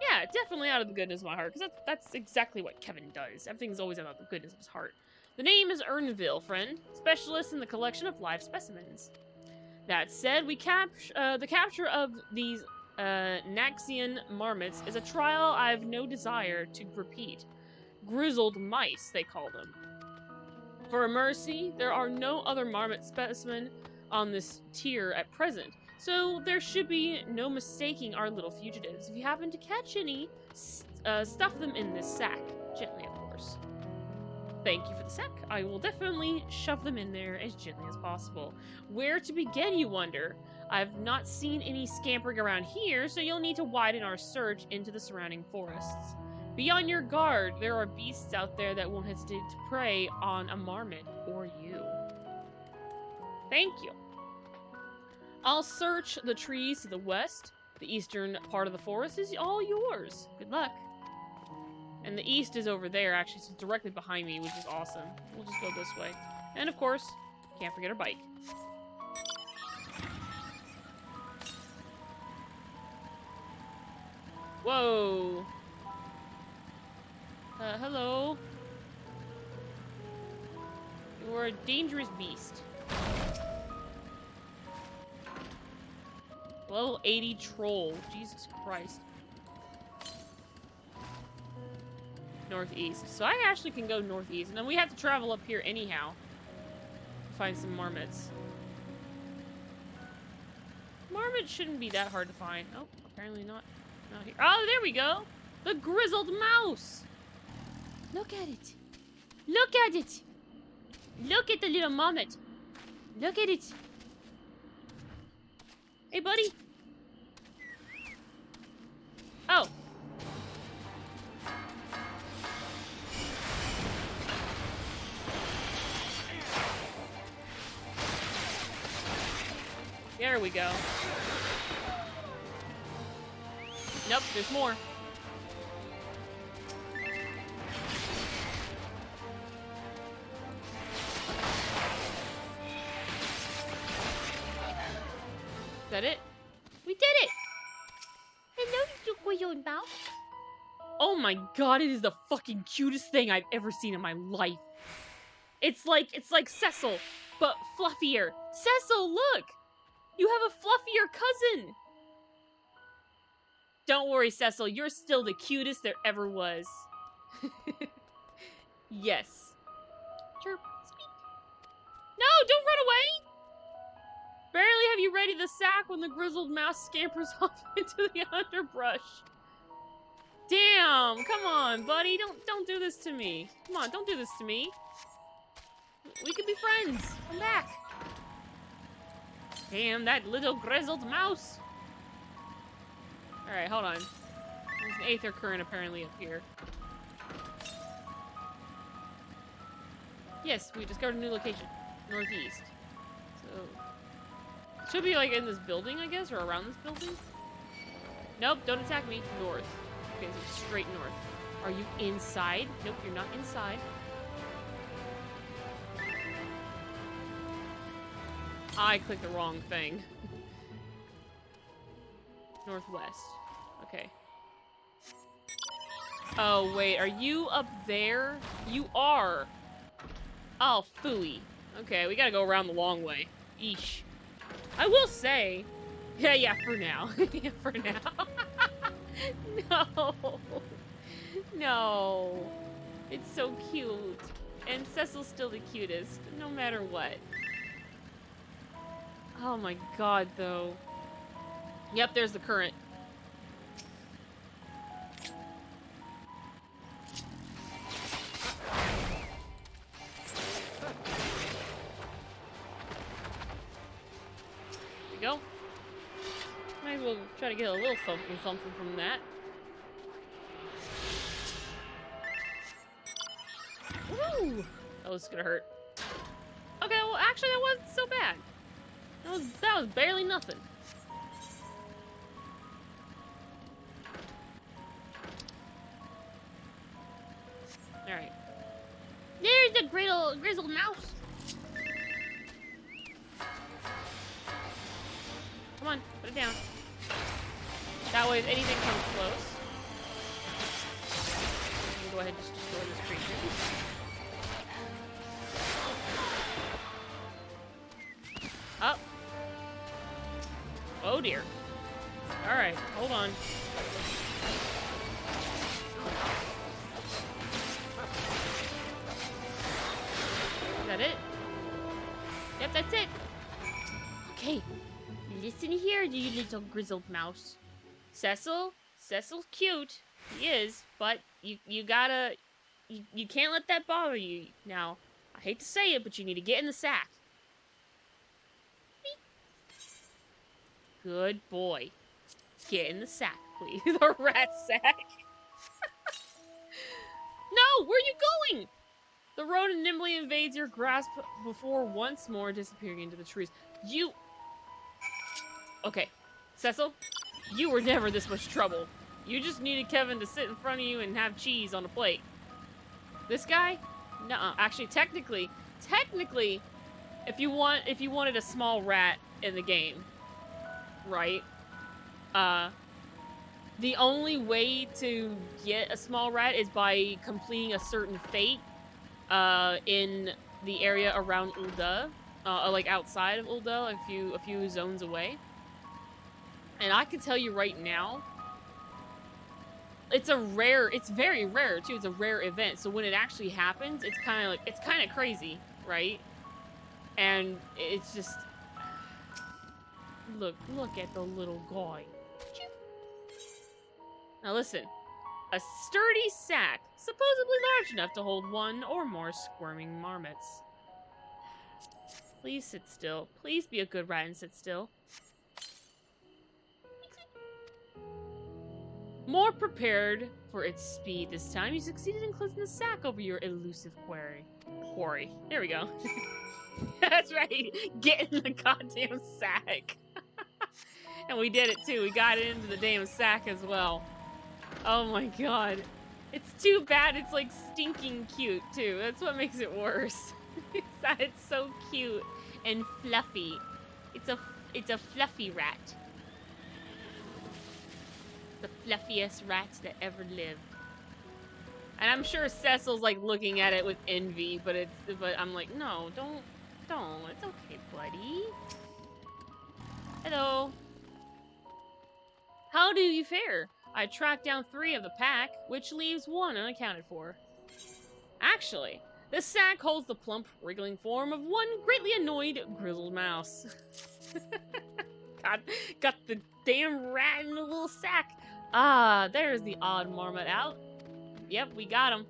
Yeah, definitely out of the goodness of my heart, because that's exactly what Kevin does. Everything's always out of the goodness of his heart. The name is Ernville, friend, specialist in the collection of live specimens. That said, the capture of these Naxian marmots is a trial I've no desire to repeat. Grizzled mice, they call them. For a mercy, there are no other marmot specimen on this tier at present, so there should be no mistaking our little fugitives. If you happen to catch any, stuff them in this sack. Gently, of course. Thank you for the sack. I will definitely shove them in there as gently as possible. Where to begin, you wonder? I've not seen any scampering around here, so you'll need to widen our search into the surrounding forests. Be on your guard. There are beasts out there that won't hesitate to prey on a marmot or you. Thank you. I'll search the trees to the west. The eastern part of the forest is all yours. Good luck. And the east is over there, actually, so it's directly behind me, which is awesome. We'll just go this way. And, of course, can't forget our bike. Whoa. Hello. You're a dangerous beast. Level 80 troll. Jesus Christ. Northeast. So I actually can go northeast. And then we have to travel up here anyhow. To find some marmots. Marmots shouldn't be that hard to find. Oh, apparently not. Not here. Oh, there we go. The grizzled mouse. Look at it. Look at it. Look at the little marmot. Look at it. Hey, buddy. Oh. There we go. Nope, there's more. my god, it is the fucking cutest thing I've ever seen in my life. It's like Cecil, but fluffier. Cecil, look! You have a fluffier cousin! Don't worry, Cecil, you're still the cutest there ever was. Yes. Chirp, squeak. No, don't run away! Barely have you readied the sack when the grizzled mouse scampers off into the underbrush. Damn, come on, buddy, don't do this to me. Come on, don't do this to me. We could be friends. Come back. Damn, that little grizzled mouse. Alright, hold on. There's an aether current apparently up here. Yes, we discovered a new location. Northeast. So... should be like in this building, I guess, or around this building? Nope, don't attack me. North. Okay, so straight north. Are you inside? Nope, you're not inside. I clicked the wrong thing. Northwest. Okay. Oh, wait, are you up there? You are! Oh, phooey. Okay, we gotta go around the long way. Eesh. I will say... yeah, for now. Yeah, for now. No. No. It's so cute. And Cecil's still the cutest, no matter what. Oh my god, though. Yep, there's the current. There we go. Might as well try to get a little something from that. Woo! That was gonna hurt. Okay, well, actually, that wasn't so bad. That was barely nothing. Alright. There's the grizzled mouse. Come on, put it down. That way, if anything comes close, we can go ahead and just destroy this creature. Up. Oh dear. Alright, hold on. Is that it? Yep, that's it. Okay. Listen here, you little grizzled mouse. Cecil's cute. He is, but you gotta... You can't let that bother you. Now, I hate to say it, but you need to get in the sack. Good boy. Get in the sack, please. The rat sack. No! Where are you going? The rodent nimbly invades your grasp before once more disappearing into the trees. You... Okay. Cecil, you were never this much trouble. You just needed Kevin to sit in front of you and have cheese on a plate. This guy? Nuh-uh. Actually, technically, if you wanted a small rat in the game, right? The only way to get a small rat is by completing a certain fate in the area around Ul'dah, like outside of Ul'dah, a few zones away. And I can tell you right now, it's very rare too. It's a rare event. So when it actually happens, it's kind of crazy, right? And it's just, look at the little guy. Now listen, a sturdy sack, supposedly large enough to hold one or more squirming marmots. Please sit still. Please be a good rat and sit still. More prepared for its speed this time, you succeeded in closing the sack over your elusive quarry. There we go. That's right. Get in the goddamn sack. And we did it too. We got it into the damn sack as well. Oh my god. It's too bad it's like stinking cute too. That's what makes it worse. It's that it's so cute and fluffy. It's a fluffy rat. The fluffiest rat that ever lived. And I'm sure Cecil's like looking at it with envy, but I'm like, no, don't. It's okay, buddy. Hello. How do you fare? I tracked down 3 of the pack, which leaves 1 unaccounted for. Actually, this sack holds the plump, wriggling form of one greatly annoyed, grizzled mouse. got the damn rat in the little sack. Ah, there's the odd marmot out. Yep, we got him.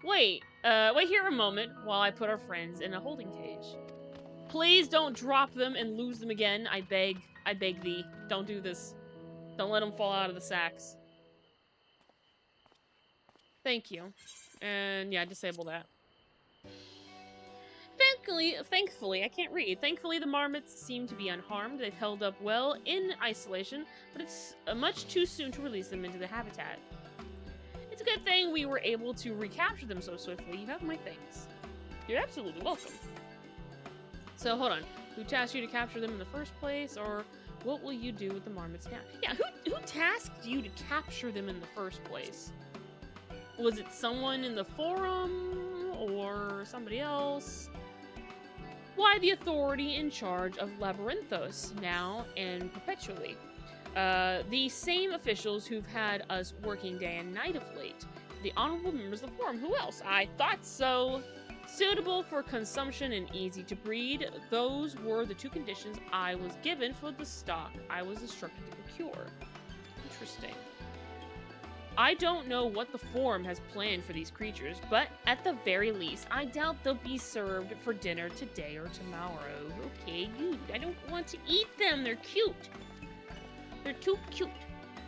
Wait here a moment while I put our friends in a holding cage. Please don't drop them and lose them again, I beg thee. Don't do this. Don't let them fall out of the sacks. Thank you. And yeah, disable that. Thankfully, I can't read. Thankfully, the marmots seem to be unharmed. They've held up well in isolation, but it's much too soon to release them into the habitat. It's a good thing we were able to recapture them so swiftly. You have my thanks. You're absolutely welcome. So, hold on. Who tasked you to capture them in the first place, or what will you do with the marmots now? Yeah, who tasked you to capture them in the first place? Was it someone in the forum, or somebody else? Why the authority in charge of Labyrinthos, now and perpetually? The same officials who've had us working day and night of late. The honorable members of the forum. Who else? I thought so. Suitable for consumption and easy to breed. Those were the 2 conditions I was given for the stock I was instructed to procure. Interesting. I don't know what the forum has planned for these creatures, but at the very least, I doubt they'll be served for dinner today or tomorrow. Okay, good. I don't want to eat them. They're cute. They're too cute.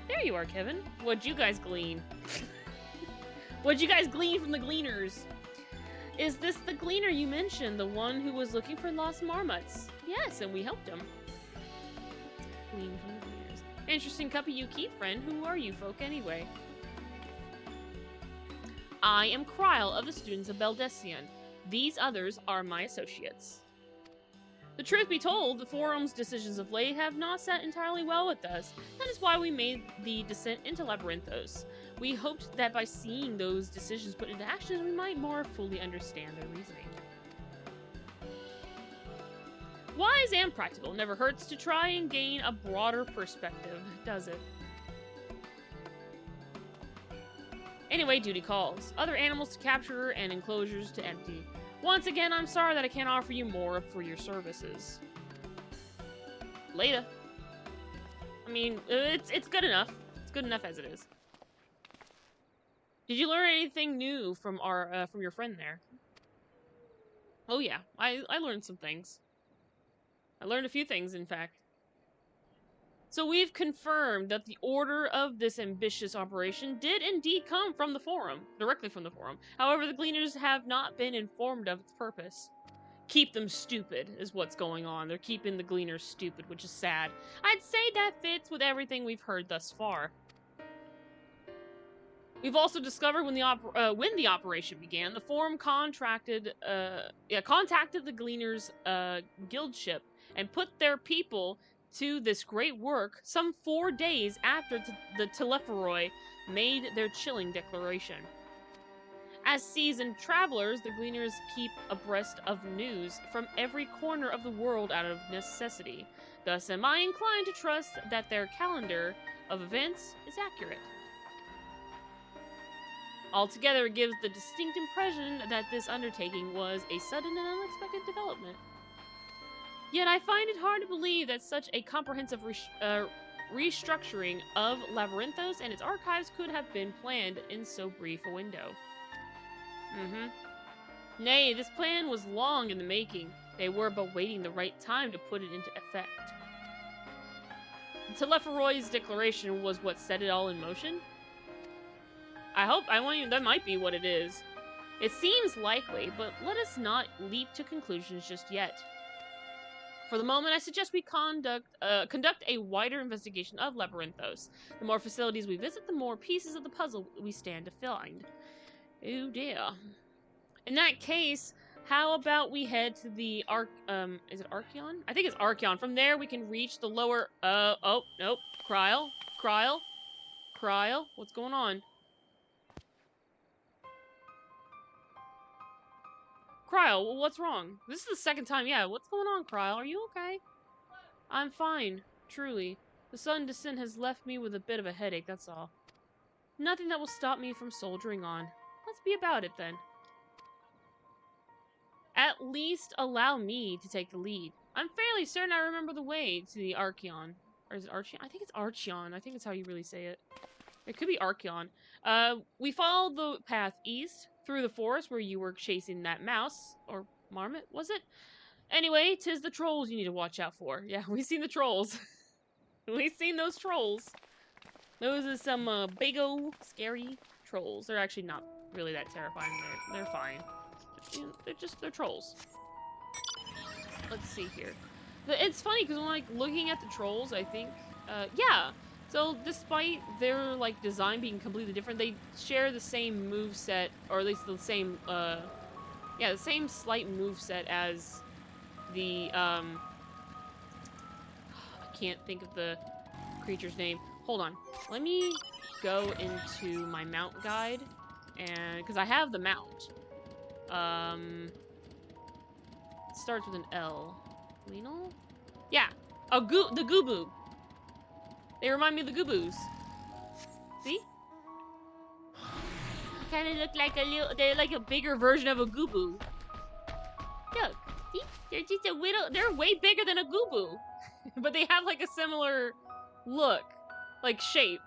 There you are, Kevin. What'd you guys glean? What'd you guys glean from the gleaners? Is this the gleaner you mentioned? The one who was looking for lost marmots? Yes, and we helped him. Glean from the gleaners. Interesting cuppa you keep, friend. Who are you folk anyway? I am Kryle of the students of Beldesian. These others are my associates. The truth be told, the forum's decisions of late have not sat entirely well with us. That is why we made the descent into Labyrinthos. We hoped that by seeing those decisions put into action, we might more fully understand their reasoning. Wise and practical. Never hurts to try and gain a broader perspective, does it? Anyway, duty calls. Other animals to capture and enclosures to empty. Once again, I'm sorry that I can't offer you more for your services. Later. I mean, it's good enough. It's good enough as it is. Did you learn anything new from your friend there? Oh yeah, I learned some things. I learned a few things, in fact. So we've confirmed that the order of this ambitious operation did indeed come from the forum, directly from the forum. However, the Gleaners have not been informed of its purpose. Keep them stupid is what's going on. They're keeping the Gleaners stupid, which is sad. I'd say that fits with everything we've heard thus far. We've also discovered when the operation began, the forum contacted the Gleaners' guild ship and put their people to this great work some 4 days after the Telepheroi made their chilling declaration. As seasoned travelers, the Gleaners keep abreast of news from every corner of the world out of necessity. Thus am I inclined to trust that their calendar of events is accurate. Altogether, it gives the distinct impression that this undertaking was a sudden and unexpected development. Yet I find it hard to believe that such a comprehensive restructuring of Labyrinthos and its archives could have been planned in so brief a window. Nay, this plan was long in the making. They were but waiting the right time to put it into effect. Telepheroi's declaration was what set it all in motion? That might be what it is. It seems likely, but let us not leap to conclusions just yet. For the moment, I suggest we conduct a wider investigation of Labyrinthos. The more facilities we visit, the more pieces of the puzzle we stand to find. Oh dear. In that case, how about we head to the is it Archeon? I think it's Archeon. From there, we can reach the lower, oh, nope. Kryle? What's going on? Kryl, well, what's wrong? This is the second time. Yeah, what's going on, Kryl? Are you okay? I'm fine, truly. The sudden descent has left me with a bit of a headache, that's all. Nothing that will stop me from soldiering on. Let's be about it, then. At least allow me to take the lead. I'm fairly certain I remember the way to the Archeon. Or is it Archeon? I think it's Archeon. I think it's how you really say it. It could be Archeon. We followed the path east through the forest where you were chasing that mouse. Or marmot, was it? Anyway, 'tis the trolls you need to watch out for. Yeah, we've seen the trolls. We've seen those trolls. Those are some big ol' scary trolls. They're actually not really that terrifying. They're fine. You know, they're trolls. Let's see here. It's funny because when like looking at the trolls, I think, yeah. So despite their like design being completely different, they share the same move set, or at least the same, yeah, the same slight move set as the I can't think of the creature's name. Hold on. Let me go into my mount guide, and because I have the mount. It starts with an L. Lenal? Yeah. The Gooboo. They remind me of the Gooboos. See? Kind of look like a little. They're like a bigger version of a Gooboo. Look. See? They're just a little. They're way bigger than a Gooboo. But they have like a similar look. Like shape.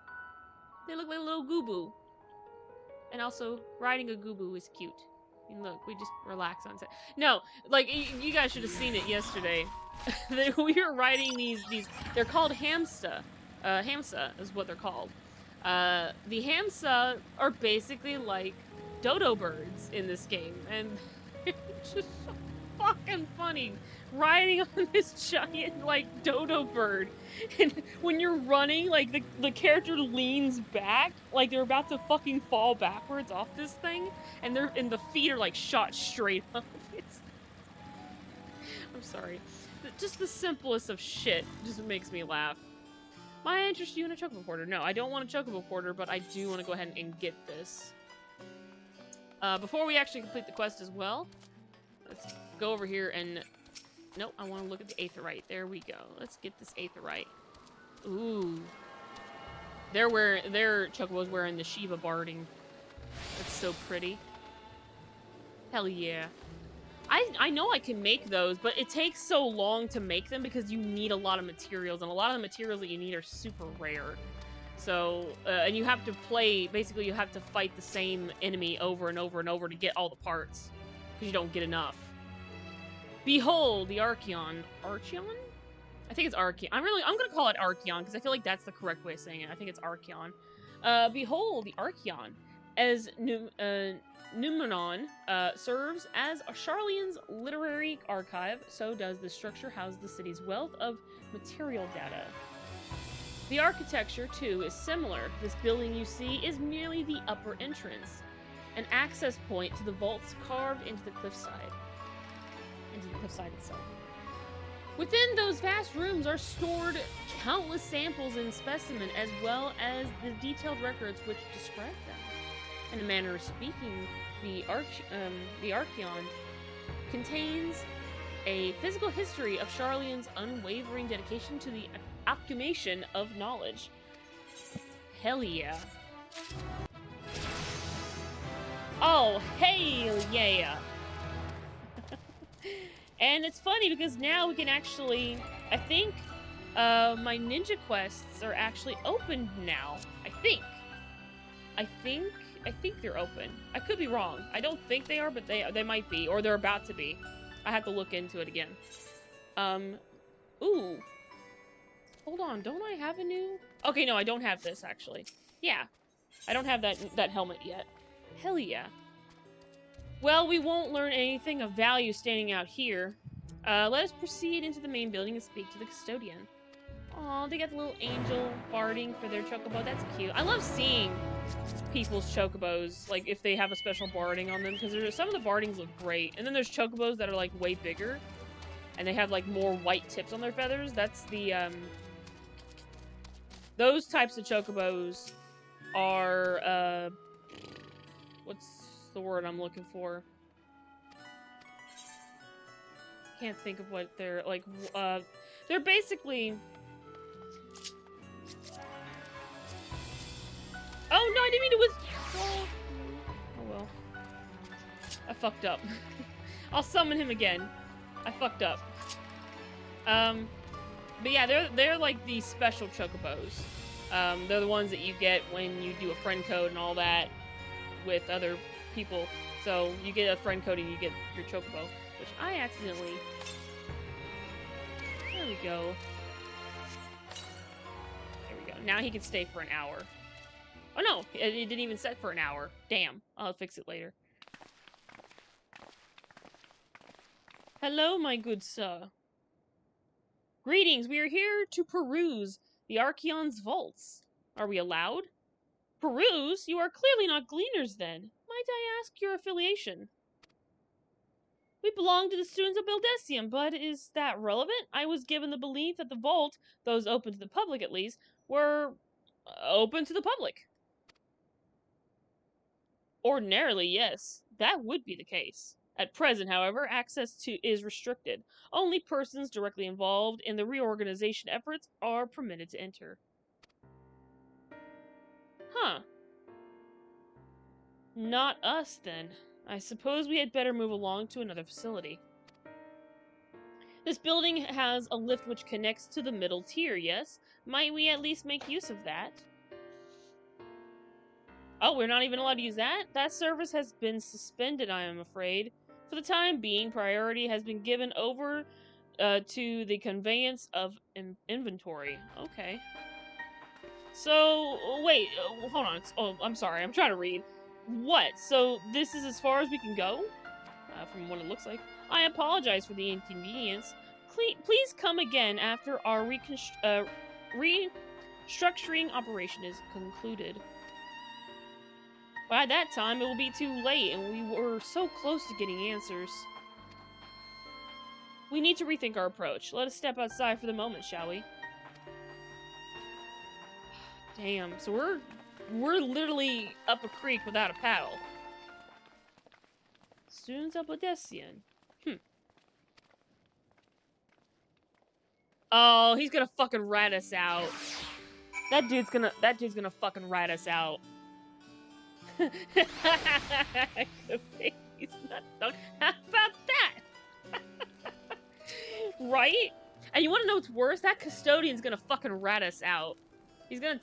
They look like a little Gooboo. And also, riding a Gooboo is cute. And look, we just relax on set. No, like, you guys should have seen it yesterday. We were riding these, they're called Hamsa. Hamsa is what they're called. The Hamsa are basically like dodo birds in this game. And it's just so fucking funny. Riding on this giant, like, dodo bird. And when you're running, like, the character leans back, like they're about to fucking fall backwards off this thing. And the feet are, like, shot straight up. I'm sorry. Just the simplest of shit just makes me laugh. Might I interest you in a chocobo porter? No, I don't want a chocobo porter, but I do want to go ahead and get this. Before we actually complete the quest as well, let's go over here and... Nope, I want to look at the Aetheryte. There we go. Let's get this Aetheryte. Ooh. Their chocobo's wearing the Shiva barding. That's so pretty. Hell yeah. I know I can make those, but it takes so long to make them because you need a lot of materials, and a lot of the materials that you need are super rare. So, and you have to play, basically you have to fight the same enemy over and over and over to get all the parts, because you don't get enough. Behold, the Archeon. Archeon? I think it's Archeon. I'm gonna call it Archeon, because I feel like that's the correct way of saying it. I think it's Archeon. Behold, the Archeon. As Numenon serves as a Sharlayan's literary archive, so does the structure house the city's wealth of material data. The architecture, too, is similar. This building you see is merely the upper entrance, an access point to the vaults carved into the cliffside. Into the cliffside itself. Within those vast rooms are stored countless samples and specimens, as well as the detailed records which describe them. In a manner of speaking, the Archeon contains a physical history of Sharlayan's unwavering dedication to the accumulation of knowledge. Hell yeah. Oh, hell yeah. And it's funny because now we can actually, I think, my ninja quests are actually open now. I think they're open. I could be wrong. I don't think they are, but they might be, or they're about to be. I have to look into it again. Ooh. Hold on, don't I have a new? Okay, no, I don't have this actually. Yeah, I don't have that helmet yet. Hell yeah. Well, we won't learn anything of value standing out here. Let us proceed into the main building and speak to the custodian. Aw, they got the little angel barding for their chocobo. That's cute. I love seeing people's chocobos, like, if they have a special barding on them, because some of the bardings look great. And then there's chocobos that are, like, way bigger, and they have, like, more white tips on their feathers. That's the, those types of chocobos are, what's the word I'm looking for? can't think of what they're like. They're basically. Oh no, I didn't mean to withdraw. Oh well. I fucked up. I'll summon him again. I fucked up. But yeah, they're like the special chocobos. They're the ones that you get when you do a friend code and all that with other people. So you get a friend code and you get your chocobo, which I accidentally. There we go. There we go. Now he can stay for an hour. Oh no, it didn't even set for an hour. Damn. I'll fix it later. Hello, my good sir. Greetings, we are here to peruse the Archeon's vaults. Are we allowed? Peruse? You are clearly not gleaners then. Might I ask your affiliation? We belong to the students of Bildesium, but is that relevant? I was given the belief that the vault, those open to the public at least, were open to the public. Ordinarily, yes, that would be the case. At present, however, access is restricted. Only persons directly involved in the reorganization efforts are permitted to enter. Huh. Not us, then. I suppose we had better move along to another facility. This building has a lift which connects to the middle tier, yes? Might we at least make use of that? Oh, we're not even allowed to use that? That service has been suspended, I am afraid. For the time being, priority has been given over to the conveyance of inventory. Okay. So, wait, hold on. Oh, I'm sorry. I'm trying to read. What? So, this is as far as we can go? From what it looks like. I apologize for the inconvenience. Please come again after our restructuring operation is concluded. By that time, it will be too late, and we were so close to getting answers. We need to rethink our approach. Let us step outside for the moment, shall we? Damn, so we're literally up a creek without a paddle. Students of Bildesium. Oh, he's gonna fucking rat us out. That dude's gonna fucking rat us out. He's not talking. How about that? Right? And you wanna know what's worse? That custodian's gonna fucking rat us out. He's gonna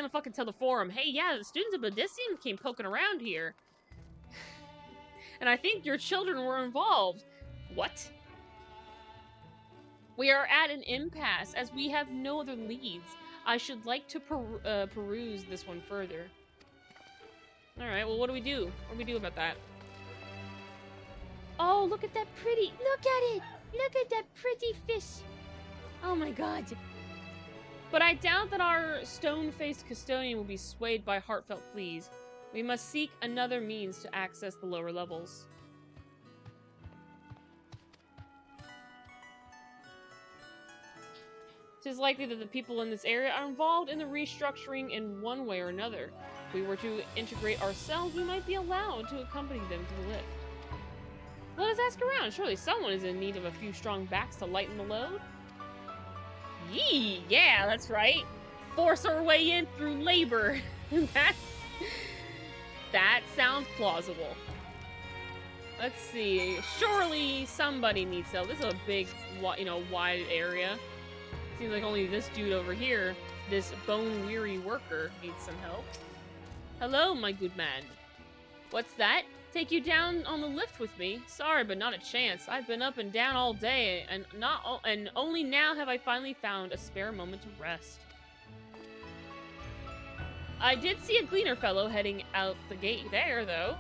fucking tell the forum, hey, yeah, the students of Bildesium came poking around here. And I think your children were involved. What? We are at an impasse, as we have no other leads. I should like to peruse this one further. Alright, well, what do we do? What do we do about that? Oh, look at that pretty... Look at it! Look at that pretty fish! Oh my god. But I doubt that our stone-faced custodian will be swayed by heartfelt pleas. We must seek another means to access the lower levels. It is likely that the people in this area are involved in the restructuring in one way or another. If we were to integrate ourselves, we might be allowed to accompany them to the lift. Let us ask around. Surely someone is in need of a few strong backs to lighten the load. Yee! Yeah, that's right. Force our way in through labor. That sounds plausible. Let's see. Surely somebody needs help. This is a big, wide area. Seems like only this dude over here, this bone-weary worker, needs some help. Hello, my good man. What's that? Take you down on the lift with me? Sorry, but not a chance. I've been up and down all day, and only now have I finally found a spare moment to rest. I did see a gleaner fellow heading out the gate there, though,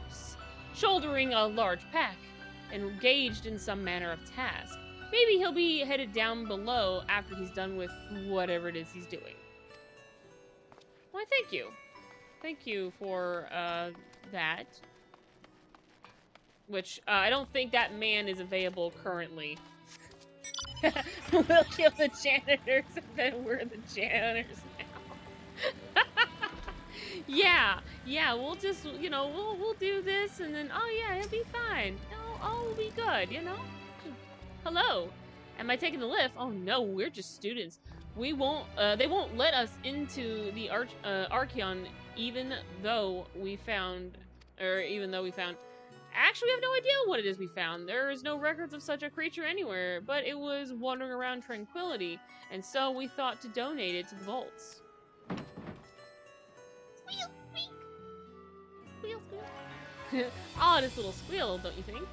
shouldering a large pack, engaged in some manner of task. Maybe he'll be headed down below after he's done with whatever it is he's doing. Why, thank you. Thank you for, that. Which, I don't think that man is available currently. We'll kill the janitors and then we're the janitors now. Yeah, we'll just, we'll do this and then, oh yeah, it'll be fine. All will be good, Hello. Am I taking the lift? Oh no, we're just students. We won't. They won't let us into the Archeon, even though we found. Actually, we have no idea what it is we found. There is no records of such a creature anywhere, but it was wandering around Tranquility, and so we thought to donate it to the vaults. Squeal, squeak. Squeal, squeal. Oddest little squeal, don't you think?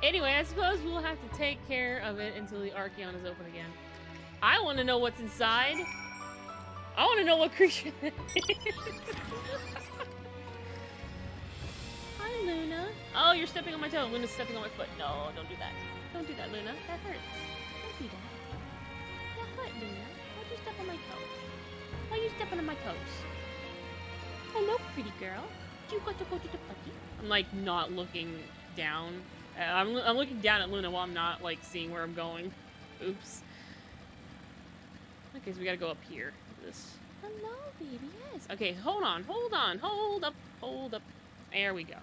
Anyway, I suppose we'll have to take care of it until the Archeon is open again. I want to know what's inside. I want to know what creature it is. Hi, Luna. Oh, you're stepping on my toe. Luna's stepping on my foot. No, don't do that. Don't do that, Luna. That hurts. Don't do that. That hurt, Luna. Why'd you step on my toes? Why are you stepping on my toes? Hello, pretty girl. You got to go to the potty. I'm like not looking down. I'm looking down at Luna while I'm not like seeing where I'm going. Oops. Okay, so we gotta go up here. This. Hello, baby. Yes. Okay, hold on, hold on, hold up, hold up. There we go.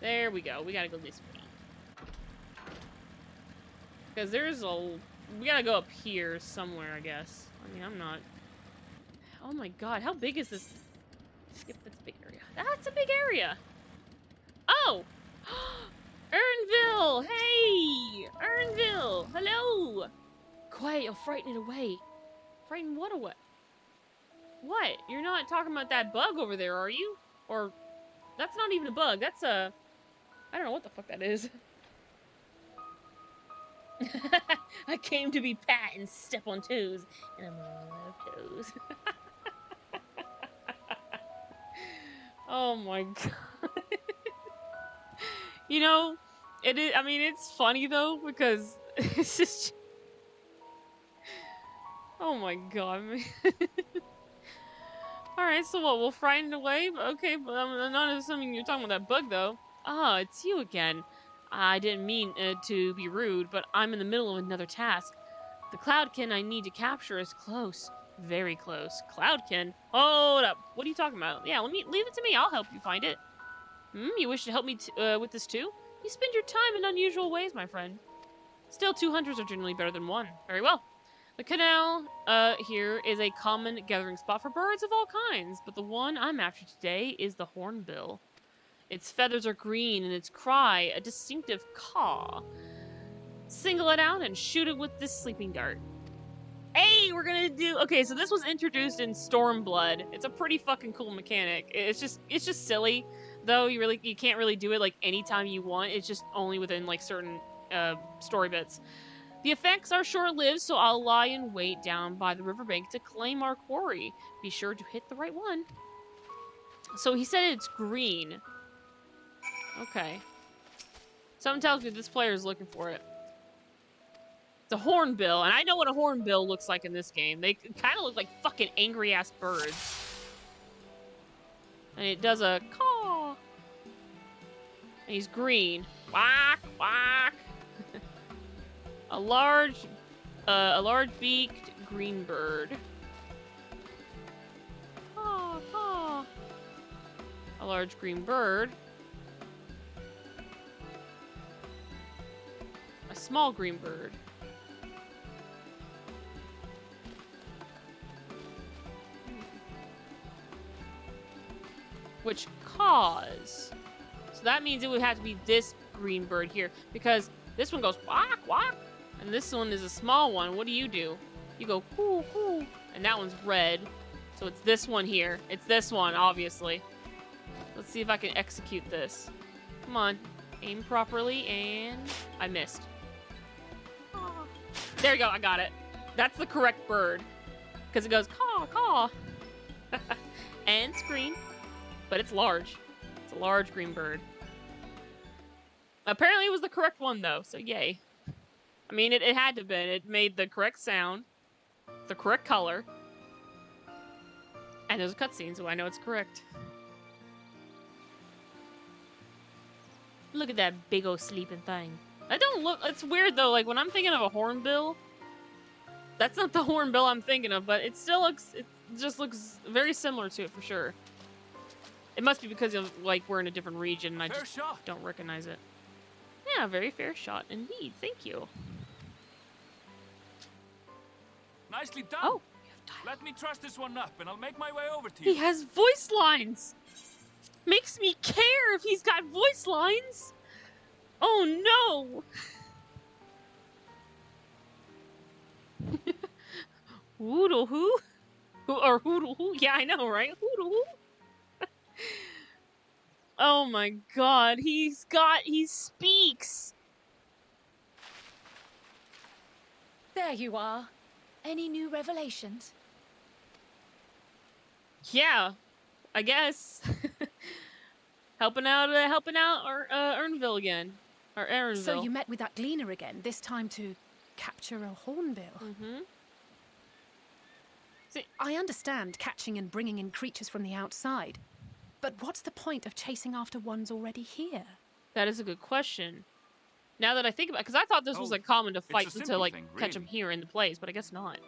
There we go. We gotta go this way. Because there's a. We gotta go up here somewhere, I guess. I mean, I'm not. Oh my god, how big is this? Yep, that's a big area. That's a big area. Oh! Ernville! Hey! Ernville! Hello! Quiet, you'll frighten it away. Frighten what away? What? You're not talking about that bug over there, are you? Or... That's not even a bug. That's a... I don't know what the fuck that is. I came to be pat and step on toes. And I'm all out of toes. Oh my god. You know, it is, I mean, it's funny though, because it's just... Oh my god, man. Alright, so what, we'll frighten it away? Okay, but I'm not assuming you're talking about that bug though. Ah, it's you again. I didn't mean to be rude, but I'm in the middle of another task. The Cloudkin I need to capture is close. Very close. Cloudkin? Hold up. What are you talking about? Yeah, leave it to me. I'll help you find it. You wish to help me with this too? You spend your time in unusual ways, my friend. Still, 2 hunters are generally better than 1. Very well. The canal here is a common gathering spot for birds of all kinds, but the one I'm after today is the hornbill. Its feathers are green and its cry a distinctive caw. Single it out and shoot it with this sleeping dart. Hey, we're gonna do... Okay, so this was introduced in Stormblood. It's a pretty fucking cool mechanic. It's just silly, though. You can't really do it like anytime you want. It's just only within like certain story bits. The effects are short-lived, so I'll lie in wait down by the riverbank to claim our quarry. Be sure to hit the right one. So he said it's green. Okay. Something tells me this player is looking for it. It's a hornbill, and I know what a hornbill looks like in this game. They kind of look like fucking angry-ass birds. And it does a caw. And he's green. Quack, quack. A large beaked green bird. Caw, caw. A large green bird. A small green bird. Which caws. So that means it would have to be this green bird here, because this one goes quack, quack, and this one is a small one. What do? You go coo, coo, and that one's red. So it's this one here. It's this one, obviously. Let's see if I can execute this. Come on. Aim properly, and I missed. There you go, I got it. That's the correct bird. Because it goes caw, caw. And it's green. But it's large. It's a large green bird. Apparently it was the correct one, though, so yay. I mean, it had to have been. It made the correct sound, the correct color, and there's a cutscene, so I know it's correct. Look at that big old sleeping thing. I don't look... It's weird, though. Like, when I'm thinking of a hornbill, that's not the hornbill I'm thinking of, but it still looks... It just looks very similar to it, for sure. It must be because of, like, we're in a different region and I just don't recognize it. Yeah, very fair shot indeed. Thank you. Nicely done. Oh. Let me truss this one up, and I'll make my way over to He you. has voice lines. Makes me care if he's got voice lines. Oh no. Hoodle who? Or hoodle who? Yeah, I know, right? Hoodle who? Oh my god, he speaks. There you are. Any new revelations? Yeah, I guess. helping out Ernville again. Or Erinville. So you met with that gleaner again, this time to capture a hornbill. Mm-hmm. I understand catching and bringing in creatures from the outside, but what's the point of chasing after ones already here? That is a good question. Now that I think about it, because I thought this was like common to fight to like catch them here in the place, but I guess not.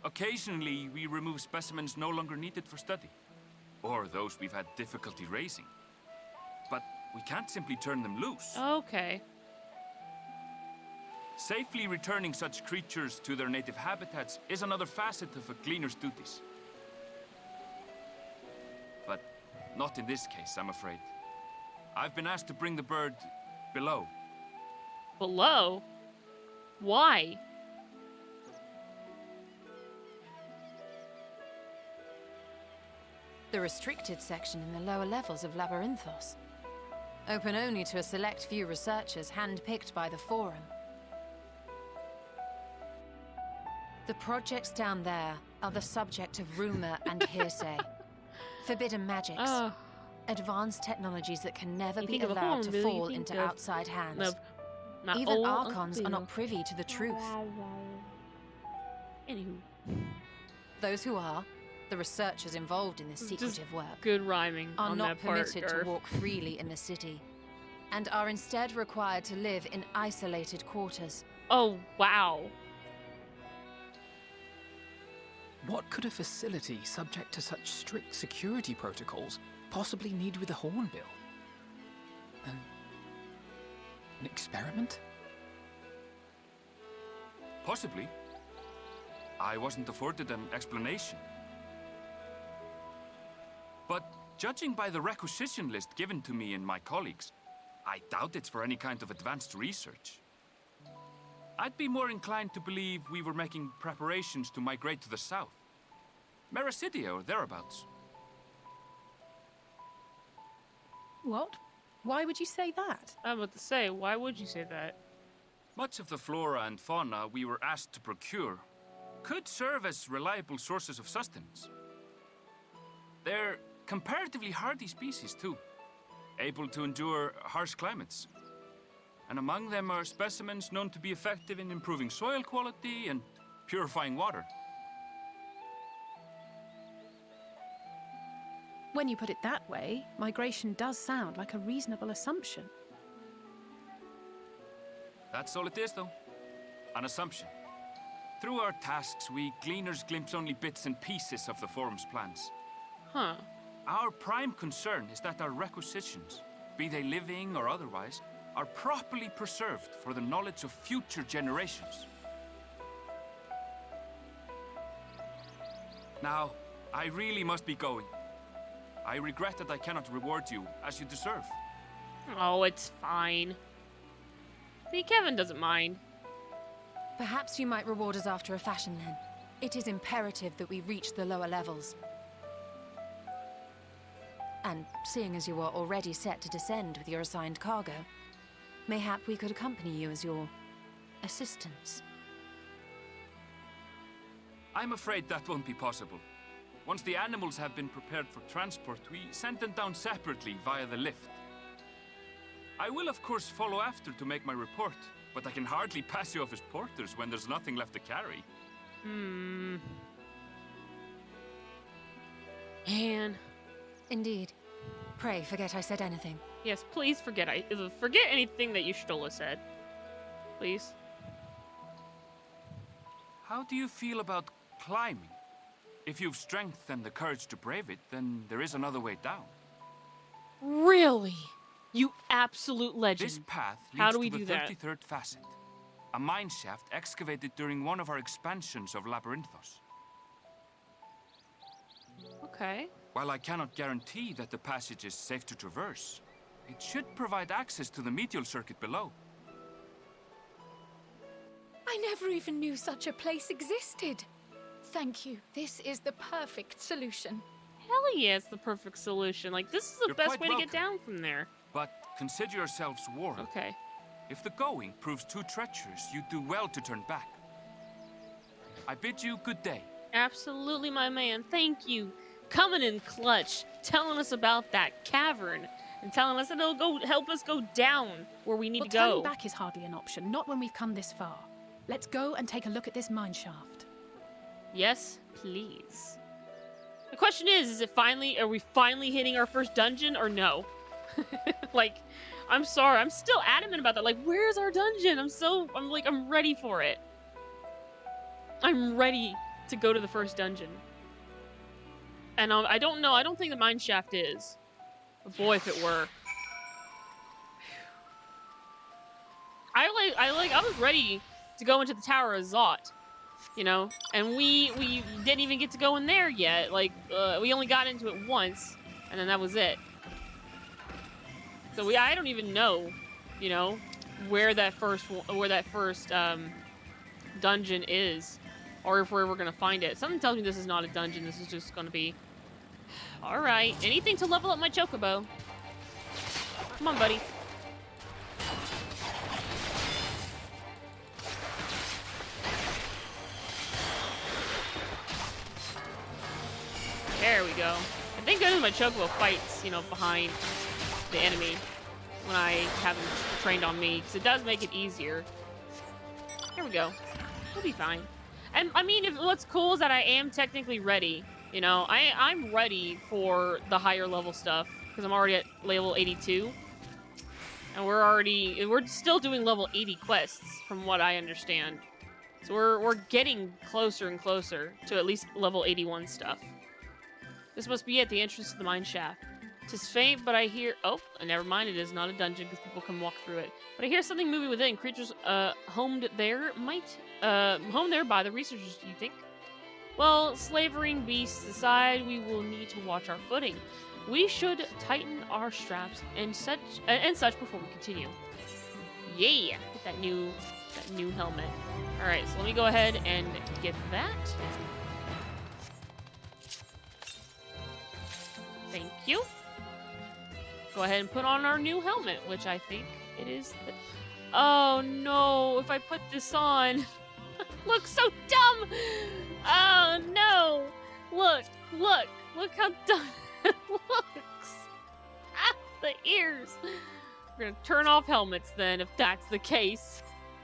Occasionally, we remove specimens no longer needed for study, or those we've had difficulty raising. But we can't simply turn them loose. Okay. Safely returning such creatures to their native habitats is another facet of a gleaner's duties. But not in this case, I'm afraid. I've been asked to bring the bird below. Below? Why? The restricted section in the lower levels of Labyrinthos. Open only to a select few researchers handpicked by the Forum. The projects down there are the subject of rumor and hearsay. Forbidden magics. Advanced technologies that can never be allowed to fall into outside hands. Even Archons are not privy to the truth. Anywho. Those who are, the researchers involved in this secretive work, good rhyming are on not that part, permitted to walk freely in the city, and are instead required to live in isolated quarters. Oh, wow. What could a facility subject to such strict security protocols possibly need with a hornbill? An experiment? Possibly. I wasn't afforded an explanation. But judging by the requisition list given to me and my colleagues, I doubt it's for any kind of advanced research. I'd be more inclined to believe we were making preparations to migrate to the south. Mericidia or thereabouts. What? Why would you say that? I'm about to say, why would you say that? Much of the flora and fauna we were asked to procure could serve as reliable sources of sustenance. They're comparatively hardy species, too, able to endure harsh climates. And among them are specimens known to be effective in improving soil quality and purifying water. When you put it that way, migration does sound like a reasonable assumption. That's all it is, though. An assumption. Through our tasks, we gleaners glimpse only bits and pieces of the Forum's plans. Huh. Our prime concern is that our requisitions, be they living or otherwise, are properly preserved for the knowledge of future generations. Now, I really must be going. I regret that I cannot reward you as you deserve. Oh, it's fine. See, Kevin doesn't mind. Perhaps you might reward us after a fashion, then. It is imperative that we reach the lower levels. And seeing as you are already set to descend with your assigned cargo, mayhap we could accompany you as your assistants. I'm afraid that won't be possible. Once the animals have been prepared for transport, we send them down separately via the lift. I will, of course, follow after to make my report, but I can hardly pass you off as porters when there's nothing left to carry. Man. Indeed. Pray forget I said anything. Yes, please forget anything that Y'shtola said. Please. How do you feel about climbing? If you've strength and the courage to brave it, then there is another way down. Really? You absolute legend. This path How leads do we to do the that? 33rd facet. a mine shaft excavated during one of our expansions of Labyrinthos. Okay. While I cannot guarantee that the passage is safe to traverse, it should provide access to the medial circuit below. I never even knew such a place existed. Thank you. This is the perfect solution. Hell yeah, it's the perfect solution. Like, this is the You're best quite way to get welcome. down from there. But consider yourselves warned. Okay. If the going proves too treacherous, you do well to turn back. I bid you good day. Absolutely, my man. Thank you. Coming in clutch, telling us about that cavern, and telling us that it'll go help us go down where we need to go. Turning back is hardly an option, not when we've come this far. Let's go and take a look at this mine shaft. Yes, please. The question is it finally, are we finally hitting our first dungeon or no? Like, I'm sorry, I'm still adamant about that. Like, where's our dungeon? I'm ready for it. I'm ready to go to the first dungeon. And I don't know, I don't think the mine shaft is. But boy, if it were. I was ready to go into the Tower of Zot, you know? And we didn't even get to go in there yet. Like, we only got into it once, and then that was it. So I don't even know, you know, where that first dungeon is, or if we're ever gonna find it. Something tells me this is not a dungeon. This is just gonna be. All right, anything to level up my chocobo. Come on, buddy. There we go. I think goodness my chocobo fights, you know, behind the enemy when I have him trained on me, because it does make it easier. Here we go. We'll be fine. And I mean, what's cool is that I am technically ready. You know, I'm ready for the higher level stuff because I'm already at level 82, and we're still doing level 80 quests from what I understand. So we're getting closer and closer to at least level 81 stuff. This must be it, the entrance to the mine shaft. 'Tis faint, but I hear... Oh, never mind, it is not a dungeon because people can walk through it. But I hear something moving within. Creatures homed there by the researchers, do you think? Well, slavering beasts aside, we will need to watch our footing. We should tighten our straps and such before we continue. Yeah, get that new helmet. All right, so let me go ahead and get that. Thank you. Go ahead and put on our new helmet, which I think it is. Oh no! If I put this on, looks so dumb. Oh no! Look how dumb it looks. Ah, the ears. We're gonna turn off helmets then, if that's the case.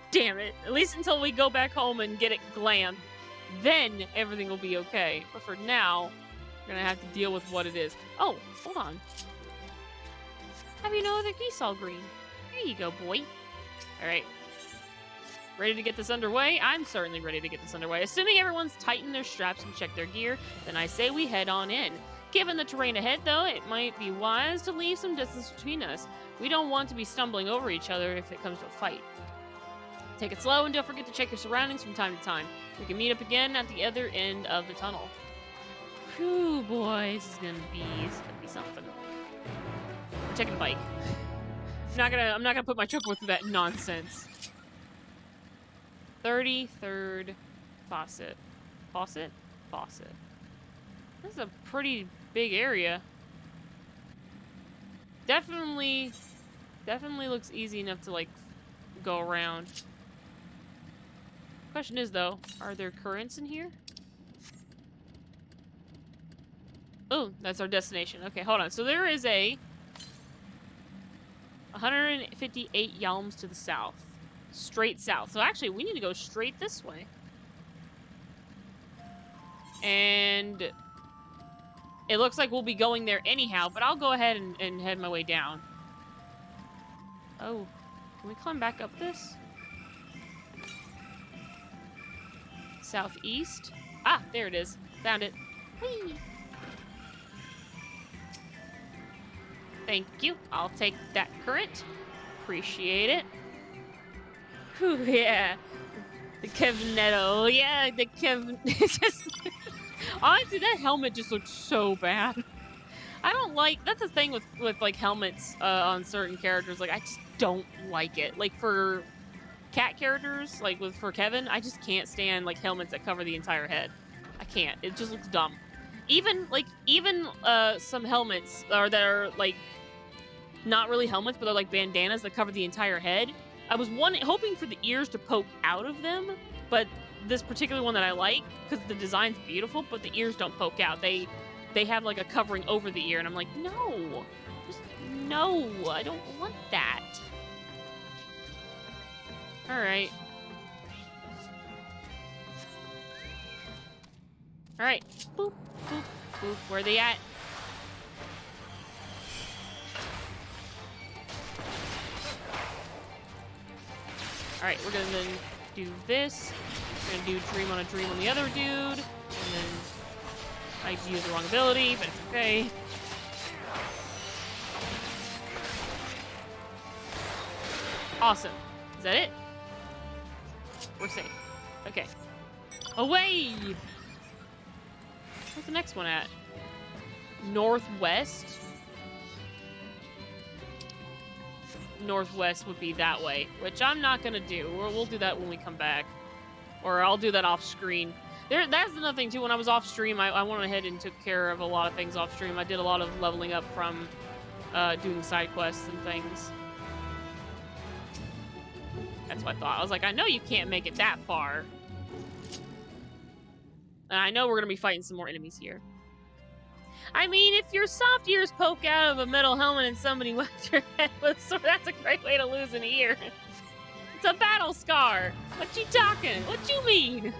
Damn it! At least until we go back home and get it glammed, then everything will be okay. But for now, we're gonna have to deal with what it is. Oh, hold on. Have you no other geese all green? There you go, boy. All right. Ready to get this underway? I'm certainly ready to get this underway. Assuming everyone's tightened their straps and checked their gear, then I say we head on in. Given the terrain ahead, though, it might be wise to leave some distance between us. We don't want to be stumbling over each other if it comes to a fight. Take it slow and don't forget to check your surroundings from time to time. We can meet up again at the other end of the tunnel. Whew, boy, this is gonna be something. I'm checking the bike. I'm not gonna put my chocobo through that nonsense. 33rd faucet. Faucet? This is a pretty big area. Definitely looks easy enough to, like, go around. Question is, though, are there currents in here? Oh, that's our destination. Okay, hold on. So there is a 158 yalms to the south. Straight south. So actually, we need to go straight this way. And it looks like we'll be going there anyhow, but I'll go ahead and head my way down. Oh, can we climb back up this? Southeast? Ah, there it is. Found it. Whee! Thank you. I'll take that current. Appreciate it. Whew, yeah. The Kevnetto. Yeah, the Kev... Honestly, that helmet just looks so bad. I don't like... That's the thing with like, helmets on certain characters. Like, I just don't like it. Like, for cat characters, like, for Kevin, I just can't stand, like, helmets that cover the entire head. I can't. It just looks dumb. Even some helmets that are, like, not really helmets, but they're like bandanas that cover the entire head. I was hoping for the ears to poke out of them, but this particular one that I like, because the design's beautiful, but the ears don't poke out. They have like a covering over the ear, and I'm like, no, just no, I don't want that. All right. All right. Boop, boop, boop. Where are they at? All right, we're gonna then do this. We're gonna do dream on a dream on the other dude, and then I used the wrong ability, but it's okay. Awesome. Is that it? We're safe. Okay. Away! Where's the next one at? Northwest? Northwest would be that way, which I'm not gonna do. We'll do that when we come back. Or I'll do that off screen. That's another thing too, when I was off stream, I went ahead and took care of a lot of things off stream. I did a lot of leveling up from doing side quests and things. That's what I thought. I was like, I know you can't make it that far. And I know we're gonna be fighting some more enemies here. I mean, if your soft ears poke out of a metal helmet and somebody whacks your head with a sword, that's a great way to lose an ear. It's a battle scar. What you talking? What you mean?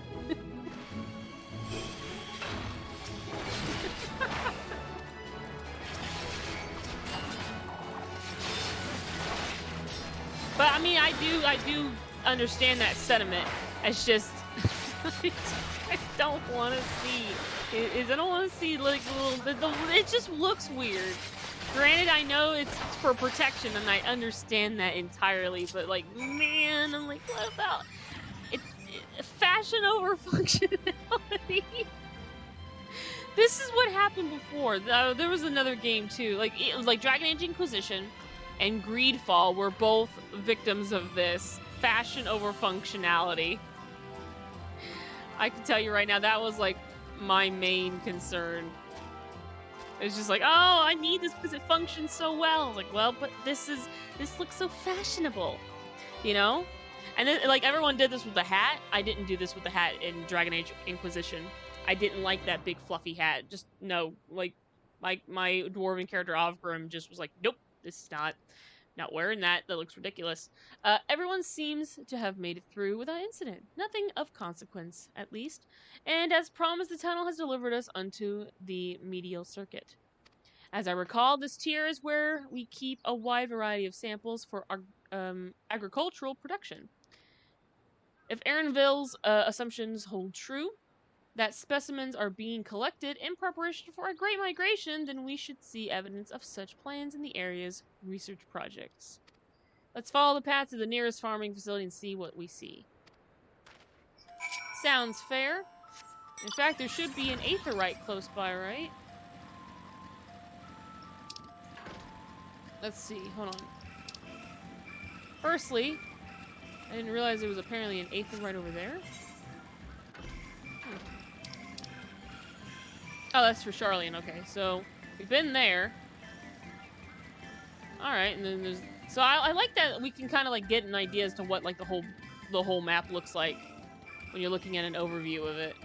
But I mean, I do understand that sentiment. It's just I don't want to see. I don't want to see like little. It just looks weird. Granted, I know it's for protection, and I understand that entirely. But like, man, I'm like, what about fashion over functionality? This is what happened before. There was another game too. Like it was like Dragon Age Inquisition and Greedfall were both victims of this fashion over functionality. I can tell you right now, that was like my main concern. It's just like, oh, I need this because it functions so well. I was like, well, but this looks so fashionable, you know? And then, like, everyone did this with the hat. I didn't do this with the hat in Dragon Age Inquisition. I didn't like that big fluffy hat. Just no, like my dwarven character Avgrim just was like, nope, this is not wearing that. That looks ridiculous. Everyone seems to have made it through without incident. Nothing of consequence, at least. And as promised, the tunnel has delivered us unto the medial circuit. As I recall, this tier is where we keep a wide variety of samples for agricultural production. If Aaronville's assumptions hold true, that specimens are being collected in preparation for a great migration, then we should see evidence of such plans in the area's research projects. Let's follow the path to the nearest farming facility and see what we see. Sounds fair. In fact, there should be an aetherite close by, right? Let's see. Hold on. Firstly, I didn't realize there was apparently an aetherite over there. Oh, that's for Charlian. Okay, so we've been there. All right, and then there's. So I like that we can kind of like get an idea as to what like the whole map looks like when you're looking at an overview of it.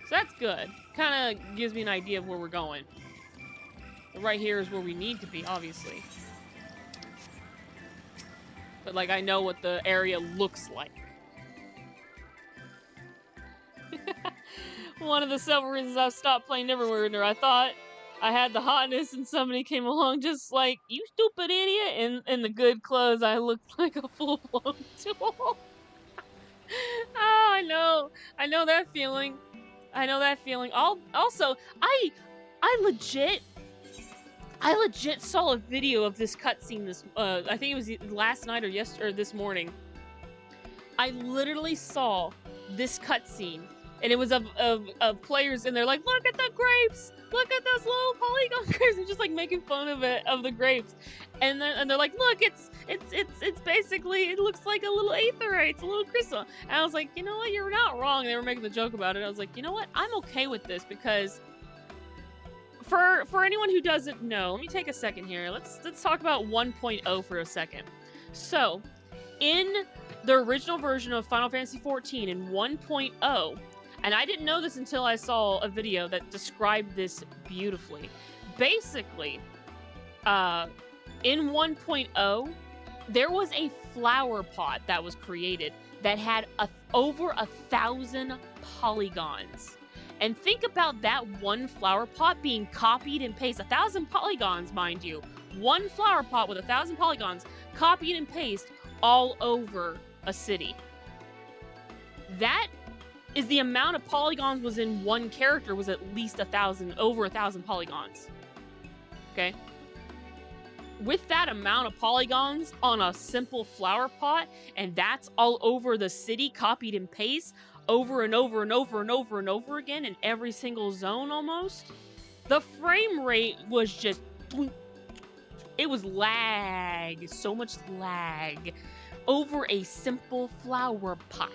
So that's good. Kind of gives me an idea of where we're going. But right here is where we need to be, obviously. But like I know what the area looks like. One of the several reasons I've stopped playing Neverwinter, I thought I had the hotness and somebody came along just like, you stupid idiot, and in the good clothes I looked like a full-blown tool. Oh, I know that feeling. I know that feeling. Also, I legit saw a video of this cutscene I think it was last night or this morning. I literally saw this cutscene, and it was of players, and they're like, "Look at the grapes! Look at those little polygon grapes!" And just like making fun of it, of the grapes, and they're like, "Look, it's basically, it looks like a little aetheryte, it's a little crystal." And I was like, you know what? You're not wrong. They were making the joke about it. I was like, you know what? I'm okay with this because for anyone who doesn't know, let me take a second here. Let's talk about 1.0 for a second. So, in the original version of Final Fantasy XIV in 1.0, and I didn't know this until I saw a video that described this beautifully. Basically, in 1.0, there was a flower pot that was created that had over 1,000 polygons. And think about that one flower pot being copied and pasted. 1,000 polygons, mind you. One flower pot with 1,000 polygons, copied and pasted all over a city. That is the amount of polygons was in one character was at least 1,000, over 1,000 polygons. Okay? With that amount of polygons on a simple flower pot, and that's all over the city, copied and pasted, over and over and over and over and over again in every single zone almost, the frame rate was just, it was lag, so much lag over a simple flower pot.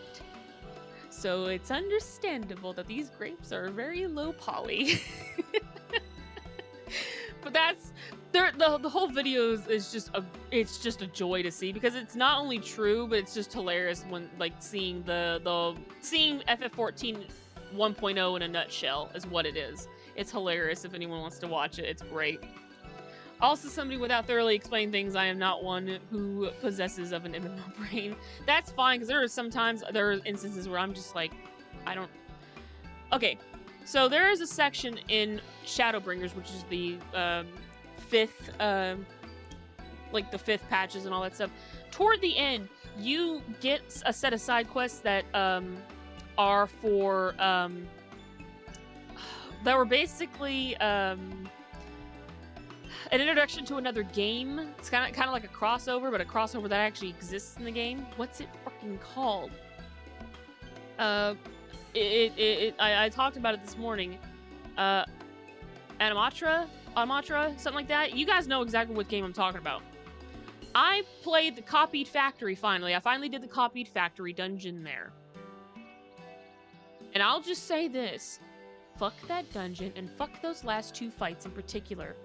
So it's understandable that these grapes are very low poly. But that's the whole video is just a joy to see, because it's not only true, but it's just hilarious when like seeing seeing FF14 1.0 in a nutshell is what it is. It's hilarious if anyone wants to watch it. It's great. Also, somebody without thoroughly explained things, I am not one who possesses of an MMO brain. That's fine, because there are instances where I'm just like, I don't... Okay, so there is a section in Shadowbringers, which is the fifth, like the 5th patches and all that stuff. Toward the end, you get a set of side quests that are for, that were basically, an introduction to another game. It's kind of like a crossover, but a crossover that actually exists in the game. What's it fucking called? I talked about it this morning. Animatra, something like that. You guys know exactly what game I'm talking about. I played the Copied Factory finally. I finally did the Copied Factory dungeon there. And I'll just say this. Fuck that dungeon, and fuck those last 2 fights in particular.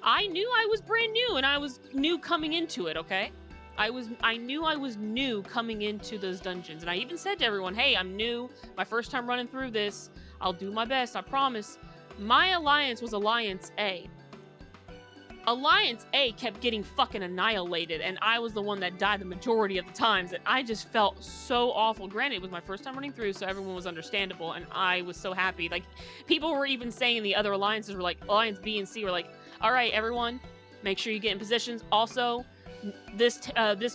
I knew I was brand new, and I was new coming into it, okay? I knew I was new coming into those dungeons, and I even said to everyone, hey, I'm new, my first time running through this, I'll do my best, I promise. My alliance was Alliance A. Alliance A kept getting fucking annihilated, and I was the one that died the majority of the times, and I just felt so awful. Granted, it was my first time running through, so everyone was understandable, and I was so happy. Like, people were even saying the other alliances were like, Alliance B and C were like, alright, everyone, make sure you get in positions. Also, this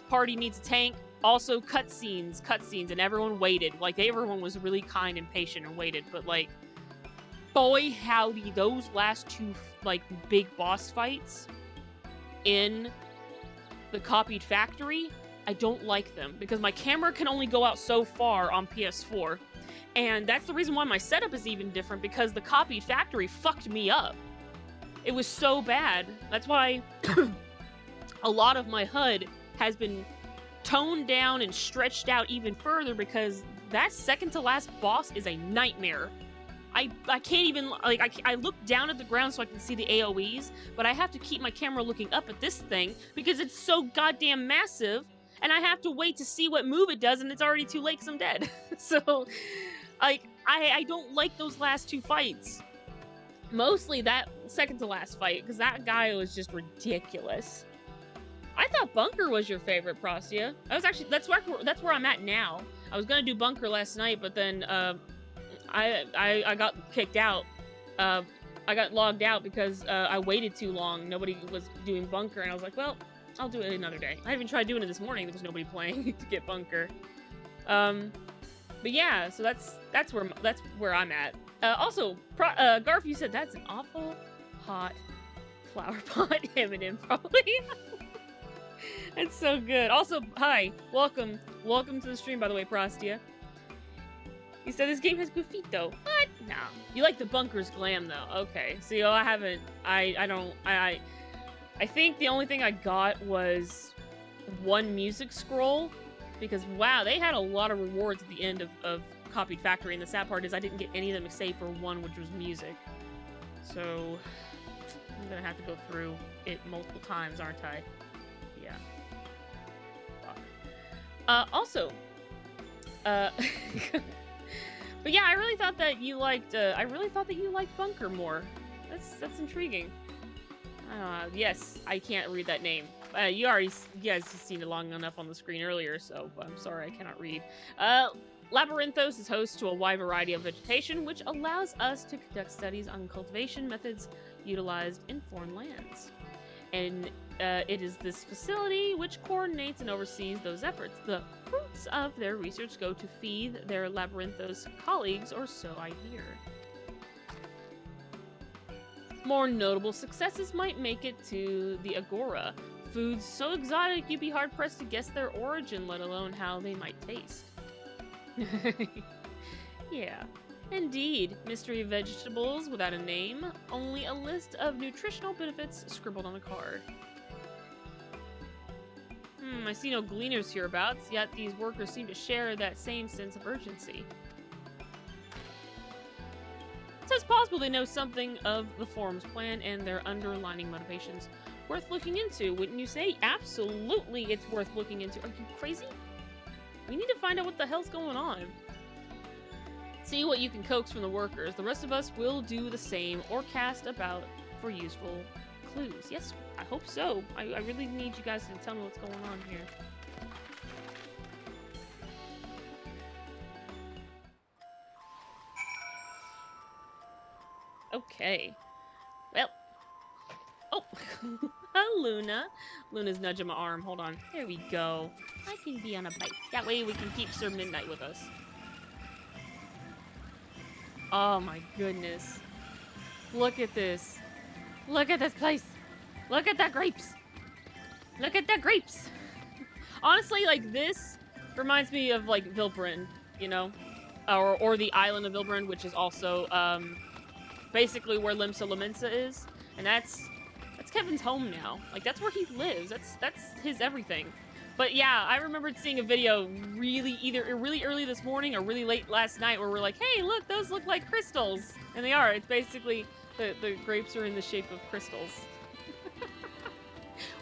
party needs a tank. Also, cutscenes, and everyone waited. Like, everyone was really kind and patient and waited, but like, boy howdy, those last 2 like big boss fights in the Copied Factory, I don't like them because my camera can only go out so far on PS4, and that's the reason why my setup is even different, because the Copied Factory fucked me up. It was so bad. That's why a lot of my HUD has been toned down and stretched out even further, because that second to last boss is a nightmare. I can't even, like, I look down at the ground so I can see the AoEs, but I have to keep my camera looking up at this thing because it's so goddamn massive, and I have to wait to see what move it does, and it's already too late because I'm dead. So, like, I don't like those last 2 fights. Mostly that second to last fight, because that guy was just ridiculous. I thought Bunker was your favorite, Prostia. That's where I'm at now. I was gonna do Bunker last night, but then I got kicked out. I got logged out because I waited too long. Nobody was doing Bunker, and I was like, well, I'll do it another day. I even tried doing it this morning. There was nobody playing to get Bunker. But yeah, so that's where I'm at. Also, Garf, you said that's an awful hot flower pot. Eminem, probably. It's so good. Also, hi, welcome to the stream, by the way, Prostia. You said this game has good feet, though. What? No. You like the bunker's glam, though. Okay. See, I haven't. I think the only thing I got was one music scroll, because wow, they had a lot of rewards at the end of Copied Factory, and the sad part is I didn't get any of them except for one, which was music. So I'm gonna have to go through it multiple times, aren't I? Yeah. Fuck. Also, but yeah, I really thought that you liked. I really thought that you liked Bunker more. That's intriguing. Yes, I can't read that name. You guys have seen it long enough on the screen earlier, so I'm sorry I cannot read. Labyrinthos is host to a wide variety of vegetation, which allows us to conduct studies on cultivation methods utilized in foreign lands. And it is this facility which coordinates and oversees those efforts. The fruits of their research go to feed their Labyrinthos colleagues, or so I hear. More notable successes might make it to the Agora. Foods so exotic you'd be hard-pressed to guess their origin, let alone how they might taste. Yeah. Indeed, mystery vegetables without a name, only a list of nutritional benefits scribbled on a card. I see no gleaners hereabouts, yet these workers seem to share that same sense of urgency. So it's possible they know something of the Forum's plan and their underlining motivations. Worth looking into, wouldn't you say? Absolutely, it's worth looking into. Are you crazy? We need to find out what the hell's going on. See what you can coax from the workers. The rest of us will do the same, or cast about for useful clues. Yes, I hope so. I really need you guys to tell me what's going on here. Okay. Well. Oh. Luna. Luna's nudging my arm. Hold on. There we go. I can be on a bike. That way we can keep Sir Midnight with us. Oh my goodness. Look at this. Look at this place. Look at the grapes. Look at the grapes. Honestly, like, this reminds me of, like, Vilbrin, you know? Or the island of Vilbrin, which is also, basically where Limsa Lominsa is. And that's Kevin's home now. Like, that's where he lives. That's his everything. But yeah, I remembered seeing a video either really early this morning or really late last night where we're like, hey, look, those look like crystals. And they are. It's basically, the grapes are in the shape of crystals.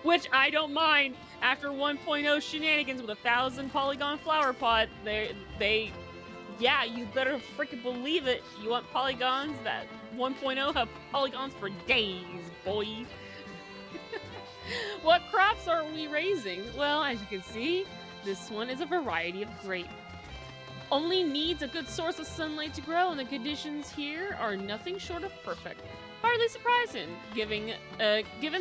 Which I don't mind. After 1.0 shenanigans with 1,000 polygon flower pot, yeah, you better freaking believe it. You want polygons? That 1.0 have polygons for days, boy. What crops are we raising? Well, as you can see, this one is a variety of grape. Only needs a good source of sunlight to grow, and the conditions here are nothing short of perfect. Hardly surprising, given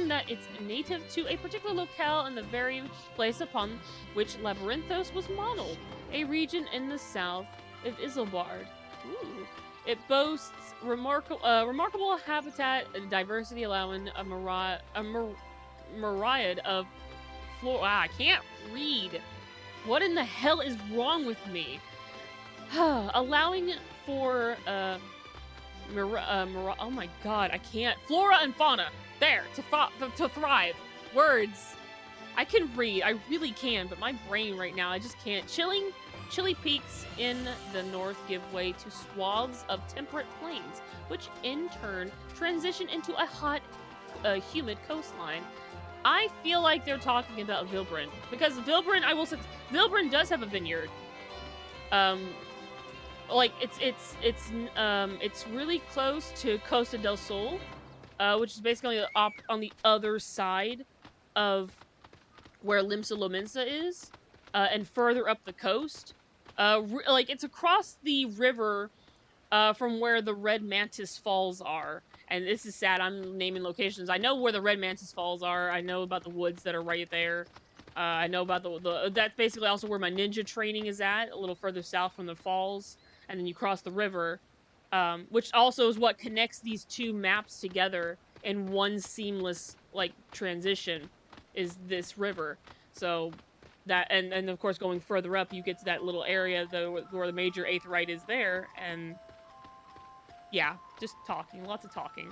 that it's native to a particular locale and the very place upon which Labyrinthos was modeled, a region in the south of Isilbard. Ooh. It boasts remarkable habitat diversity, allowing a myriad of flora. Wow, I can't read. What in the hell is wrong with me? Allowing for oh my god, I can't. Flora and fauna. There, to thrive. Words. I can read. I really can, but my brain right now, I just can't. Chilly peaks in the north give way to swaths of temperate plains, which in turn transition into a hot, humid coastline. I feel like they're talking about Vilbrin, because Vilbrin, I will say, Vilbrin does have a vineyard. Like it's really close to Costa del Sol, which is basically on the other side of where Limsa Lominsa is, and further up the coast. Like, it's across the river from where the Red Mantis Falls are. And this is sad, I'm naming locations. I know where the Red Mantis Falls are. I know about the woods that are right there. I know about that's basically also where my ninja training is at, a little further south from the falls. And then you cross the river, which also is what connects these two maps together in one seamless, like, transition. is this river. So that, and of course going further up, you get to that little area where the major aetheryte is there, and yeah, just talking, lots of talking.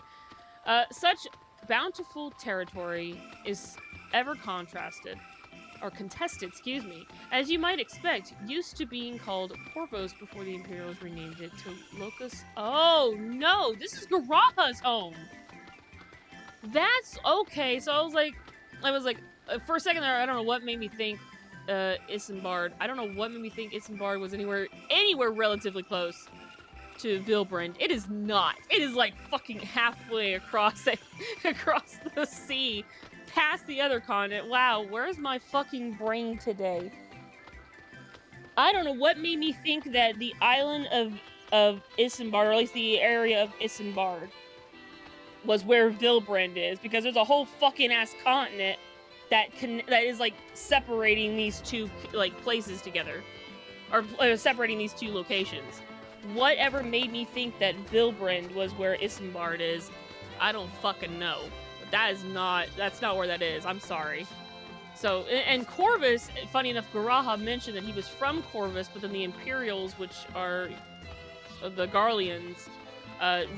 Such bountiful territory is ever contested, excuse me, as you might expect, used to being called Corvos before the Imperials renamed it to Locus. Oh no, this is Garaha's home. That's okay. So I was like, for a second there, I don't know what made me think Isambard. I don't know what made me think Isambard was anywhere relatively close to Vilbrand. It is not. It is like fucking halfway across across the sea, past the other continent. Wow, where's my fucking brain today? I don't know what made me think that the island of Isambard, or at least the area of Isambard, was where Vilbrand is, because there's a whole fucking ass continent that is like separating these two like places together, or separating these two locations. Whatever made me think that Vilbrand was where Isambard is, I don't fucking know. But that's not where that is. I'm sorry. So, and Corvus, funny enough, Garaha mentioned that he was from Corvus, but then the Imperials, which are the Garleans,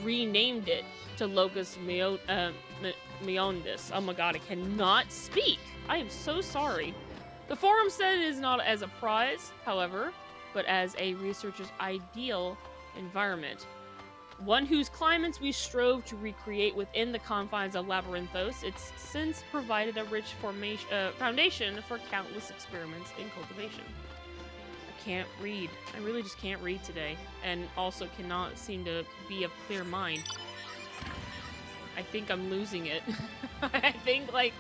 renamed it to Locus Meondis. Oh my god, I cannot speak! I am so sorry. The forum said it is not as a prize, however, but as a researcher's ideal environment. One whose climates we strove to recreate within the confines of Labyrinthos, it's since provided a rich foundation for countless experiments in cultivation. I can't read. I really just can't read today, and also cannot seem to be of clear mind. I think I'm losing it. I think, like,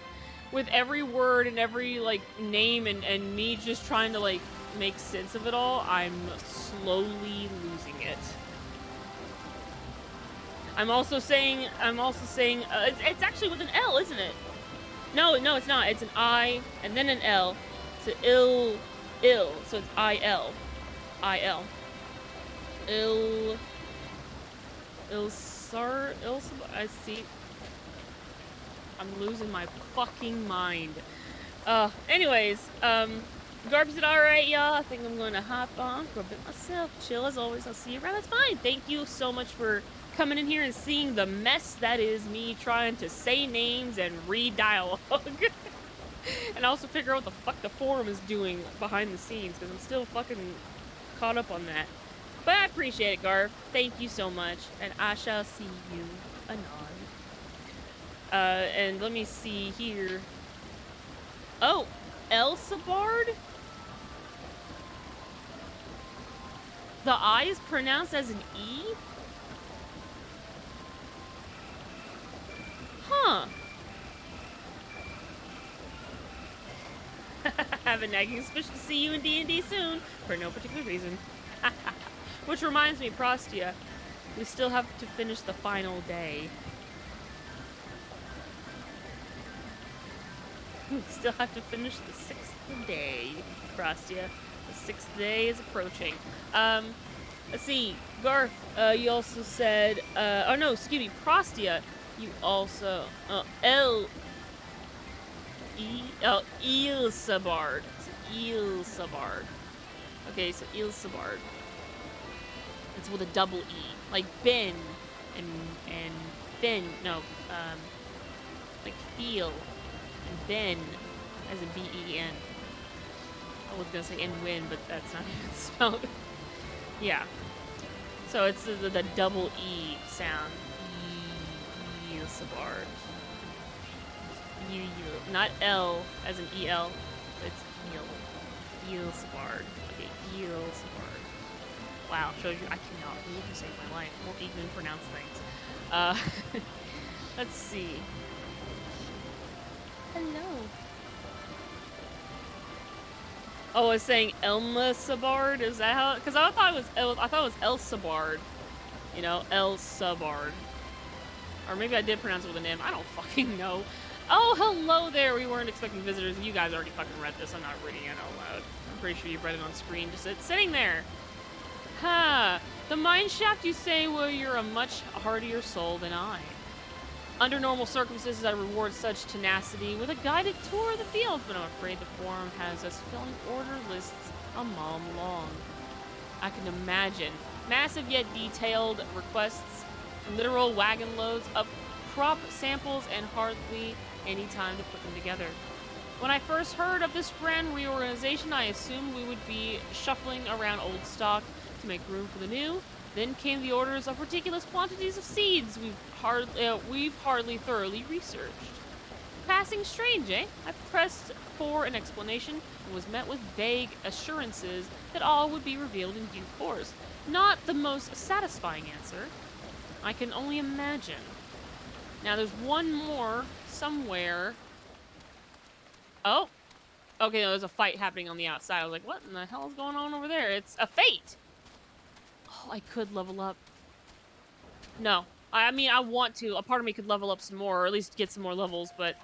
with every word and every, like, name and me just trying to, like, make sense of it all, I'm slowly losing it. I'm also saying, it's actually with an L, isn't it? No, it's not. It's an I, and then an L. So ill, so it's I-L. I-L. I see. I'm losing my fucking mind. Anyways, Garb said, alright, y'all, I think I'm gonna hop on for a bit myself. Chill as always, I'll see you around. That's fine. Thank you so much for coming in here and seeing the mess that is me trying to say names and read dialogue. And also figure out what the fuck the forum is doing behind the scenes, because I'm still fucking caught up on that. But I appreciate it, Garb. Thank you so much, and I shall see you anon. And let me see here. Oh, Elsabard? The I is pronounced as an E? Huh. Have a nagging suspicion to see you in D&D soon, for no particular reason. Which reminds me, Prostia, we still have to finish the final day. We still have to finish the 6th day, Prostia. The 6th day is approaching. Let's see, Garth, you also said, oh no, excuse me, Prostia, you also, Ilsabard. Ilsabard. Okay, so Ilsabard. It's with a double E. Like Ben and Ben, no, like feel, and Ben as a B-E-N. I was gonna say and win, but that's not even spelled. Yeah. So it's the double E sound. Ilsabard. Not L as an E-L. It's Eel. Ilsabard. Okay, Ilsabard. Wow, shows you I cannot read to save my life. Won't even pronounce things. Let's see. Hello. Oh, I was saying Elma Sabard. Is that how? Because I thought it was Elsabard. You know, Elsabard. Or maybe I did pronounce it with an M. I don't fucking know. Oh, hello there. We weren't expecting visitors. You guys already fucking read this. I'm not reading it out loud. I'm pretty sure you've read it on screen. Just it's sitting there. Ha! The mine shaft, you say, well, you're a much hardier soul than I. Under normal circumstances, I reward such tenacity with a guided tour of the field, but I'm afraid the forum has us filling order lists a mile long. I can imagine massive yet detailed requests, literal wagon loads of crop samples, and hardly any time to put them together. When I first heard of this grand reorganization, I assumed we would be shuffling around old stock to make room for the new. Then came the orders of ridiculous quantities of seeds we've hardly thoroughly researched. Passing strange, eh? I pressed for an explanation and was met with vague assurances that all would be revealed in due course. Not the most satisfying answer. I can only imagine. Now there's one more somewhere. Oh! Okay, no, there's a fight happening on the outside. I was like, what in the hell is going on over there? It's a fate! Oh, I could level up. No. I mean, I want to. A part of me could level up some more, or at least get some more levels, but...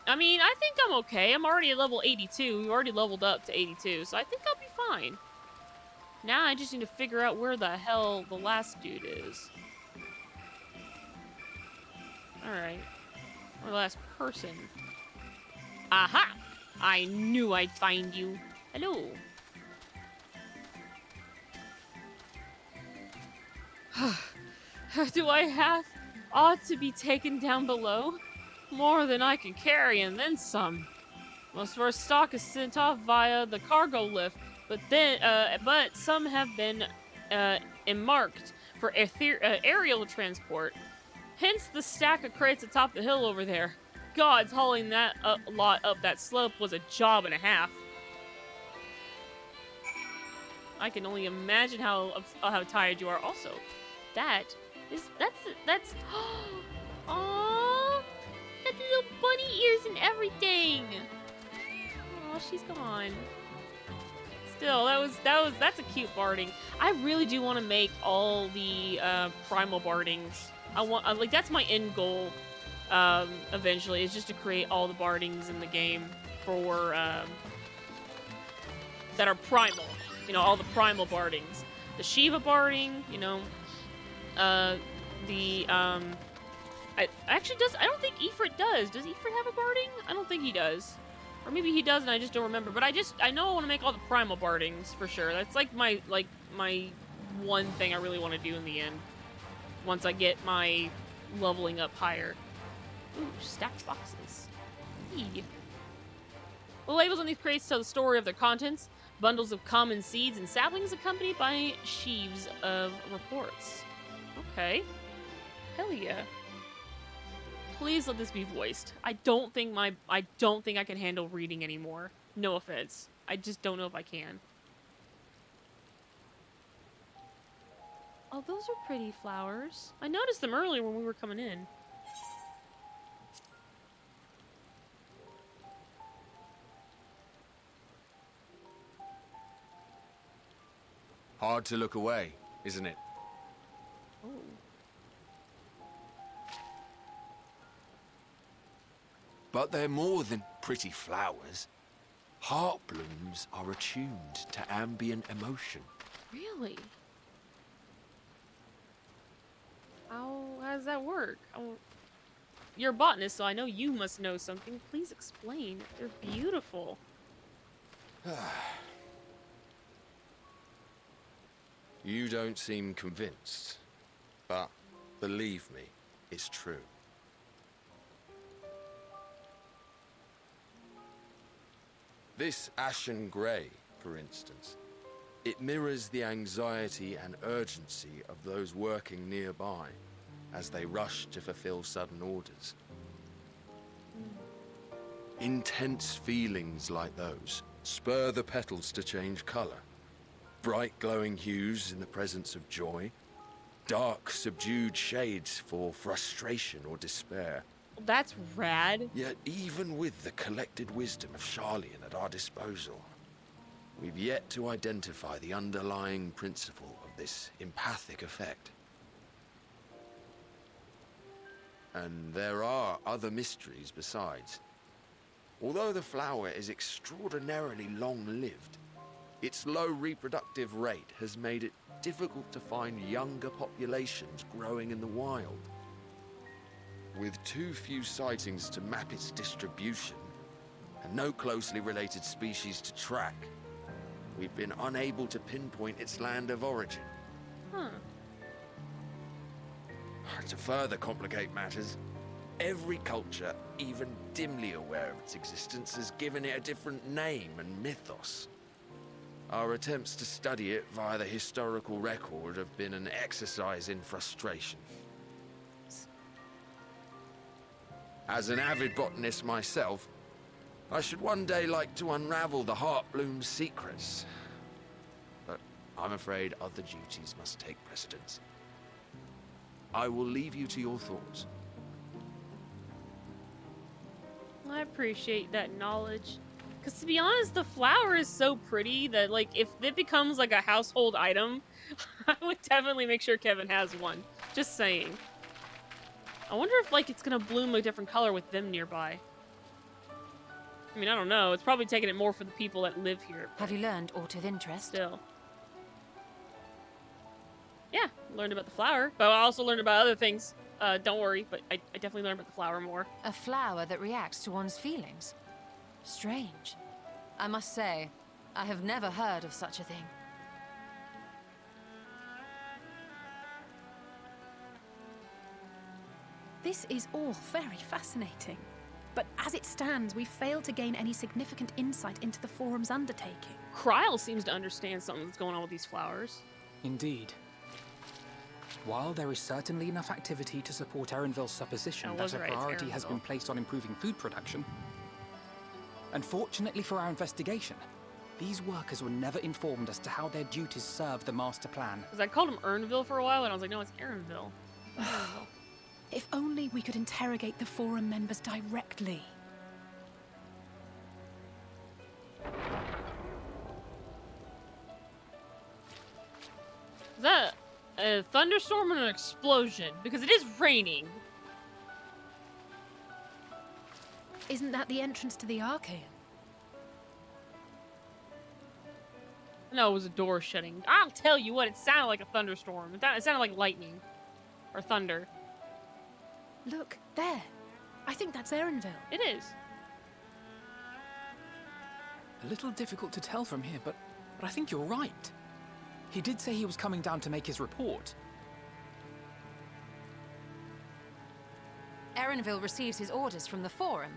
I mean, I think I'm okay. I'm already at level 82. We already leveled up to 82, so I think I'll be fine. Now I just need to figure out where the hell the last dude is. Alright. Or the last person. Aha! I knew I'd find you. Hello. Do I ought to be taken down below? More than I can carry and then some. Most of our stock is sent off via the cargo lift, but some have been earmarked for aerial transport. Hence the stack of crates atop the hill over there. Gods, hauling that lot up that slope was a job and a half. I can only imagine how tired you are. Also, that's aww, that's little bunny ears and everything. Oh, she's gone. Still, that's a cute barding. I really do want to make all the primal bardings. Like that's my end goal. Eventually, is just to create all the bardings in the game for that are primal. You know, all the primal bardings. The Shiva barding, you know, I don't think Ifrit does. Does Ifrit have a barding? I don't think he does. Or maybe he does and I just don't remember. But I know I want to make all the primal bardings for sure. That's like my one thing I really want to do in the end. Once I get my leveling up higher. Ooh, stacked boxes. Eee. The labels on these crates tell the story of their contents. Bundles of common seeds and saplings accompanied by sheaves of reports. Okay. Hell yeah. Please let this be voiced. I don't think I can handle reading anymore. No offense. I just don't know if I can. Oh, those are pretty flowers. I noticed them earlier when we were coming in. Hard to look away, isn't it? Oh. But they're more than pretty flowers. Heart blooms are attuned to ambient emotion. Really? How does that work? You're a botanist, so I know you must know something. Please explain. They're beautiful. You don't seem convinced, but believe me, it's true. This ashen grey, for instance, it mirrors the anxiety and urgency of those working nearby as they rush to fulfill sudden orders. Intense feelings like those spur the petals to change colour. Bright glowing hues in the presence of joy, dark subdued shades for frustration or despair. That's rad. Yet even with the collected wisdom of Charlian at our disposal, we've yet to identify the underlying principle of this empathic effect. And there are other mysteries besides. Although the flower is extraordinarily long-lived, its low reproductive rate has made it difficult to find younger populations growing in the wild. with too few sightings to map its distribution, and no closely related species to track, we've been unable to pinpoint its land of origin. Huh. To further complicate matters, every culture, even dimly aware of its existence, has given it a different name and mythos. Our attempts to study it via the historical record have been an exercise in frustration. As an avid botanist myself, I should one day like to unravel the Heartbloom's secrets. But I'm afraid other duties must take precedence. I will leave you to your thoughts. I appreciate that knowledge. Because to be honest, the flower is so pretty that, like, if it becomes, like, a household item, I would definitely make sure Kevin has one. Just saying. I wonder if, like, it's gonna bloom a different color with them nearby. I mean, I don't know. It's probably taking it more for the people that live here. Have you learned aught of interest? Still. Yeah, learned about the flower, but I also learned about other things. Don't worry, but I definitely learned about the flower more. A flower that reacts to one's feelings? Strange. I must say, I have never heard of such a thing. This is all very fascinating. But as it stands, we failed to gain any significant insight into the Forum's undertaking. Kryle seems to understand something that's going on with these flowers. Indeed. While there is certainly enough activity to support Erenville's supposition that a priority has been placed on improving food production, unfortunately for our investigation, these workers were never informed as to how their duties serve the master plan. Because I called him Erenville for a while, and I was like, no, it's Erenville. Erenville. If only we could interrogate the Forum members directly. Is that a thunderstorm and an explosion? Because it is raining. Isn't that the entrance to the Archaean? No, it was a door shutting. I'll tell you what, it sounded like a thunderstorm. It sounded like lightning. Or thunder. Look, there. I think that's Erenville. It is. A little difficult to tell from here, but I think you're right. He did say he was coming down to make his report. Erenville receives his orders from the Forum.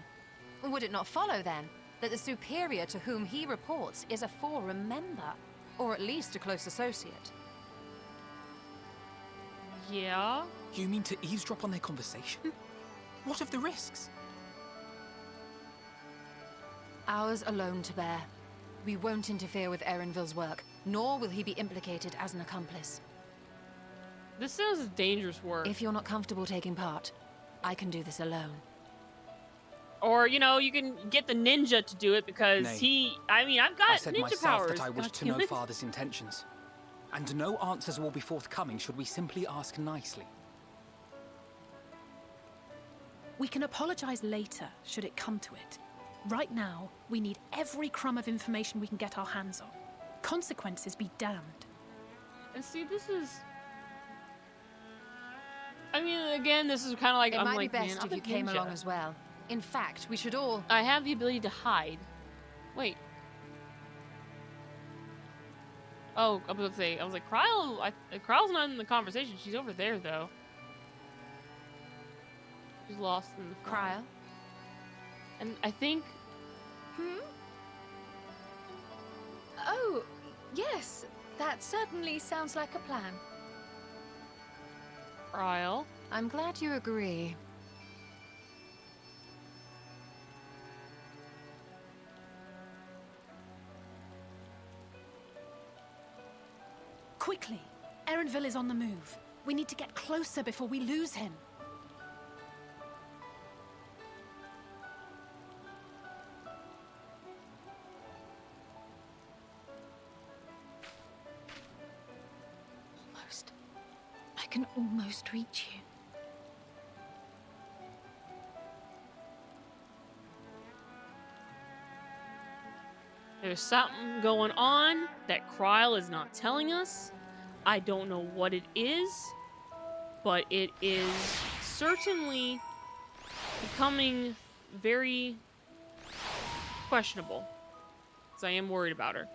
Would it not follow, then, that the superior to whom he reports is a Forum member? Or at least a close associate? Yeah? You mean to eavesdrop on their conversation? What of the risks? Ours alone to bear. We won't interfere with Erenville's work, nor will he be implicated as an accomplice. This sounds dangerous work. If you're not comfortable taking part, I can do this alone. Or, you know, you can get the ninja to do it because Nay. I've got I said ninja myself powers. that I wish to know Father's intentions. And no answers will be forthcoming should we simply ask nicely. We can apologize later, should it come to it. Right now, we need every crumb of information we can get our hands on. Consequences be damned. And see, this is... I mean, again, this is kind of like... It I'm might like, be best man, if you came along as well. In fact, we should all... I have the ability to hide. Wait. Oh, I was about to say, I was like, Kryle's not in the conversation. She's over there, though. She's lost in the Kryle? And I think... Oh, yes. That certainly sounds like a plan. Kryle? I'm glad you agree. Quickly! Erenville is on the move. We need to get closer before we lose him. Almost. I can almost reach you. There's something going on that Kryle is not telling us. I don't know what it is, but it is certainly becoming very questionable. Because I am worried about her.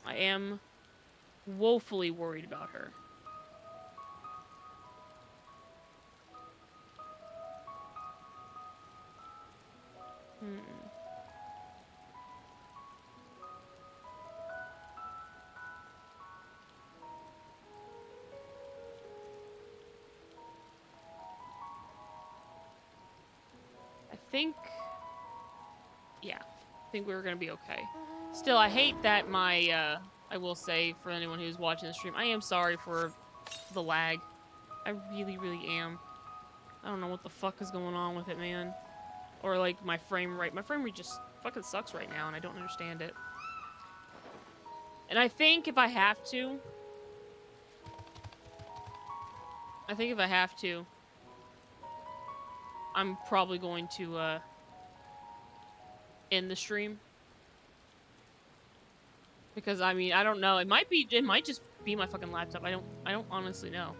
I am woefully worried about her. I think we were gonna be okay. Still, I hate that my, I will say, for anyone who's watching the stream, I am sorry for the lag. I really, really am. I don't know what the fuck is going on with it, man. Or, like, my frame rate. My frame rate just fucking sucks right now, and I don't understand it. And I think if I have to... I'm probably going to, end the stream. Because, I mean, I don't know. It might just be my fucking laptop. I don't honestly know.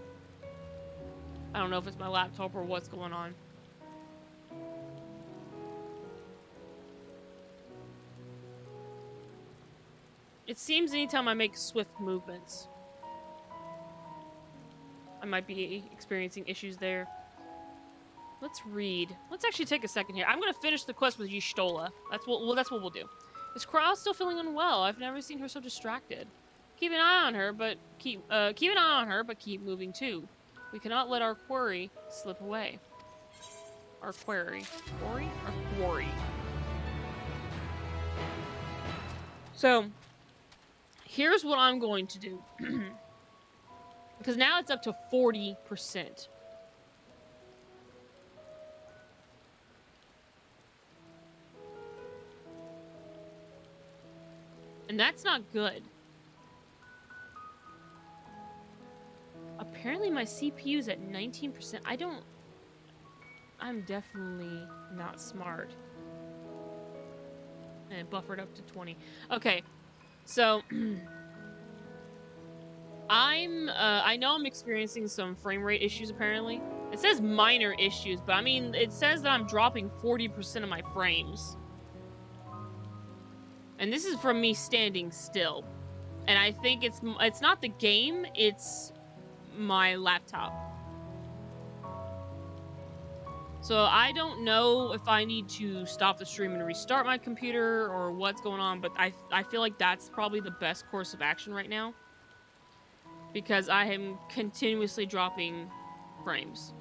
I don't know if it's my laptop or what's going on. It seems anytime I make swift movements, I might be experiencing issues there. Let's read. Let's actually take a second here. I'm gonna finish the quest with Y'shtola. That's what we'll do. Is Koral's still feeling unwell? I've never seen her so distracted. Keep an eye on her, but keep moving too. We cannot let our quarry slip away. Our quarry. Quarry? Our quarry. So, here's what I'm going to do. Because now it's up to 40%. And that's not good. Apparently my CPU's at 19%. I'm definitely not smart. And it buffered up to 20. Okay, so I know I'm experiencing some frame rate issues apparently. It says minor issues, but I mean, it says that I'm dropping 40% of my frames. And this is from me standing still. And I think it's not the game, it's my laptop. So I don't know if I need to stop the stream and restart my computer or what's going on, but I feel like that's probably the best course of action right now. Because I am continuously dropping frames.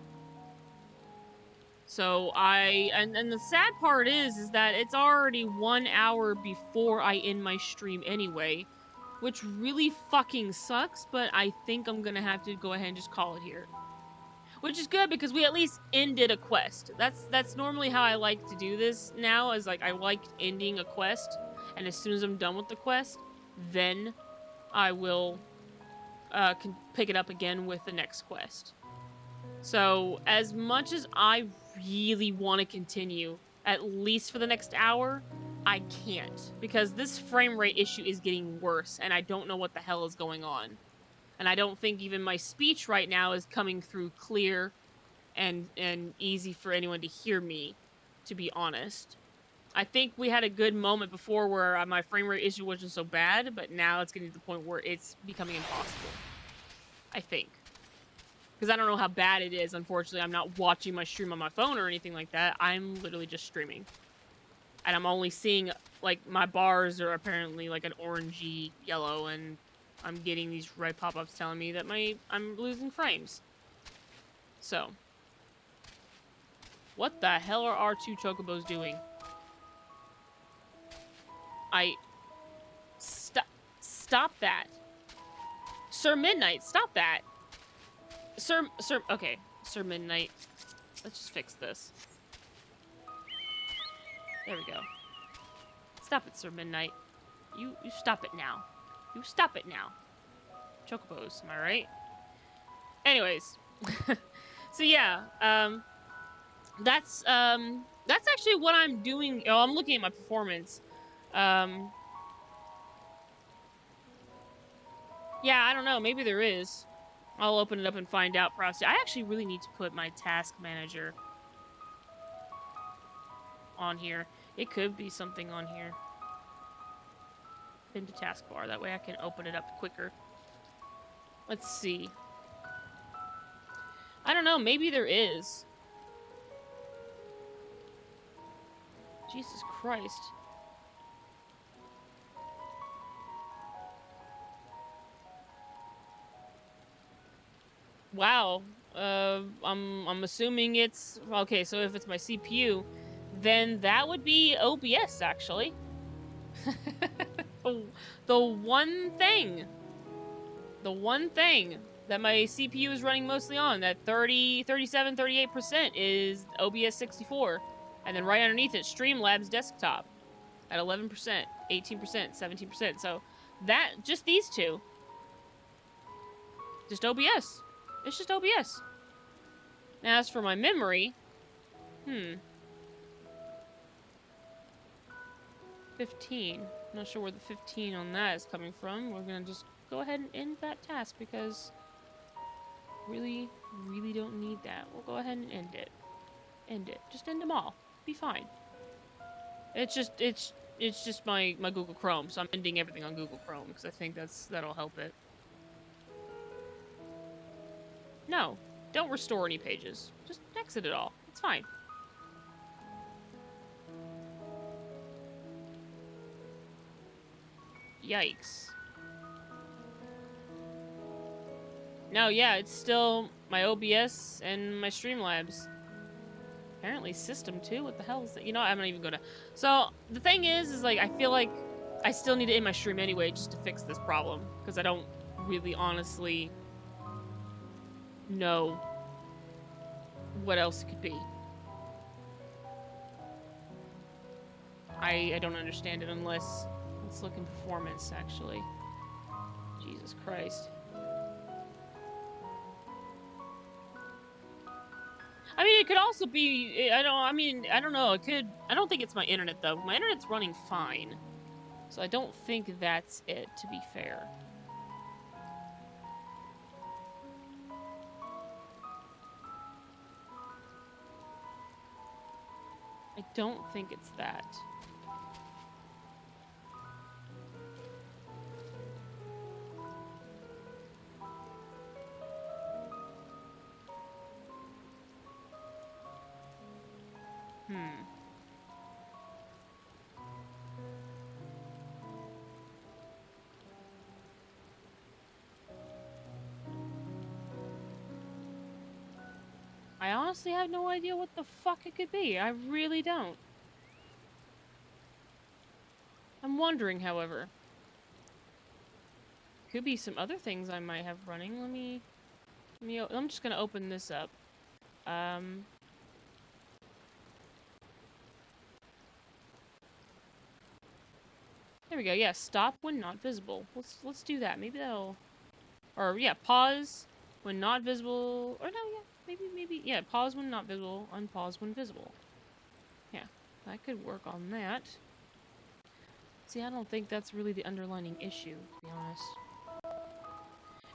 So and the sad part is that it's already 1 hour before I end my stream anyway, which really fucking sucks, but I think I'm gonna have to go ahead and just call it here. Which is good because we at least ended a quest. That's normally how I like to do this now, is like I like ending a quest, and as soon as I'm done with the quest, then I will can pick it up again with the next quest. So, as much as I really want to continue, at least for the next hour, I can't. Because this frame rate issue is getting worse, and I don't know what the hell is going on. And I don't think even my speech right now is coming through clear and easy for anyone to hear me, to be honest. I think we had a good moment before where my frame rate issue wasn't so bad, but now it's getting to the point where it's becoming impossible. I think. Because I don't know how bad it is, unfortunately. I'm not watching my stream on my phone or anything like that. I'm literally just streaming. And I'm only seeing, like, my bars are apparently, like, an orangey yellow, and I'm getting these red pop-ups telling me that I'm losing frames. So. What the hell are our two chocobos doing? Stop that. Sir Midnight, stop that. Okay, Sir Midnight. Let's just fix this. There we go. Stop it, Sir Midnight. You stop it now. You stop it now. Chocobos, am I right? Anyways. So yeah, that's actually what I'm doing. Oh, I'm looking at my performance. Yeah, I don't know. Maybe there is. I'll open it up and find out. I actually really need to put my task manager on here. It could be something on here. Into taskbar. That way I can open it up quicker. Let's see. I don't know. Maybe there is. Jesus Christ. Wow. I'm assuming it's okay. So if it's my CPU, then that would be OBS actually. the one thing that my CPU is running mostly on, that 30, 37, 38% is OBS 64. And then right underneath it, Streamlabs desktop at 11%, 18%, 17%. So that, just these two. Just OBS. It's just OBS. Now, as for my memory, 15. Not sure where the 15 on that is coming from. We're gonna just go ahead and end that task because really don't need that. We'll go ahead and end it. End it. Just end them all. Be fine. It's just my Google Chrome, so I'm ending everything on Google Chrome because I think that'll help it. No, don't restore any pages. Just exit it all. It's fine. Yikes. No, yeah, it's still my OBS and my Streamlabs. Apparently system too. What the hell is that? You know, I'm not even gonna. So the thing is like I feel like I still need to end my stream anyway just to fix this problem because I don't really honestly know what else it could be. I don't understand it unless let's look in performance actually. Jesus Christ. I mean, it could also be, I don't know, it could, I don't think it's my internet, though. My internet's running fine. So I don't think that's it, to be fair. I don't think it's that. I honestly have no idea what the fuck it could be. I really don't. I'm wondering, however. Could be some other things I might have running. I'm just gonna open this up. There we go. Yeah, stop when not visible. Let's do that. Maybe that'll, or yeah, pause when not visible. Or no, yeah, maybe yeah, pause when not visible, unpause when visible. Yeah, that could work on that. See, I don't think that's really the underlining issue, to be honest.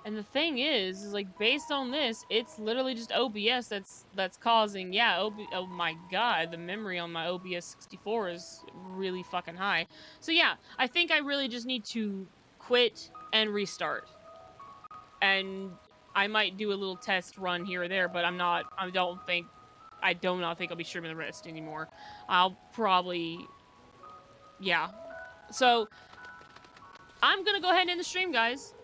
And the thing is like based on this, it's literally just OBS that's causing, yeah, oh my god, the memory on my OBS 64 is really fucking high. So yeah, I think I really just need to quit and restart. And I might do a little test run here or there, but I do not think I'll be streaming the rest anymore. I'll probably, yeah. So I'm gonna go ahead and end the stream, guys.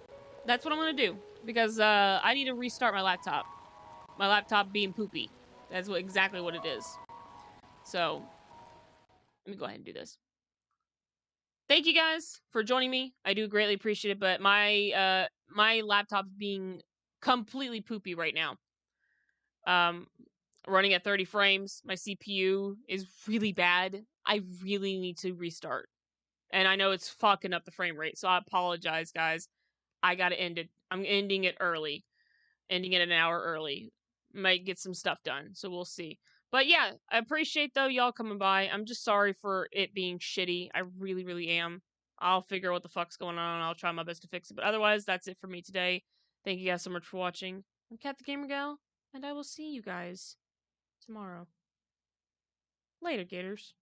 That's what I'm gonna do because I need to restart my laptop. My laptop being poopy. That's exactly what it is. So let me go ahead and do this. Thank you guys for joining me. I do greatly appreciate it, but my my laptop's being completely poopy right now. Running at 30 frames. My CPU is really bad. I really need to restart. And I know it's fucking up the frame rate, so I apologize, guys. I gotta end it. I'm ending it early. Ending it an hour early. Might get some stuff done, so we'll see. But yeah, I appreciate, though, y'all coming by. I'm just sorry for it being shitty. I really am. I'll figure out what the fuck's going on, and I'll try my best to fix it. But otherwise, that's it for me today. Thank you guys so much for watching. I'm Kat the Gamer Gal, and I will see you guys tomorrow. Later, Gators.